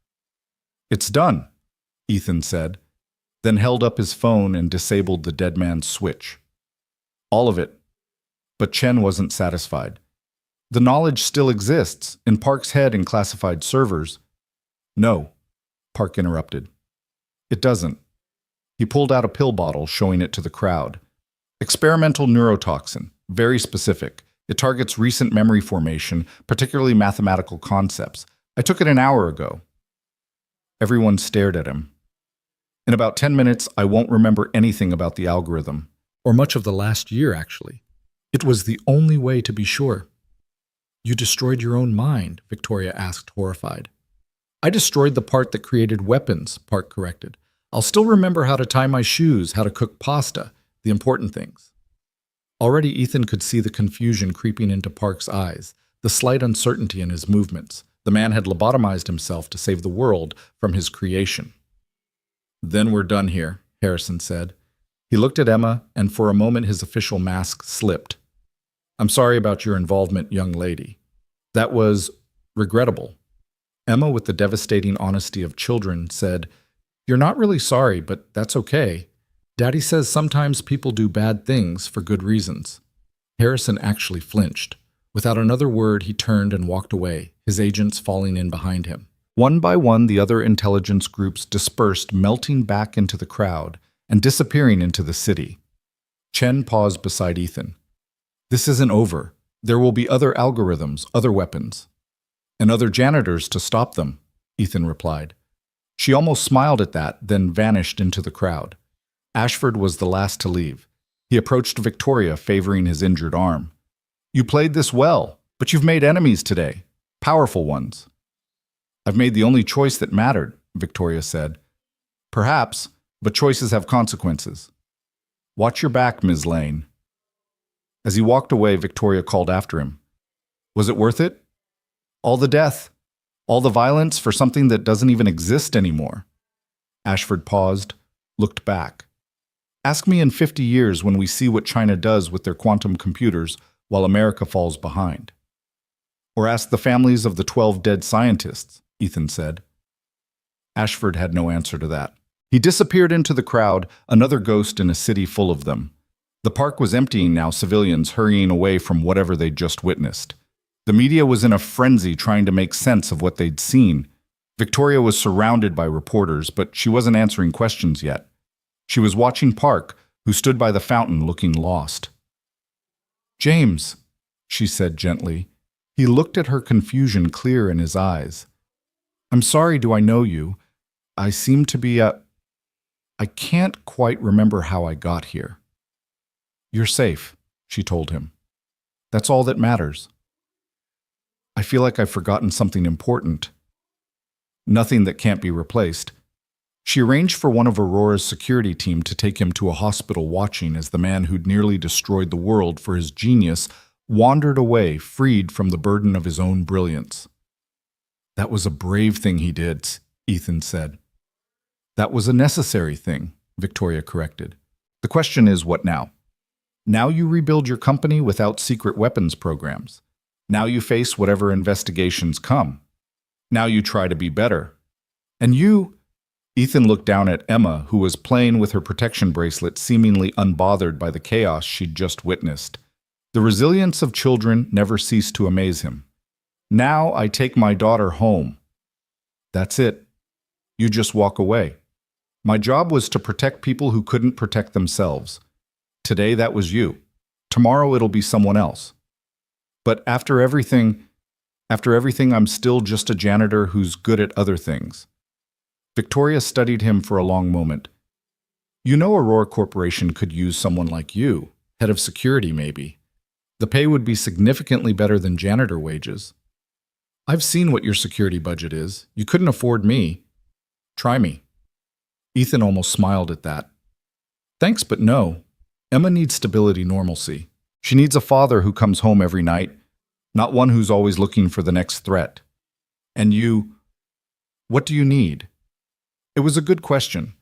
It's done, Ethan said, then held up his phone and disabled the dead man's switch. All of it. But Chen wasn't satisfied. The knowledge still exists, in Park's head in classified servers. No, Park interrupted. It doesn't. He pulled out a pill bottle, showing it to the crowd. Experimental neurotoxin. Very specific. It targets recent memory formation, particularly mathematical concepts. I took it an hour ago. Everyone stared at him. In about 10 minutes, I won't remember anything about the algorithm. Or much of the last year, actually. It was the only way to be sure. You destroyed your own mind, Victoria asked, horrified. I destroyed the part that created weapons, Park corrected. I'll still remember how to tie my shoes, how to cook pasta, the important things. Already Ethan could see the confusion creeping into Park's eyes, the slight uncertainty in his movements. The man had lobotomized himself to save the world from his creation. Then we're done here, Harrison said. He looked at Emma, and for a moment his official mask slipped. I'm sorry about your involvement, young lady. That was regrettable. Emma, with the devastating honesty of children, said, You're not really sorry, but that's okay. Daddy says sometimes people do bad things for good reasons. Harrison actually flinched. Without another word, he turned and walked away, his agents falling in behind him. One by one, the other intelligence groups dispersed, melting back into the crowd and disappearing into the city. Chen paused beside Ethan. This isn't over. There will be other algorithms, other weapons, and other janitors to stop them, Ethan replied. She almost smiled at that, then vanished into the crowd. Ashford was the last to leave. He approached Victoria, favoring his injured arm. You played this well, but you've made enemies today. Powerful ones. I've made the only choice that mattered, Victoria said. Perhaps, but choices have consequences. Watch your back, Ms. Lane. As he walked away, Victoria called after him. Was it worth it? All the death, all the violence for something that doesn't even exist anymore. Ashford paused, looked back. Ask me in 50 years when we see what China does with their quantum computers while America falls behind. Or ask the families of the 12 dead scientists, Ethan said. Ashford had no answer to that. He disappeared into the crowd, another ghost in a city full of them. The park was emptying now, civilians hurrying away from whatever they'd just witnessed. The media was in a frenzy trying to make sense of what they'd seen. Victoria was surrounded by reporters, but she wasn't answering questions yet. She was watching Park, who stood by the fountain looking lost. James, she said gently. He looked at her, confusion clear in his eyes. I'm sorry, do I know you? I seem to be I can't quite remember how I got here. You're safe, she told him. That's all that matters. I feel like I've forgotten something important. Nothing that can't be replaced. She arranged for one of Aurora's security team to take him to a hospital, watching as the man who'd nearly destroyed the world for his genius wandered away, freed from the burden of his own brilliance. That was a brave thing he did, Ethan said. That was a necessary thing, Victoria corrected. The question is, what now? Now you rebuild your company without secret weapons programs. Now you face whatever investigations come. Now you try to be better. And you... Ethan looked down at Emma, who was playing with her protection bracelet, seemingly unbothered by the chaos she'd just witnessed. The resilience of children never ceased to amaze him. Now I take my daughter home. That's it. You just walk away. My job was to protect people who couldn't protect themselves. Today that was you. Tomorrow it'll be someone else. But after everything, I'm still just a janitor who's good at other things. Victoria studied him for a long moment. You know, Aurora Corporation could use someone like you, head of security maybe. The pay would be significantly better than janitor wages. I've seen what your security budget is. You couldn't afford me. Try me. Ethan almost smiled at that. Thanks, but no. Emma needs stability, normalcy. She needs a father who comes home every night, not one who's always looking for the next threat. And you, what do you need? It was a good question.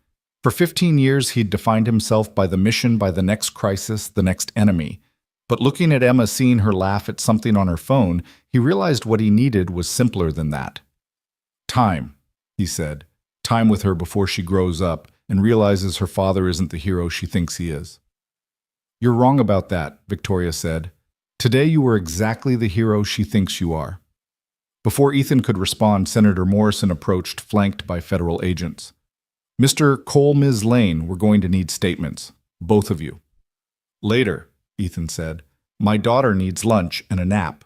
For 15 years, he'd defined himself by the mission, by the next crisis, the next enemy. But looking at Emma, seeing her laugh at something on her phone, he realized what he needed was simpler than that. Time, he said. Time with her before she grows up and realizes her father isn't the hero she thinks he is. You're wrong about that, Victoria said. Today you were exactly the hero she thinks you are. Before Ethan could respond, Senator Morrison approached, flanked by federal agents. Mr. Cole, Ms. Lane, we're going to need statements. Both of you. Later, Ethan said. My daughter needs lunch and a nap.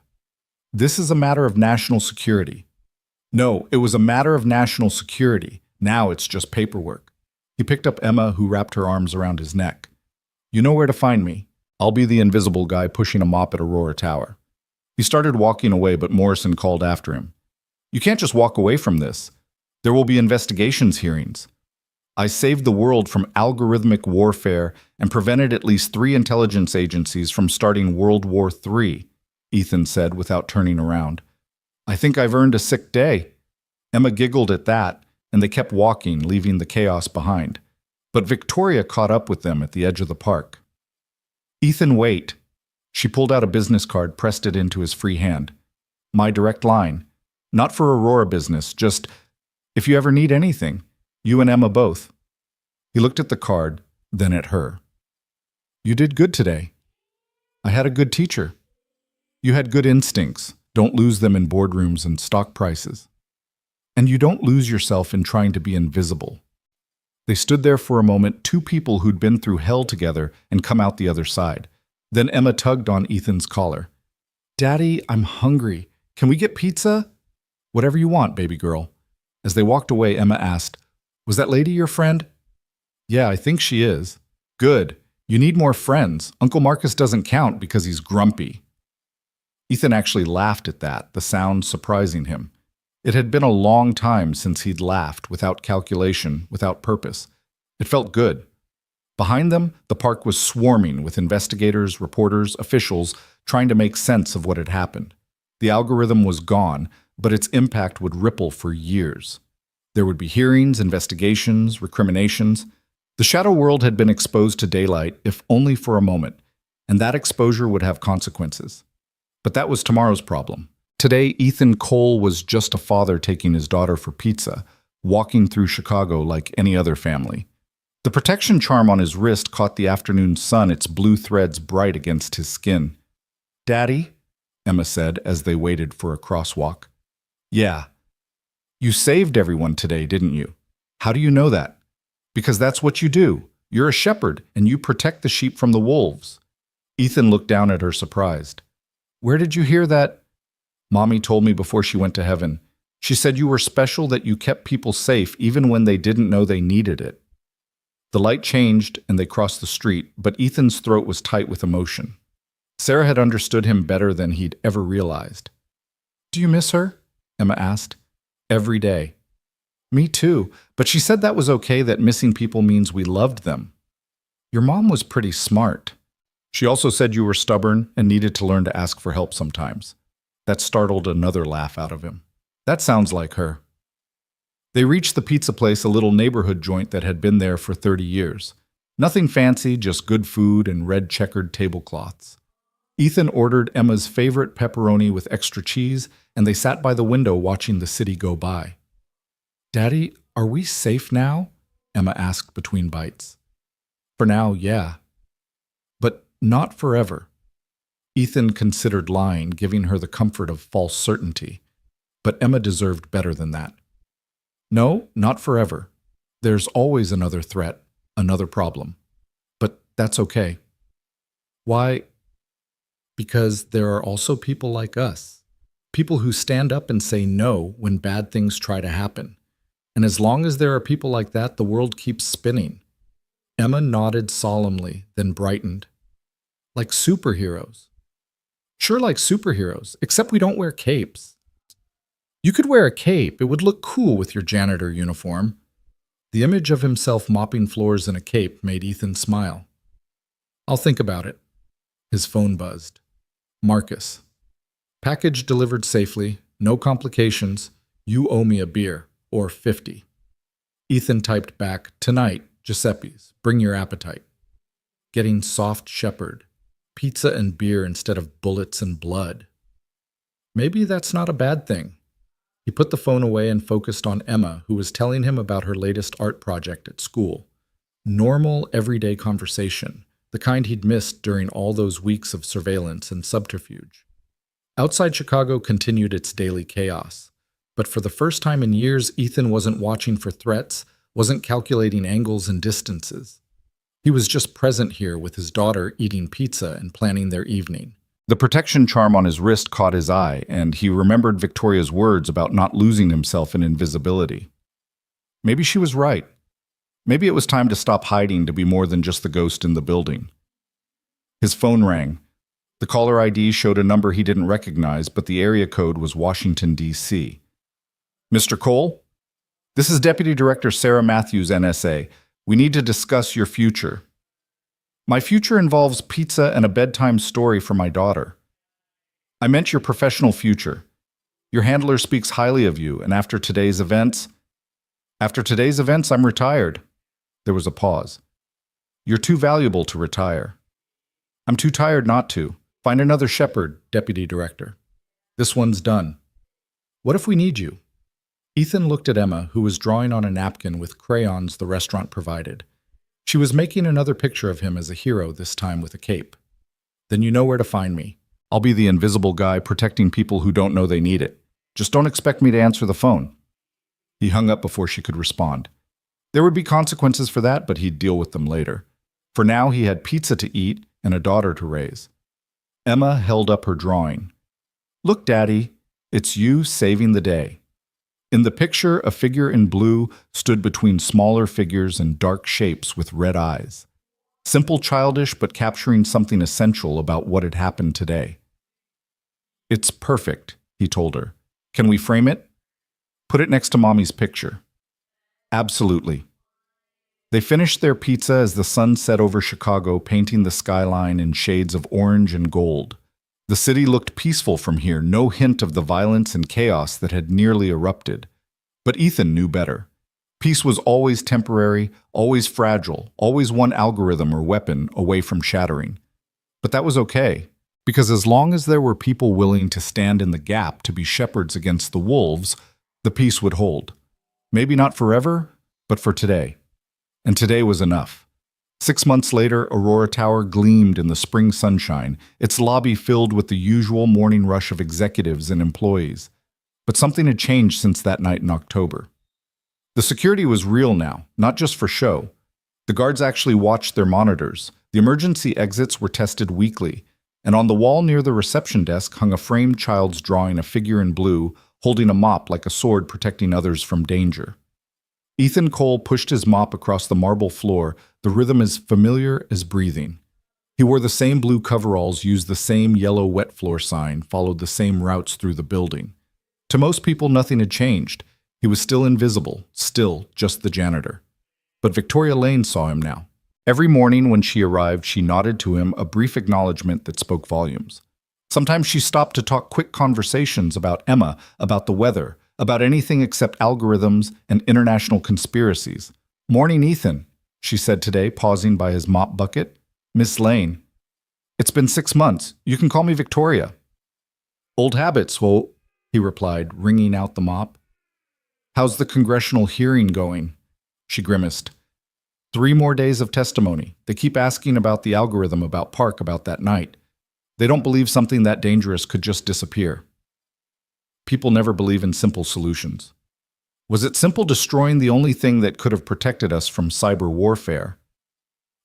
This is a matter of national security. No, it was a matter of national security. Now it's just paperwork. He picked up Emma, who wrapped her arms around his neck. You know where to find me. I'll be the invisible guy pushing a mop at Aurora Tower. He started walking away, but Morrison called after him. You can't just walk away from this. There will be investigations hearings. I saved the world from algorithmic warfare and prevented at least 3 intelligence agencies from starting World War III, Ethan said without turning around. I think I've earned a sick day. Emma giggled at that, and they kept walking, leaving the chaos behind. But Victoria caught up with them at the edge of the park. Ethan, wait. She pulled out a business card, pressed it into his free hand. My direct line. Not for Aurora business, just if you ever need anything. You and Emma both. He looked at the card, then at her. You did good today. I had a good teacher. You had good instincts. Don't lose them in boardrooms and stock prices. And you don't lose yourself in trying to be invisible. They stood there for a moment, 2 people who'd been through hell together and come out the other side. Then Emma tugged on Ethan's collar. Daddy, I'm hungry. Can we get pizza? Whatever you want, baby girl. As they walked away, Emma asked, Was that lady your friend? Yeah, I think she is. Good. You need more friends. Uncle Marcus doesn't count because he's grumpy. Ethan actually laughed at that, the sound surprising him. It had been a long time since he'd laughed, without calculation, without purpose. It felt good. Behind them, the park was swarming with investigators, reporters, officials trying to make sense of what had happened. The algorithm was gone, but its impact would ripple for years. There would be hearings, investigations, recriminations. The shadow world had been exposed to daylight, if only for a moment, and that exposure would have consequences. But that was tomorrow's problem. Today, Ethan Cole was just a father taking his daughter for pizza, walking through Chicago like any other family. The protection charm on his wrist caught the afternoon sun, its blue threads bright against his skin. Daddy, Emma said as they waited for a crosswalk. Yeah. You saved everyone today, didn't you? How do you know that? Because that's what you do. You're a shepherd, and you protect the sheep from the wolves. Ethan looked down at her surprised. Where did you hear that? Mommy told me before she went to heaven. She said you were special, that you kept people safe even when they didn't know they needed it. The light changed and they crossed the street, but Ethan's throat was tight with emotion. Sarah had understood him better than he'd ever realized. Do you miss her? Emma asked. Every day. Me too, but she said that was okay, that missing people means we loved them. Your mom was pretty smart. She also said you were stubborn and needed to learn to ask for help sometimes. That startled another laugh out of him. That sounds like her. They reached the pizza place, a little neighborhood joint that had been there for 30 years. Nothing fancy, just good food and red checkered tablecloths. Ethan ordered Emma's favorite pepperoni with extra cheese, and they sat by the window watching the city go by. Daddy, are we safe now? Emma asked between bites. For now, yeah. But not forever. Ethan considered lying, giving her the comfort of false certainty. But Emma deserved better than that. No, not forever. There's always another threat, another problem. But that's okay. Why? Because there are also people like us. People who stand up and say no when bad things try to happen. And as long as there are people like that, the world keeps spinning. Emma nodded solemnly, then brightened. Like superheroes. Sure, like superheroes, except we don't wear capes. You could wear a cape. It would look cool with your janitor uniform. The image of himself mopping floors in a cape made Ethan smile. I'll think about it. His phone buzzed. Marcus. Package delivered safely, no complications. You owe me a beer, or 50. Ethan typed back, Tonight, Giuseppe's. Bring your appetite. Getting soft shepherd. Pizza and beer instead of bullets and blood. Maybe that's not a bad thing. He put the phone away and focused on Emma, who was telling him about her latest art project at school. Normal, everyday conversation, the kind he'd missed during all those weeks of surveillance and subterfuge. Outside Chicago continued its daily chaos. But for the first time in years, Ethan wasn't watching for threats, wasn't calculating angles and distances. He was just present here with his daughter eating pizza and planning their evening. The protection charm on his wrist caught his eye, and he remembered Victoria's words about not losing himself in invisibility. Maybe she was right. Maybe it was time to stop hiding, to be more than just the ghost in the building. His phone rang. The caller ID showed a number he didn't recognize, but the area code was Washington, D.C. Mr. Cole? This is Deputy Director Sarah Matthews, NSA. We need to discuss your future. My future involves pizza and a bedtime story for my daughter. I meant your professional future. Your handler speaks highly of you, and after today's events, I'm retired. There was a pause. You're too valuable to retire. I'm too tired not to. Find another shepherd, Deputy Director. This one's done. What if we need you? Ethan looked at Emma, who was drawing on a napkin with crayons the restaurant provided. She was making another picture of him as a hero, this time with a cape. Then you know where to find me. I'll be the invisible guy protecting people who don't know they need it. Just don't expect me to answer the phone. He hung up before she could respond. There would be consequences for that, but he'd deal with them later. For now, he had pizza to eat, and a daughter to raise. Emma held up her drawing. "Look, Daddy, it's you saving the day." In the picture, a figure in blue stood between smaller figures and dark shapes with red eyes. Simple, childish, but capturing something essential about what had happened today. "It's perfect," he told her. "Can we frame it? Put it next to Mommy's picture." "Absolutely." They finished their pizza as the sun set over Chicago, painting the skyline in shades of orange and gold. The city looked peaceful from here, no hint of the violence and chaos that had nearly erupted. But Ethan knew better. Peace was always temporary, always fragile, always one algorithm or weapon away from shattering. But that was okay, because as long as there were people willing to stand in the gap to be shepherds against the wolves, the peace would hold. Maybe not forever, but for today. And today was enough. 6 months later, Aurora Tower gleamed in the spring sunshine, its lobby filled with the usual morning rush of executives and employees. But something had changed since that night in October. The security was real now, not just for show. The guards actually watched their monitors. The emergency exits were tested weekly, and on the wall near the reception desk hung a framed child's drawing, a figure in blue, holding a mop like a sword protecting others from danger. Ethan Cole pushed his mop across the marble floor, the rhythm as familiar as breathing. He wore the same blue coveralls, used the same yellow wet floor sign, followed the same routes through the building. To most people, nothing had changed. He was still invisible, still just the janitor. But Victoria Lane saw him now. Every morning when she arrived, she nodded to him, a brief acknowledgement that spoke volumes. Sometimes she stopped to talk quick conversations about Emma, about the weather, about anything except algorithms and international conspiracies. "Morning, Ethan," she said today, pausing by his mop bucket. "Miss Lane. It's been 6 months. You can call me Victoria." "Old habits, well," he replied, wringing out the mop. "How's the congressional hearing going?" She grimaced. 3 more days of testimony. They keep asking about the algorithm, about Park, about that night. They don't believe something that dangerous could just disappear. People never believe in simple solutions. Was it simple destroying the only thing that could have protected us from cyber warfare?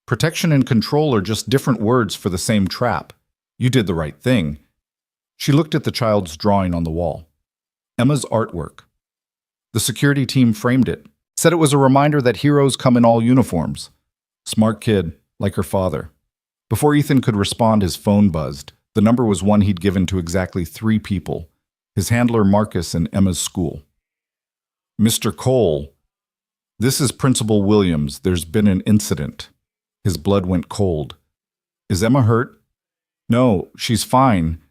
Protection and control are just different words for the same trap. You did the right thing. She looked at the child's drawing on the wall. Emma's artwork. The security team framed it, said it was a reminder that heroes come in all uniforms. Smart kid, like her father. Before Ethan could respond, his phone buzzed. The number was one he'd given to exactly 3 people. His handler Marcus in Emma's school. "Mr. Cole, this is Principal Williams. There's been an incident." His blood went cold. "Is Emma hurt?" "No, she's fine.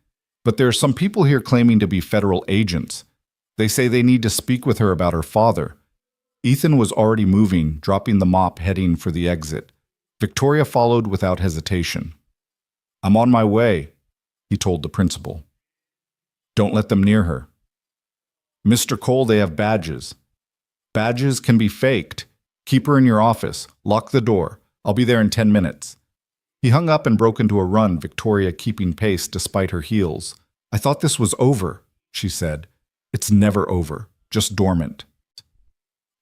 But there are some people here claiming to be federal agents. They say they need to speak with her about her father." Ethan was already moving, dropping the mop, heading for the exit. Victoria followed without hesitation. "I'm on my way," he told the principal. "Don't let them near her." "Mr. Cole, they have badges." "Badges can be faked. Keep her in your office. Lock the door. I'll be there in 10 minutes. He hung up and broke into a run, Victoria keeping pace despite her heels. "I thought this was over," she said. "It's never over, just dormant."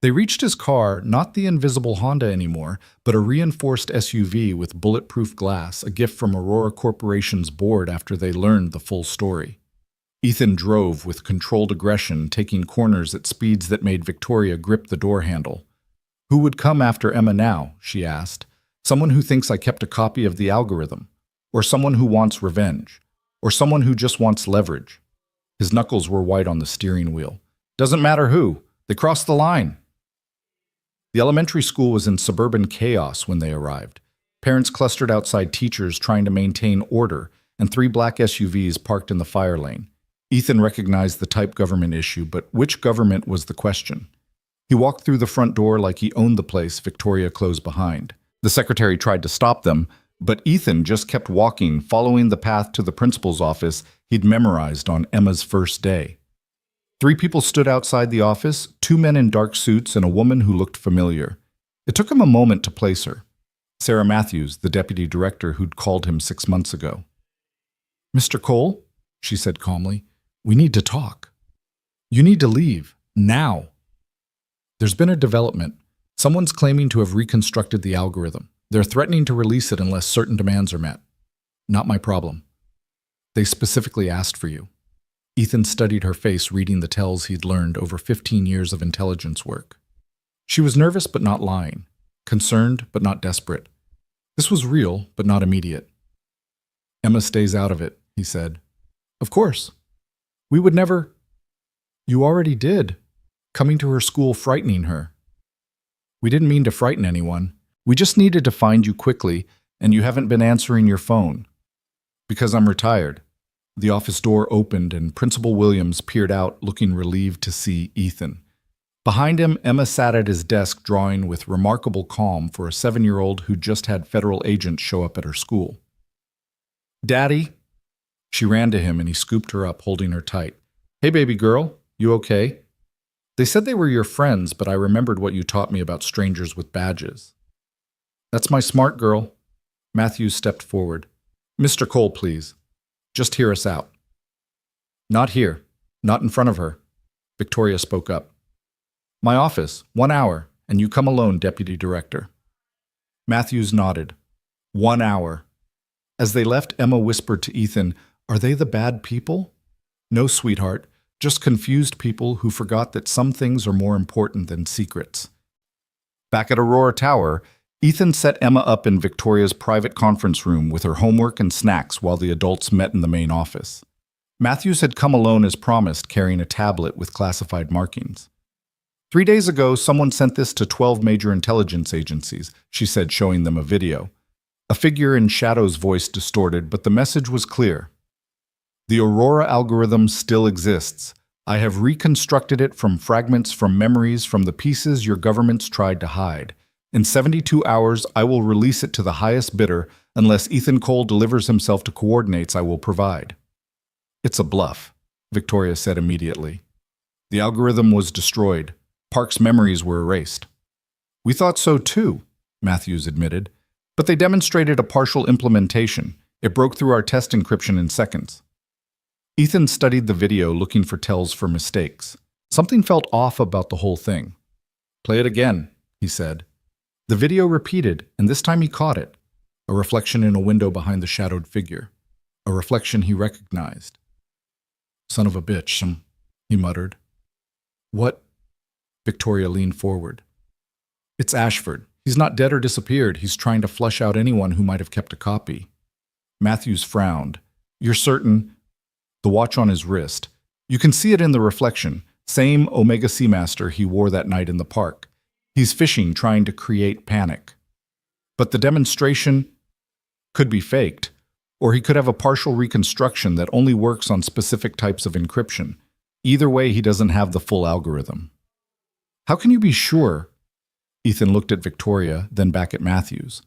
They reached his car, not the invisible Honda anymore, but a reinforced SUV with bulletproof glass, a gift from Aurora Corporation's board after they learned the full story. Ethan drove with controlled aggression, taking corners at speeds that made Victoria grip the door handle. "Who would come after Emma now?" she asked. "Someone who thinks I kept a copy of the algorithm, or someone who wants revenge, or someone who just wants leverage." His knuckles were white on the steering wheel. "Doesn't matter who. They crossed the line." The elementary school was in suburban chaos when they arrived. Parents clustered outside teachers trying to maintain order, and 3 black SUVs parked in the fire lane. Ethan recognized the type government issue, but which government was the question? He walked through the front door like he owned the place Victoria closed behind. The secretary tried to stop them, but Ethan just kept walking, following the path to the principal's office he'd memorized on Emma's first day. 3 people stood outside the office, 2 men in dark suits and a woman who looked familiar. It took him a moment to place her. Sarah Matthews, the deputy director who'd called him 6 months ago. "Mr. Cole," she said calmly, "we need to talk. You need to leave, now." "There's been a development. Someone's claiming to have reconstructed the algorithm. They're threatening to release it unless certain demands are met." Not my problem. They specifically asked for you. Ethan studied her face, reading the tells he'd learned over 15 years of intelligence work. She was nervous but not lying, concerned but not desperate. This was real but not immediate. Emma stays out of it, he said. Of course. We would never. You already did. Coming to her school, frightening her. We didn't mean to frighten anyone. We just needed to find you quickly, and you haven't been answering your phone. Because I'm retired. The office door opened and Principal Williams peered out, looking relieved to see Ethan. Behind him, Emma sat at his desk drawing with remarkable calm for a 7-year-old who just had federal agents show up at her school. Daddy? She ran to him and he scooped her up, holding her tight. Hey, baby girl, you okay? They said they were your friends, but I remembered what you taught me about strangers with badges. That's my smart girl. Matthews stepped forward. Mr. Cole, please. Just hear us out. Not here. Not in front of her. Victoria spoke up. My office, 1 hour, and you come alone, Deputy Director. Matthews nodded. 1 hour. As they left, Emma whispered to Ethan, Are they the bad people? No, sweetheart, just confused people who forgot that some things are more important than secrets. Back at Aurora Tower, Ethan set Emma up in Victoria's private conference room with her homework and snacks while the adults met in the main office. Matthews had come alone as promised, carrying a tablet with classified markings. 3 days ago, someone sent this to 12 major intelligence agencies, she said, showing them a video. A figure in Shadow's voice distorted, but the message was clear. The Aurora algorithm still exists. I have reconstructed it from fragments from memories from the pieces your governments tried to hide. In 72 hours, I will release it to the highest bidder unless Ethan Cole delivers himself to coordinates I will provide. It's a bluff, Victoria said immediately. The algorithm was destroyed. Park's memories were erased. We thought so too, Matthews admitted, but they demonstrated a partial implementation. It broke through our test encryption in seconds. Ethan studied the video, looking for tells for mistakes. Something felt off about the whole thing. Play it again, he said. The video repeated, and this time he caught it. A reflection in a window behind the shadowed figure. A reflection he recognized. Son of a bitch, he muttered. What? Victoria leaned forward. It's Ashford. He's not dead or disappeared. He's trying to flush out anyone who might have kept a copy. Matthews frowned. You're certain? The watch on his wrist. You can see it in the reflection. Same Omega Seamaster he wore that night in the park. He's fishing, trying to create panic. But the demonstration could be faked, or he could have a partial reconstruction that only works on specific types of encryption. Either way, he doesn't have the full algorithm. How can you be sure? Ethan looked at Victoria, then back at Matthews.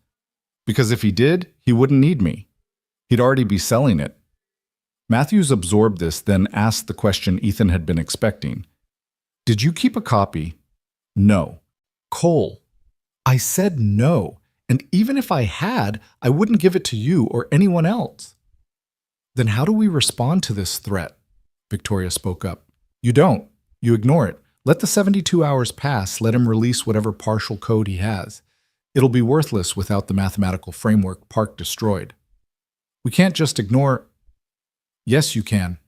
Because if he did, he wouldn't need me. He'd already be selling it. Matthews absorbed this, then asked the question Ethan had been expecting. Did you keep a copy? No. Cole. I said no, and even if I had, I wouldn't give it to you or anyone else. Then how do we respond to this threat? Victoria spoke up. You don't. You ignore it. Let the 72 hours pass, let him release whatever partial code he has. It'll be worthless without the mathematical framework Park destroyed. We can't just ignore... Yes, you can,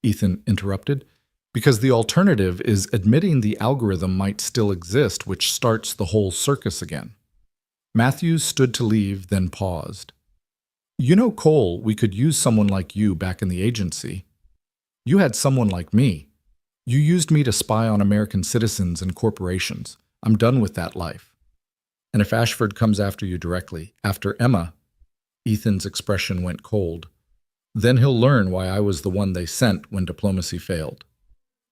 Ethan interrupted, because the alternative is admitting the algorithm might still exist, which starts the whole circus again. Matthews stood to leave, then paused. You know, Cole, we could use someone like you back in the agency. You had someone like me. You used me to spy on American citizens and corporations. I'm done with that life. And if Ashford comes after you directly, after Emma, Ethan's expression went cold, then he'll learn why I was the one they sent when diplomacy failed.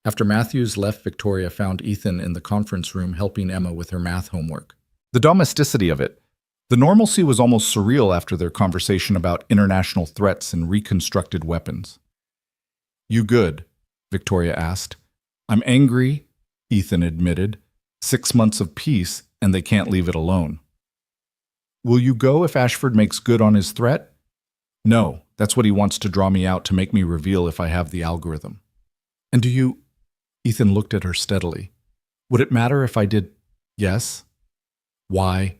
After Matthews left, Victoria found Ethan in the conference room helping Emma with her math homework. The domesticity of it. The normalcy was almost surreal after their conversation about international threats and reconstructed weapons. You good? Victoria asked. I'm angry, Ethan admitted. 6 months of peace, and they can't leave it alone. Will you go if Ashford makes good on his threat? No, that's what he wants to draw me out to make me reveal if I have the algorithm. And do you... Ethan looked at her steadily. Would it matter if I did yes? Why?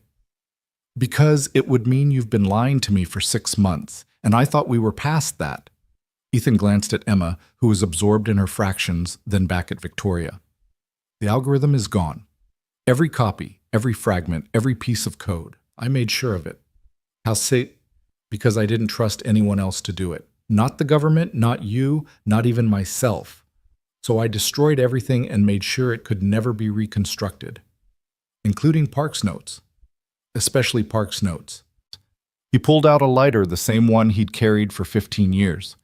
Because it would mean you've been lying to me for 6 months, And I thought we were past that. Ethan glanced at Emma, who was absorbed in her fractions, then back at Victoria. The algorithm is gone. Every copy, every fragment, every piece of code. I made sure of it. How say? Because I didn't trust anyone else to do it. Not the government, not you, not even myself. So I destroyed everything and made sure it could never be reconstructed. Including Park's notes. Especially Park's notes. He pulled out a lighter, the same one he'd carried for 15 years.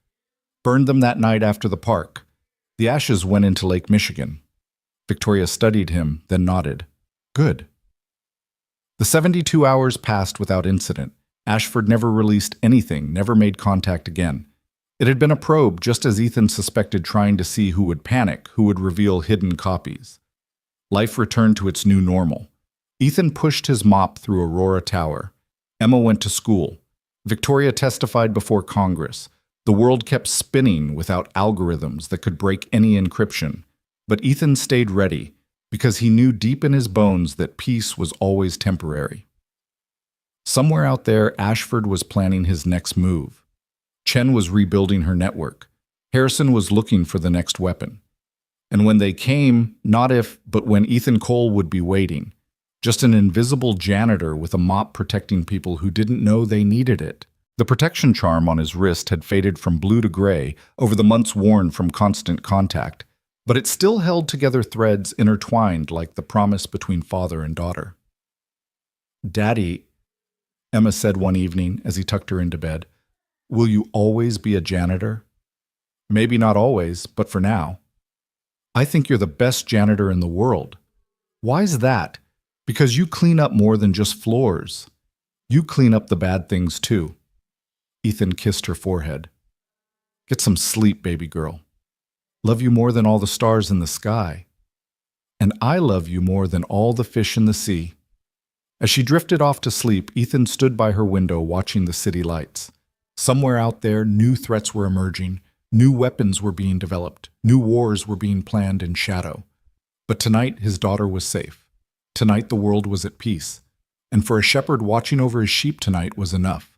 Burned them that night after the park. The ashes went into Lake Michigan. Victoria studied him, then nodded. Good. The 72 hours passed without incident. Ashford never released anything, never made contact again. It had been a probe, just as Ethan suspected, trying to see who would panic, who would reveal hidden copies. Life returned to its new normal. Ethan pushed his mop through Aurora Tower. Emma went to school. Victoria testified before Congress. The world kept spinning without algorithms that could break any encryption. But Ethan stayed ready, because he knew deep in his bones that peace was always temporary. Somewhere out there, Ashford was planning his next move. Chen was rebuilding her network. Harrison was looking for the next weapon. And when they came, not if, but when Ethan Cole would be waiting. Just an invisible janitor with a mop protecting people who didn't know they needed it. The protection charm on his wrist had faded from blue to gray over the months worn from constant contact, but it still held together threads intertwined like the promise between father and daughter. Daddy, Emma said one evening as he tucked her into bed, will you always be a janitor? Maybe not always, but for now. I think you're the best janitor in the world. Why's that? Because you clean up more than just floors. You clean up the bad things too. Ethan kissed her forehead. Get some sleep, baby girl. Love you more than all the stars in the sky. And I love you more than all the fish in the sea. As she drifted off to sleep, Ethan stood by her window watching the city lights. Somewhere out there, new threats were emerging, new weapons were being developed, new wars were being planned in shadow. But tonight, his daughter was safe. Tonight, the world was at peace. And for a shepherd, watching over his sheep tonight was enough.